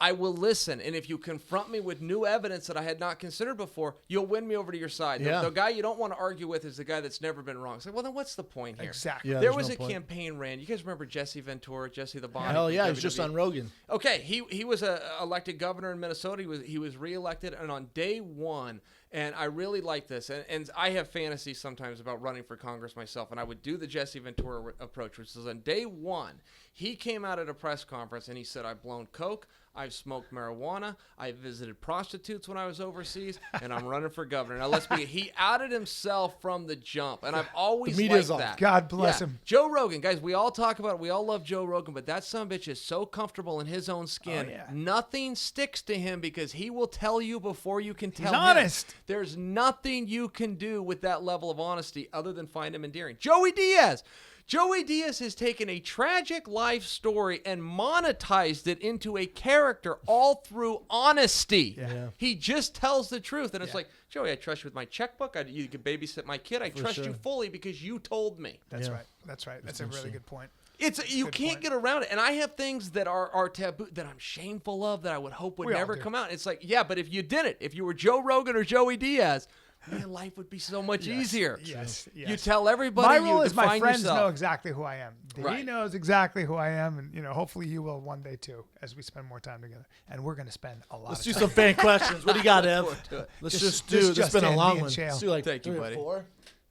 I will listen, and if you confront me with new evidence that I had not considered before, you'll win me over to your side. Yeah. The guy you don't want to argue with is the guy that's never been wrong. It's like, well, then what's the point here? Exactly. Yeah, There there's was no a point. campaign ran. You guys remember Jesse Ventura, Jesse the Body? Hell from yeah, he's just WWE? on Rogan. Okay, he was elected governor in Minnesota. He was reelected, and on day one, and I really like this, and I have fantasies sometimes about running for Congress myself, and I would do the Jesse Ventura approach, which is on day one, he came out at a press conference and he said, I've blown coke, I've smoked marijuana, I visited prostitutes when I was overseas, and I'm running for governor. Now let's be, he outed himself from the jump, and I've always The media's liked off. that. God bless him. Joe Rogan, guys, we all talk about it. We all love Joe Rogan, but that sumbitch is so comfortable in his own skin. Oh, yeah. Nothing sticks to him because he will tell you before you can tell him. honest. There's nothing you can do with that level of honesty other than find him endearing. Joey Diaz. Joey Diaz has taken a tragic life story and monetized it into a character all through honesty. Yeah. He just tells the truth. And it's like, Joey, I trust you with my checkbook. You can babysit my kid. I trust you sure. fully because you told me. That's Yeah. right. That's right. That's a really good point. You good can't point. get around it. And I have things that are taboo that I'm shameful of that I would hope would We all never do. come out. It's like, yeah, but if you didn't, if you were Joe Rogan or Joey Diaz, man, life would be so much easier. Yes. You tell everybody. My you rule is my define friends yourself. know exactly who I am. He Right. knows exactly who I am, and hopefully you will one day too, as we spend more time together. And we're going to spend a lot. Let's of do time. some fan questions. What do you got, Ev? Forward to it. Let's Just- just do. just This has been a in, long me and one. Chael. Let's do like Thank you, 3 or buddy. 4.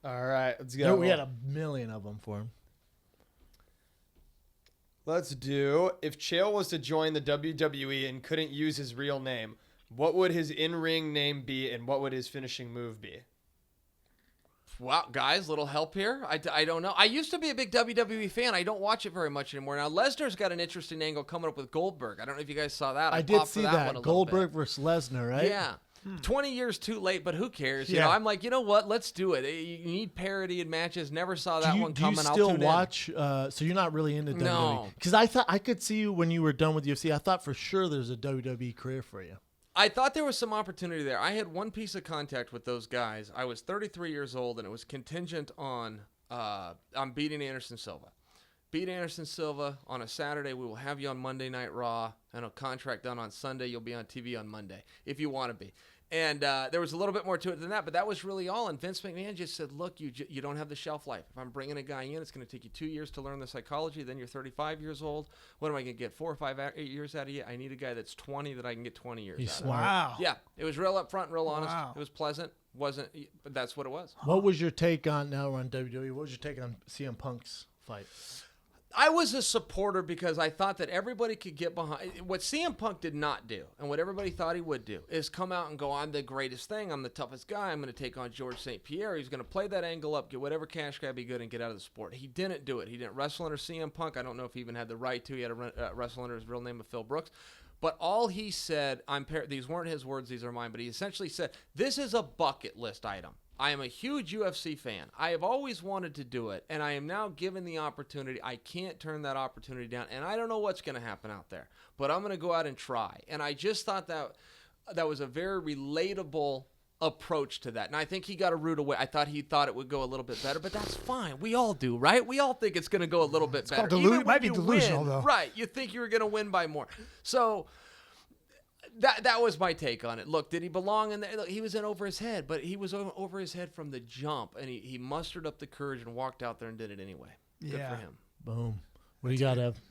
All right, let's go. No, we had a million of them for him. Let's do. If Chael was to join the WWE and couldn't use his real name, what would his in-ring name be, and what would his finishing move be? Wow, guys, little help here. I don't know. I used to be a big WWE fan. I don't watch it very much anymore. Now, Lesnar's got an interesting angle coming up with Goldberg. I don't know if you guys saw that. I did popped for see one a that. little Goldberg bit. versus Lesnar, right? Yeah. 20 years too late, but who cares? Yeah. I'm like, you know what? Let's do it. You need parity in matches. Never saw that one Do you coming. I'll still tune in. watch? So you're not really into WWE? No. Because I thought I could see you when you were done with UFC. I thought for sure there's a WWE career for you. I thought there was some opportunity there. I had one piece of contact with those guys. I was 33 years old, and it was contingent on beating Anderson Silva. Beat Anderson Silva on a Saturday. We will have you on Monday Night Raw, and a contract done on Sunday. You'll be on TV on Monday if you want to be. And there was a little bit more to it than that, but that was really all. And Vince McMahon just said, look, you don't have the shelf life. If I'm bringing a guy in, it's going to take you 2 years to learn the psychology. Then you're 35 years old. What am I going to get, 4 or 5 years out of you? I need a guy that's 20 that I can get 20 years He's out of. smart. Wow. Yeah, it was real upfront, real honest. Wow. It was pleasant. But that's what it was. What was your take on, now we're on WWE, what was your take on CM Punk's fight? I was a supporter because I thought that everybody could get behind. What CM Punk did not do, and what everybody thought he would do, is come out and go, I'm the greatest thing. I'm the toughest guy. I'm going to take on George St. Pierre. He's going to play that angle up, get whatever cash grab he good, and get out of the sport. He didn't do it. He didn't wrestle under CM Punk. I don't know if he even had the right to. He had to wrestle under his real name of Phil Brooks. But all he said, these weren't his words, these are mine, but he essentially said, this is a bucket list item. I am a huge UFC fan. I have always wanted to do it, and I am now given the opportunity. I can't turn that opportunity down, and I don't know what's going to happen out there, but I'm going to go out and try. And I just thought that was a very relatable approach to that. And I think he got a rude away. I thought he thought it would go a little bit better, but that's fine. We all do, right? We all think it's going to go a little bit better. called Even it might be when you delusional, win, though. Right. You think you were going to win by more. So that was my take on it. Look, did he belong in there? Look, he was in over his head, but he was over his head from the jump, and he mustered up the courage and walked out there and did it anyway. Good Yeah. for him. Boom. What do you got, Ev?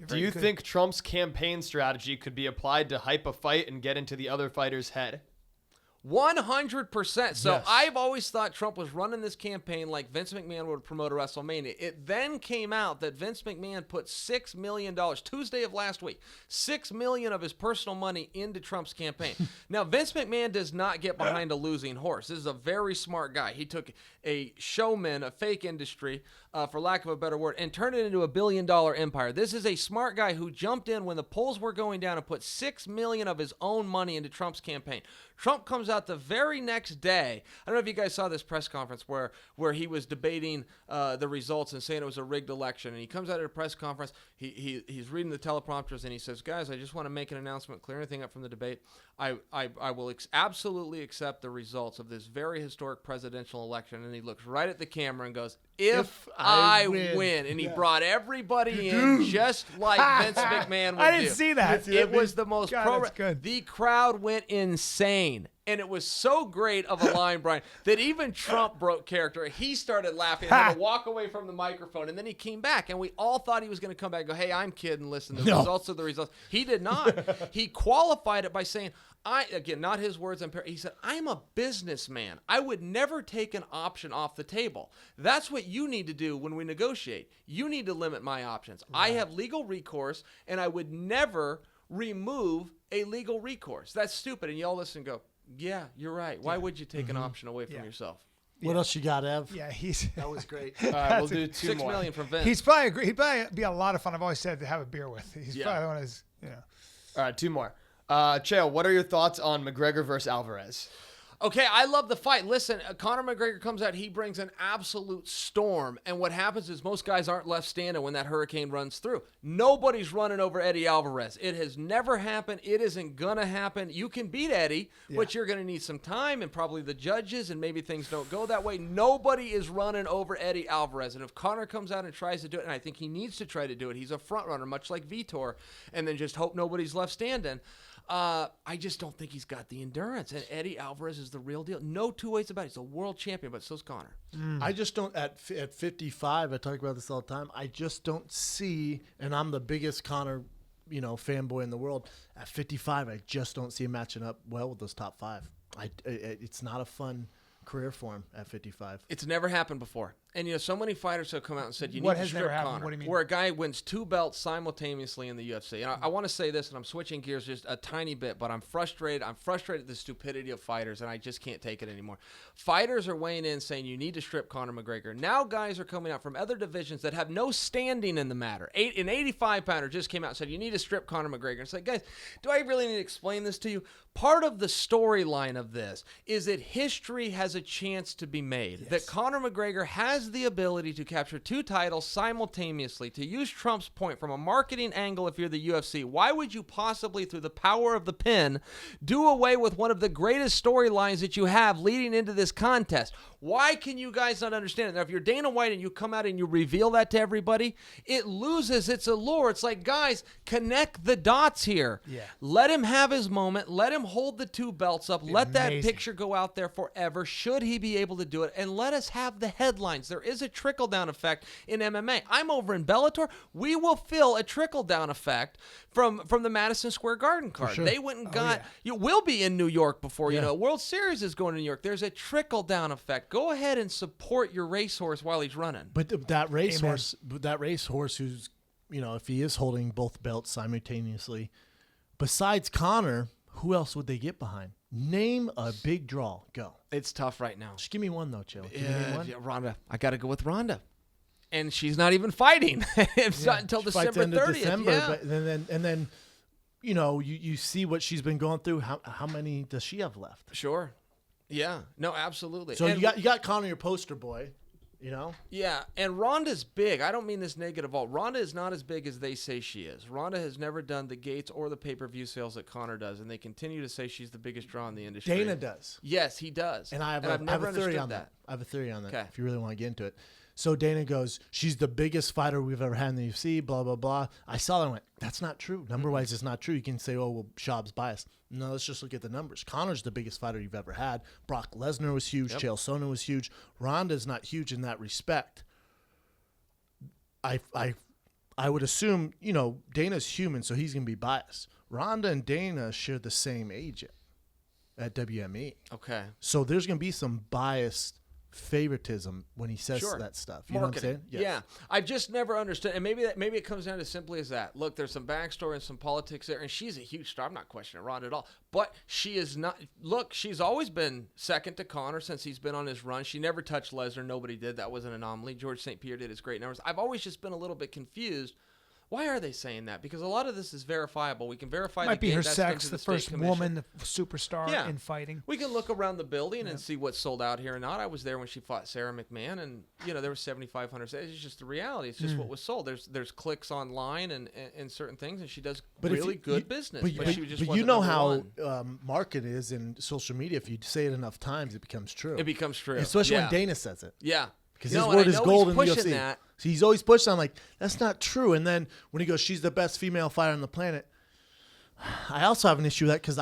Do you think Trump's campaign strategy could be applied to hype a fight and get into the other fighter's head? 100%. So Yes. I've always thought Trump was running this campaign like Vince McMahon would promote a WrestleMania. It then came out that Vince McMahon put $6 million, Tuesday of last week, $6 million of his personal money into Trump's campaign. Now, Vince McMahon does not get behind a losing horse. This is a very smart guy. He took a showman, a fake industry, for lack of a better word, and turned it into $1 billion empire. This is a smart guy who jumped in when the polls were going down and put $6 million of his own money into Trump's campaign. Trump comes out the very next day. I don't know if you guys saw this press conference where he was debating the results and saying it was a rigged election. And he comes out at a press conference. He's reading the teleprompters and he says, "Guys, I just want to make an announcement, clear anything up from the debate. I will absolutely accept the results of this very historic presidential election." And he looks right at the camera and goes, "If I win." And he brought everybody in just like Vince McMahon would do. I didn't see that. It was the most God, that's good. The crowd went insane. And it was so great of a line, Brian, that even Trump broke character. He started laughing and had to walk away from the microphone. And then he came back, and we all thought he was going to come back and go, "Hey, I'm kidding. Listen, the results are the results." He did not. He qualified it by saying, again, not his words, he said, "I'm a businessman. I would never take an option off the table. That's what you need to do when we negotiate. You need to limit my options. I have legal recourse, and I would never remove a legal recourse. That's stupid." And you all listen and go, "Yeah, you're right. Why would you take an option away from yourself?" What else you got, Ev? Yeah, That was great. All right, we'll do two $6 more. million from Vince. he'd probably be a lot of fun. I've always said to have a beer with. He's Yeah. probably one of his, All right, two more. Chael, what are your thoughts on McGregor versus Alvarez? Okay, I love the fight. Listen, Conor McGregor comes out, he brings an absolute storm, and what happens is most guys aren't left standing when that hurricane runs through. Nobody's running over Eddie Alvarez. It has never happened. It isn't going to happen. You can beat Eddie, but you're going to need some time and probably the judges, and maybe things don't go that way. Nobody is running over Eddie Alvarez, and if Conor comes out and tries to do it, and I think he needs to try to do it, he's a front runner, much like Vitor, and then just hope nobody's left standing. I just don't think he's got the endurance. And Eddie Alvarez is the real deal. No two ways about it. He's a world champion, but so's Conor. I just don't, at 55, I talk about this all the time, I just don't see, and I'm the biggest Conor, fanboy in the world. At 55, I just don't see him matching up well with those top five. It's not a fun career for him at 55. It's never happened before. And, so many fighters have come out and said, you What need to has strip never happened? Conor. What do you mean? Where a guy wins 2 belts simultaneously in the UFC. And I want to say this, and I'm switching gears just a tiny bit, but I'm frustrated. I'm frustrated at the stupidity of fighters, and I just can't take it anymore. Fighters are weighing in saying you need to strip Conor McGregor. Now guys are coming out from other divisions that have no standing in the matter. An 85-pounder just came out and said, you need to strip Conor McGregor. It's like, guys, do I really need to explain this to you? Part of the storyline of this is that history has a chance to be made. That Conor McGregor has the ability to capture 2 titles simultaneously. To use Trump's point from a marketing angle, if you're the UFC, why would you possibly, through the power of the pen, do away with one of the greatest storylines that you have leading into this contest? Why can you guys not understand it? Now, if you're Dana White and you come out and you reveal that to everybody, it loses its allure. It's like, guys, connect the dots here. Yeah. Let him have his moment. Let him hold the 2 belts up. Let that Amazing. picture go out there forever, should he be able to do it. And let us have the headlines. There is a trickle-down effect in MMA. I'm over in Bellator. We will feel a trickle-down effect from the Madison Square Garden card. sure. They went and got... You will be in New York before, Yeah. World Series is going to New York. There's a trickle-down effect. Go ahead and support your racehorse while he's running. But that racehorse, who's, if he is holding both belts simultaneously, besides Conor, who else would they get behind? Name a big draw. Go. It's tough right now. Just give me one, though, Chael. Give me one. Yeah, Ronda. I got to go with Ronda. And she's not even fighting. It's not until She fights December end of 30th. December, Yeah. but then you see what she's been going through. How many does she have left? Sure. Yeah. No, absolutely. So And- you got Conor, your poster boy. Yeah, and Ronda's big. I don't mean this negative at all. Ronda is not as big as they say she is. Ronda has never done the gates or the pay-per-view sales that Conor does, and they continue to say she's the biggest draw in the industry. Dana does. Yes, he does. And I've never a theory understood on that. I have a theory on that. Okay. If you really want to get into it. So Dana goes, she's the biggest fighter we've ever had in the UFC, blah, blah, blah. I saw that and went, that's not true. Number-wise, it's not true. You can say, oh, well, Schaub's biased. No, let's just look at the numbers. Conor's the biggest fighter you've ever had. Brock Lesnar was huge. Chael Sonnen was huge. Ronda's not huge in that respect. I would assume, Dana's human, so he's going to be biased. Ronda and Dana share the same age at WME. Okay. So there's going to be some biased favoritism when he says Sure. that stuff. You know what I'm saying? Yes. Yeah. I've just never understood. And maybe it comes down to simply as that. Look, there's some backstory and some politics there. And she's a huge star. I'm not questioning Ronda at all. But she is not. Look, she's always been second to Conor since he's been on his run. She never touched Lesnar. Nobody did. That was an anomaly. George St. Pierre did his great numbers. I've always just been a little bit confused. Why are they saying that? Because a lot of this is verifiable. We can verify Might the be game. her That's done sex, to the State first Commission. woman, the superstar in fighting. We can look around the building and see what's sold out here or not. I was there when she fought Sarah McMahon, and there were 7,500. It's just the reality. It's just what was sold. There's clicks online and certain things, and she does really good business. But she just but you know how market is in social media. If you say it enough times, it becomes true. It becomes true, especially when Dana says it. Yeah. Because his word is gold in the UFC. That. So he's always pushing. I'm like, that's not true. And then when he goes, she's the best female fighter on the planet. I also have an issue with that because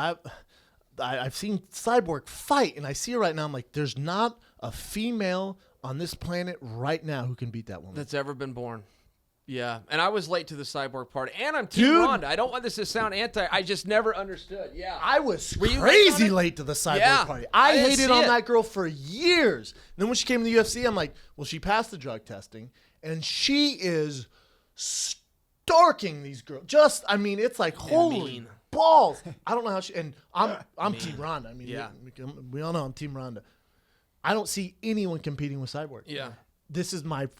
I've seen Cyborg fight, and I see her right now. I'm like, there's not a female on this planet right now who can beat that woman. That's ever been born. Yeah, and I was late to the Cyborg party, and I'm Team Ronda. I don't want this to sound anti. I just never understood. Yeah, I was crazy late to the Cyborg party. I hated on that girl for years. And then when she came to the UFC, I'm like, well, she passed the drug testing, and she is starking these girls. It's like holy balls. I don't know how she. And I'm Team Ronda. I mean, we all know I'm Team Ronda. I don't see anyone competing with Cyborg. Yeah, this is my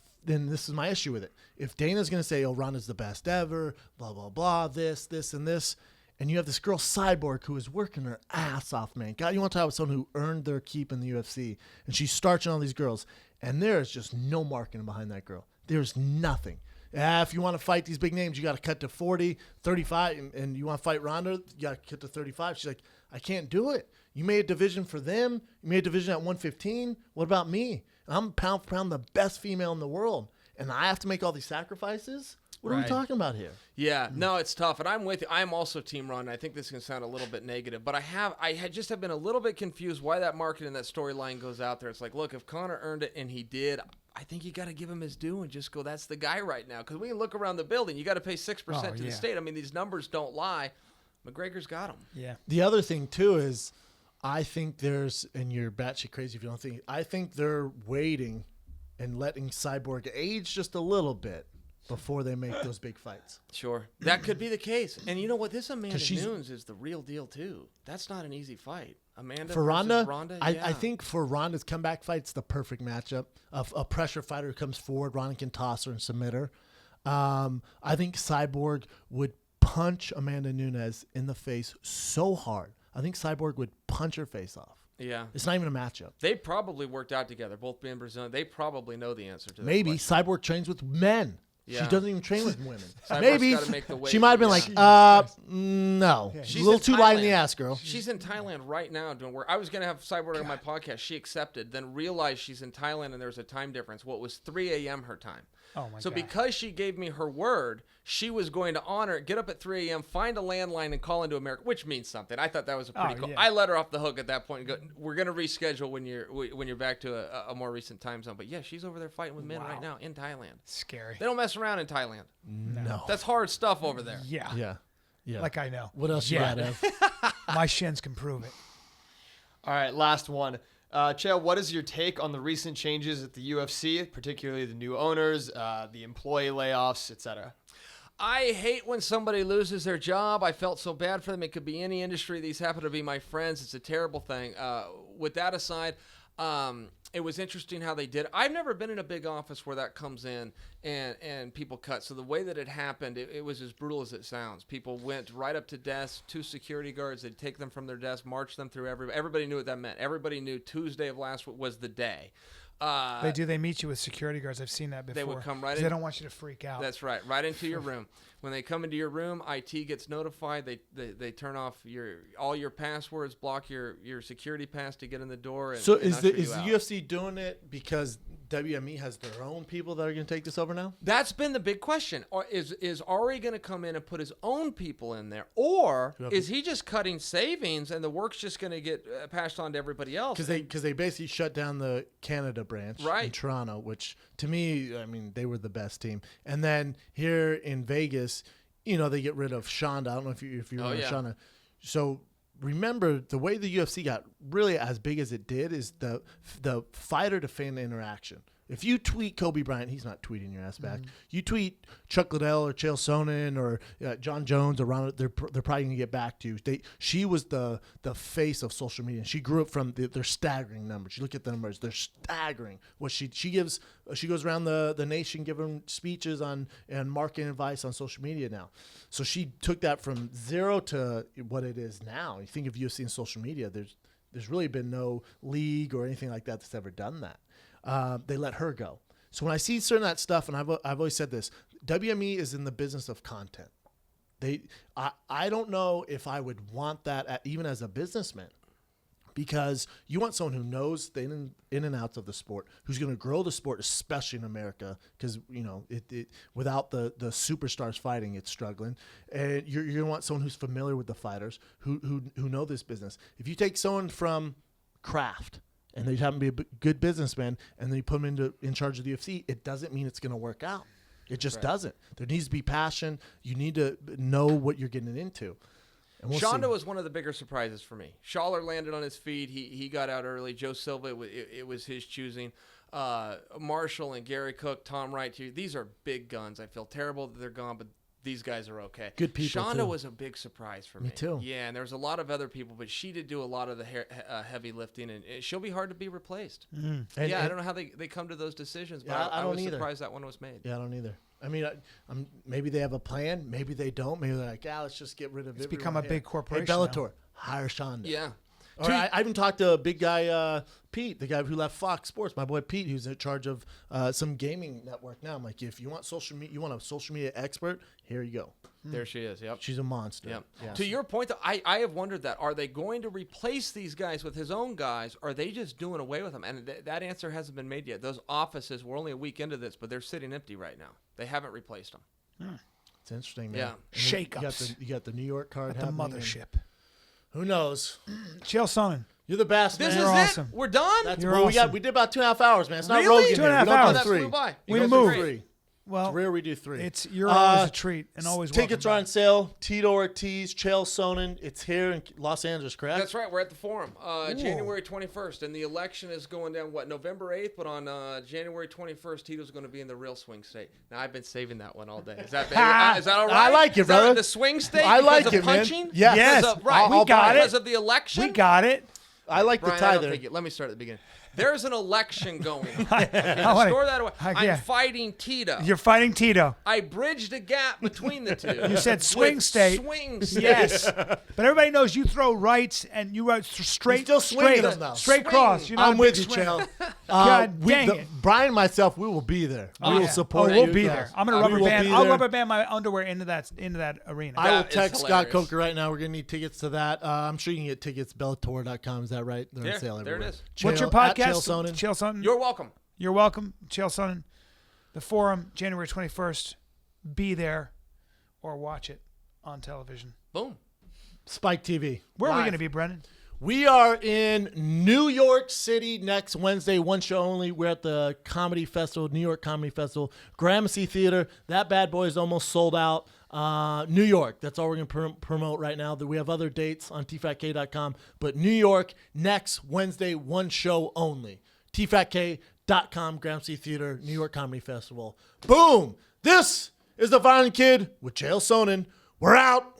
issue with it. If Dana's going to say, oh, Ronda's the best ever, blah, blah, blah, this, and this, and you have this girl Cyborg who is working her ass off, man. God, you want to talk about someone who earned their keep in the UFC, and she's starching all these girls, and there's just no marketing behind that girl. There's nothing. If you want to fight these big names, you got to cut to 40, 35, and you want to fight Ronda, you got to cut to 35. She's like, I can't do it. You made a division for them. You made a division at 115. What about me? I'm pound for pound the best female in the world, and I have to make all these sacrifices? What are we talking about here? Yeah, no, it's tough, and I'm with you. I'm also Team Ronda. I think this can sound a little bit negative, but I just have been a little bit confused why that market and that storyline goes out there. It's like, look, if Conor earned it, and he did, I think you got to give him his due and just go, that's the guy right now. Because we can look around the building. You got to pay 6% to the state. I mean, these numbers don't lie. McGregor's got him. Yeah. The other thing, too, is I think and you're batshit crazy if you don't think, I think they're waiting and letting Cyborg age just a little bit before they make those big fights. Sure. That could be the case. And you know what? This Amanda Nunes is the real deal, too. That's not an easy fight. Amanda for Ronda, Ronda I think for Ronda's comeback fight, it's the perfect matchup of a pressure fighter who comes forward. Ronda can toss her and submit her. I think Cyborg would punch Amanda Nunes in the face so hard. I think Cyborg would punch her face off. Yeah. It's not even a matchup. They probably worked out together, both being Brazilian. They probably know the answer to that. Maybe question. Cyborg trains with men. Yeah. She doesn't even train with women. Maybe she might have been like, no. Yeah. She's a little too light in the ass, girl. She's in Thailand right now doing work. I was going to have Cyborg on my podcast. She accepted, then realized she's in Thailand and there's a time difference. Well, it was 3 a.m. her time. Oh, my God. So because she gave me her word, she was going to honor it, get up at 3 a.m., find a landline, and call into America, which means something. I thought that was a pretty cool. Yeah. I let her off the hook at that point and go, we're going to reschedule when you're back to a more recent time zone. But, yeah, she's over there fighting with men right now in Thailand. Scary. They don't mess around in Thailand. No. That's hard stuff over there. Yeah. Like I know. What else you got, Ev? My shins can prove it. All right, last one. Chael, what is your take on the recent changes at the UFC, particularly the new owners, the employee layoffs, etc.? I hate when somebody loses their job. I felt so bad for them. It could be any industry. These happen to be my friends. It's a terrible thing. With that aside, it was interesting how they did it. I've never been in a big office where that comes in and people cut. So the way that it happened, it was as brutal as it sounds. People went right up to desks, 2 security guards. They'd take them from their desk, march them through everybody knew what that meant. Everybody knew Tuesday of last week was the day. They meet you with security guards. I've seen that before. They would come right in. They don't want you to freak out. That's right. Right into your room. When they come into your room, IT gets notified. They turn off all your passwords, block your security pass to get in the door. And, so and is the out. UFC doing it because WME has their own people that are going to take this over now? That's been the big question. Or is Ari going to come in and put his own people in there, or is he just cutting savings and the work's just going to get passed on to everybody else? Because they basically shut down the Canada branch in Toronto, which to me, I mean, they were the best team. And then here in Vegas, they get rid of Shonda. I don't know if you remember Shonda. So remember the way the UFC got really as big as it did is the fighter to fan interaction. If you tweet Kobe Bryant, he's not tweeting your ass back. You tweet Chuck Liddell or Chael Sonnen or John Jones or Ronald, they're probably going to get back to you. She was the face of social media. She grew up from their staggering numbers. You look at the numbers; they're staggering. What she goes around the nation giving speeches and marketing advice on social media now. So she took that from zero to what it is now. You think of UFC and social media, there's really been no league or anything like that that's ever done that. They let her go. So when I see certain that stuff, and I've always said this, WME is in the business of content. I don't know if I would want that even as a businessman, because you want someone who knows the in and outs of the sport, who's going to grow the sport, especially in America, because without the superstars fighting, it's struggling. And you're going to want someone who's familiar with the fighters, who know this business. If you take someone from craft and they happen to be a good businessman, and then you put them in charge of the UFC, it doesn't mean it's going to work out. It just doesn't. There needs to be passion. You need to know what you're getting into. And Shonda was one of the bigger surprises for me. Schaller landed on his feet. He got out early. Joe Silva, it was his choosing. Marshall and Gary Cook, Tom Wright, these are big guns. I feel terrible that they're gone, but these guys are okay. Good people, Shonda was a big surprise for me. Me too. Yeah, and there was a lot of other people, but she did do a lot of the heavy lifting, and she'll be hard to be replaced. I don't know how they come to those decisions, but I was surprised that one was made. Yeah, I don't either. I mean, maybe they have a plan. Maybe they don't. Maybe they're like, let's just get rid of it. It's become a big corporation. Hey, Bellator, now. hire Shonda. Yeah. I even talked to a big guy, Pete, the guy who left Fox Sports. My boy Pete, who's in charge of some gaming network now. I'm like, if you want social media, you want a social media expert, here you go. There she is. Yep. She's a monster. Yep. Yeah. To your point, though, I have wondered that. Are they going to replace these guys with his own guys? Or are they just doing away with them? And that answer hasn't been made yet. Those offices, we're only a week into this, but they're sitting empty right now. They haven't replaced them. It's interesting, man. Yeah. Shake-ups. You got the New York card At the happening, mothership. Who knows? Chael Sonnen. You're the best, This man. is You're it? awesome. We're done? That's You're well, awesome. we did about 2.5 hours, man. It's not Really? Rogan. 2.5 We don't hours. do That three. flew by. We You guys moved. are great. Three. Well, It's rare we do three. you're always a treat and always Tickets are welcome on sale. Tito Ortiz, Chael Sonnen. It's here in Los Angeles, correct? That's right. We're at the Forum, January 21st, and the election is going down November 8th. But on January 21st, Tito's going to be in the real swing state. Now I've been saving that one all day. Is that all right? I like it, brother. The swing state. I like because it, of man. punching? Yes. Yes. Because of, right. We got it. Because of the election. We got it. I like Brian, the tie I don't there. think it. Let me start at the beginning. There's an election going. I wanna- Store that away. yeah. I'm fighting Tito. You're fighting Tito. I bridged a gap between the two. You said swing with state. Swing state. Yes. But everybody knows you throw rights and you run straight. You're still swinging straight, them, though. straight Swing. cross. You're not I'm a with big you, swinger. Chael. God dang it. Brian and myself, we will be there. We will Yeah. support We'll you be guys. there. I'm gonna We rubber will band. be I'll there. rubber band my underwear into that arena. I will That is text Scott hilarious. Coker right now. We're going to need tickets to that. I'm sure you can get tickets Bellator.com. Is that right? They're Yeah, on sale there it everywhere. is. What's your Chael- at podcast? Chael Sonnen. Chael Sonnen. You're welcome. You're welcome, Chael Sonnen. The Forum, January 21st. Be there or watch it on television. Boom. Spike TV. Where are we Live. going to be, Brendan? We are in New York City next Wednesday. One show only. We're at the Comedy Festival, New York Comedy Festival, Gramercy Theater. That bad boy is almost sold out. New York. That's all we're going to promote right now. We have other dates on tfatk.com. But New York next Wednesday, one show only. tfatk.com, Gramercy Theater, New York Comedy Festival. Boom! This is The Violent Kid with Chael Sonnen. We're out.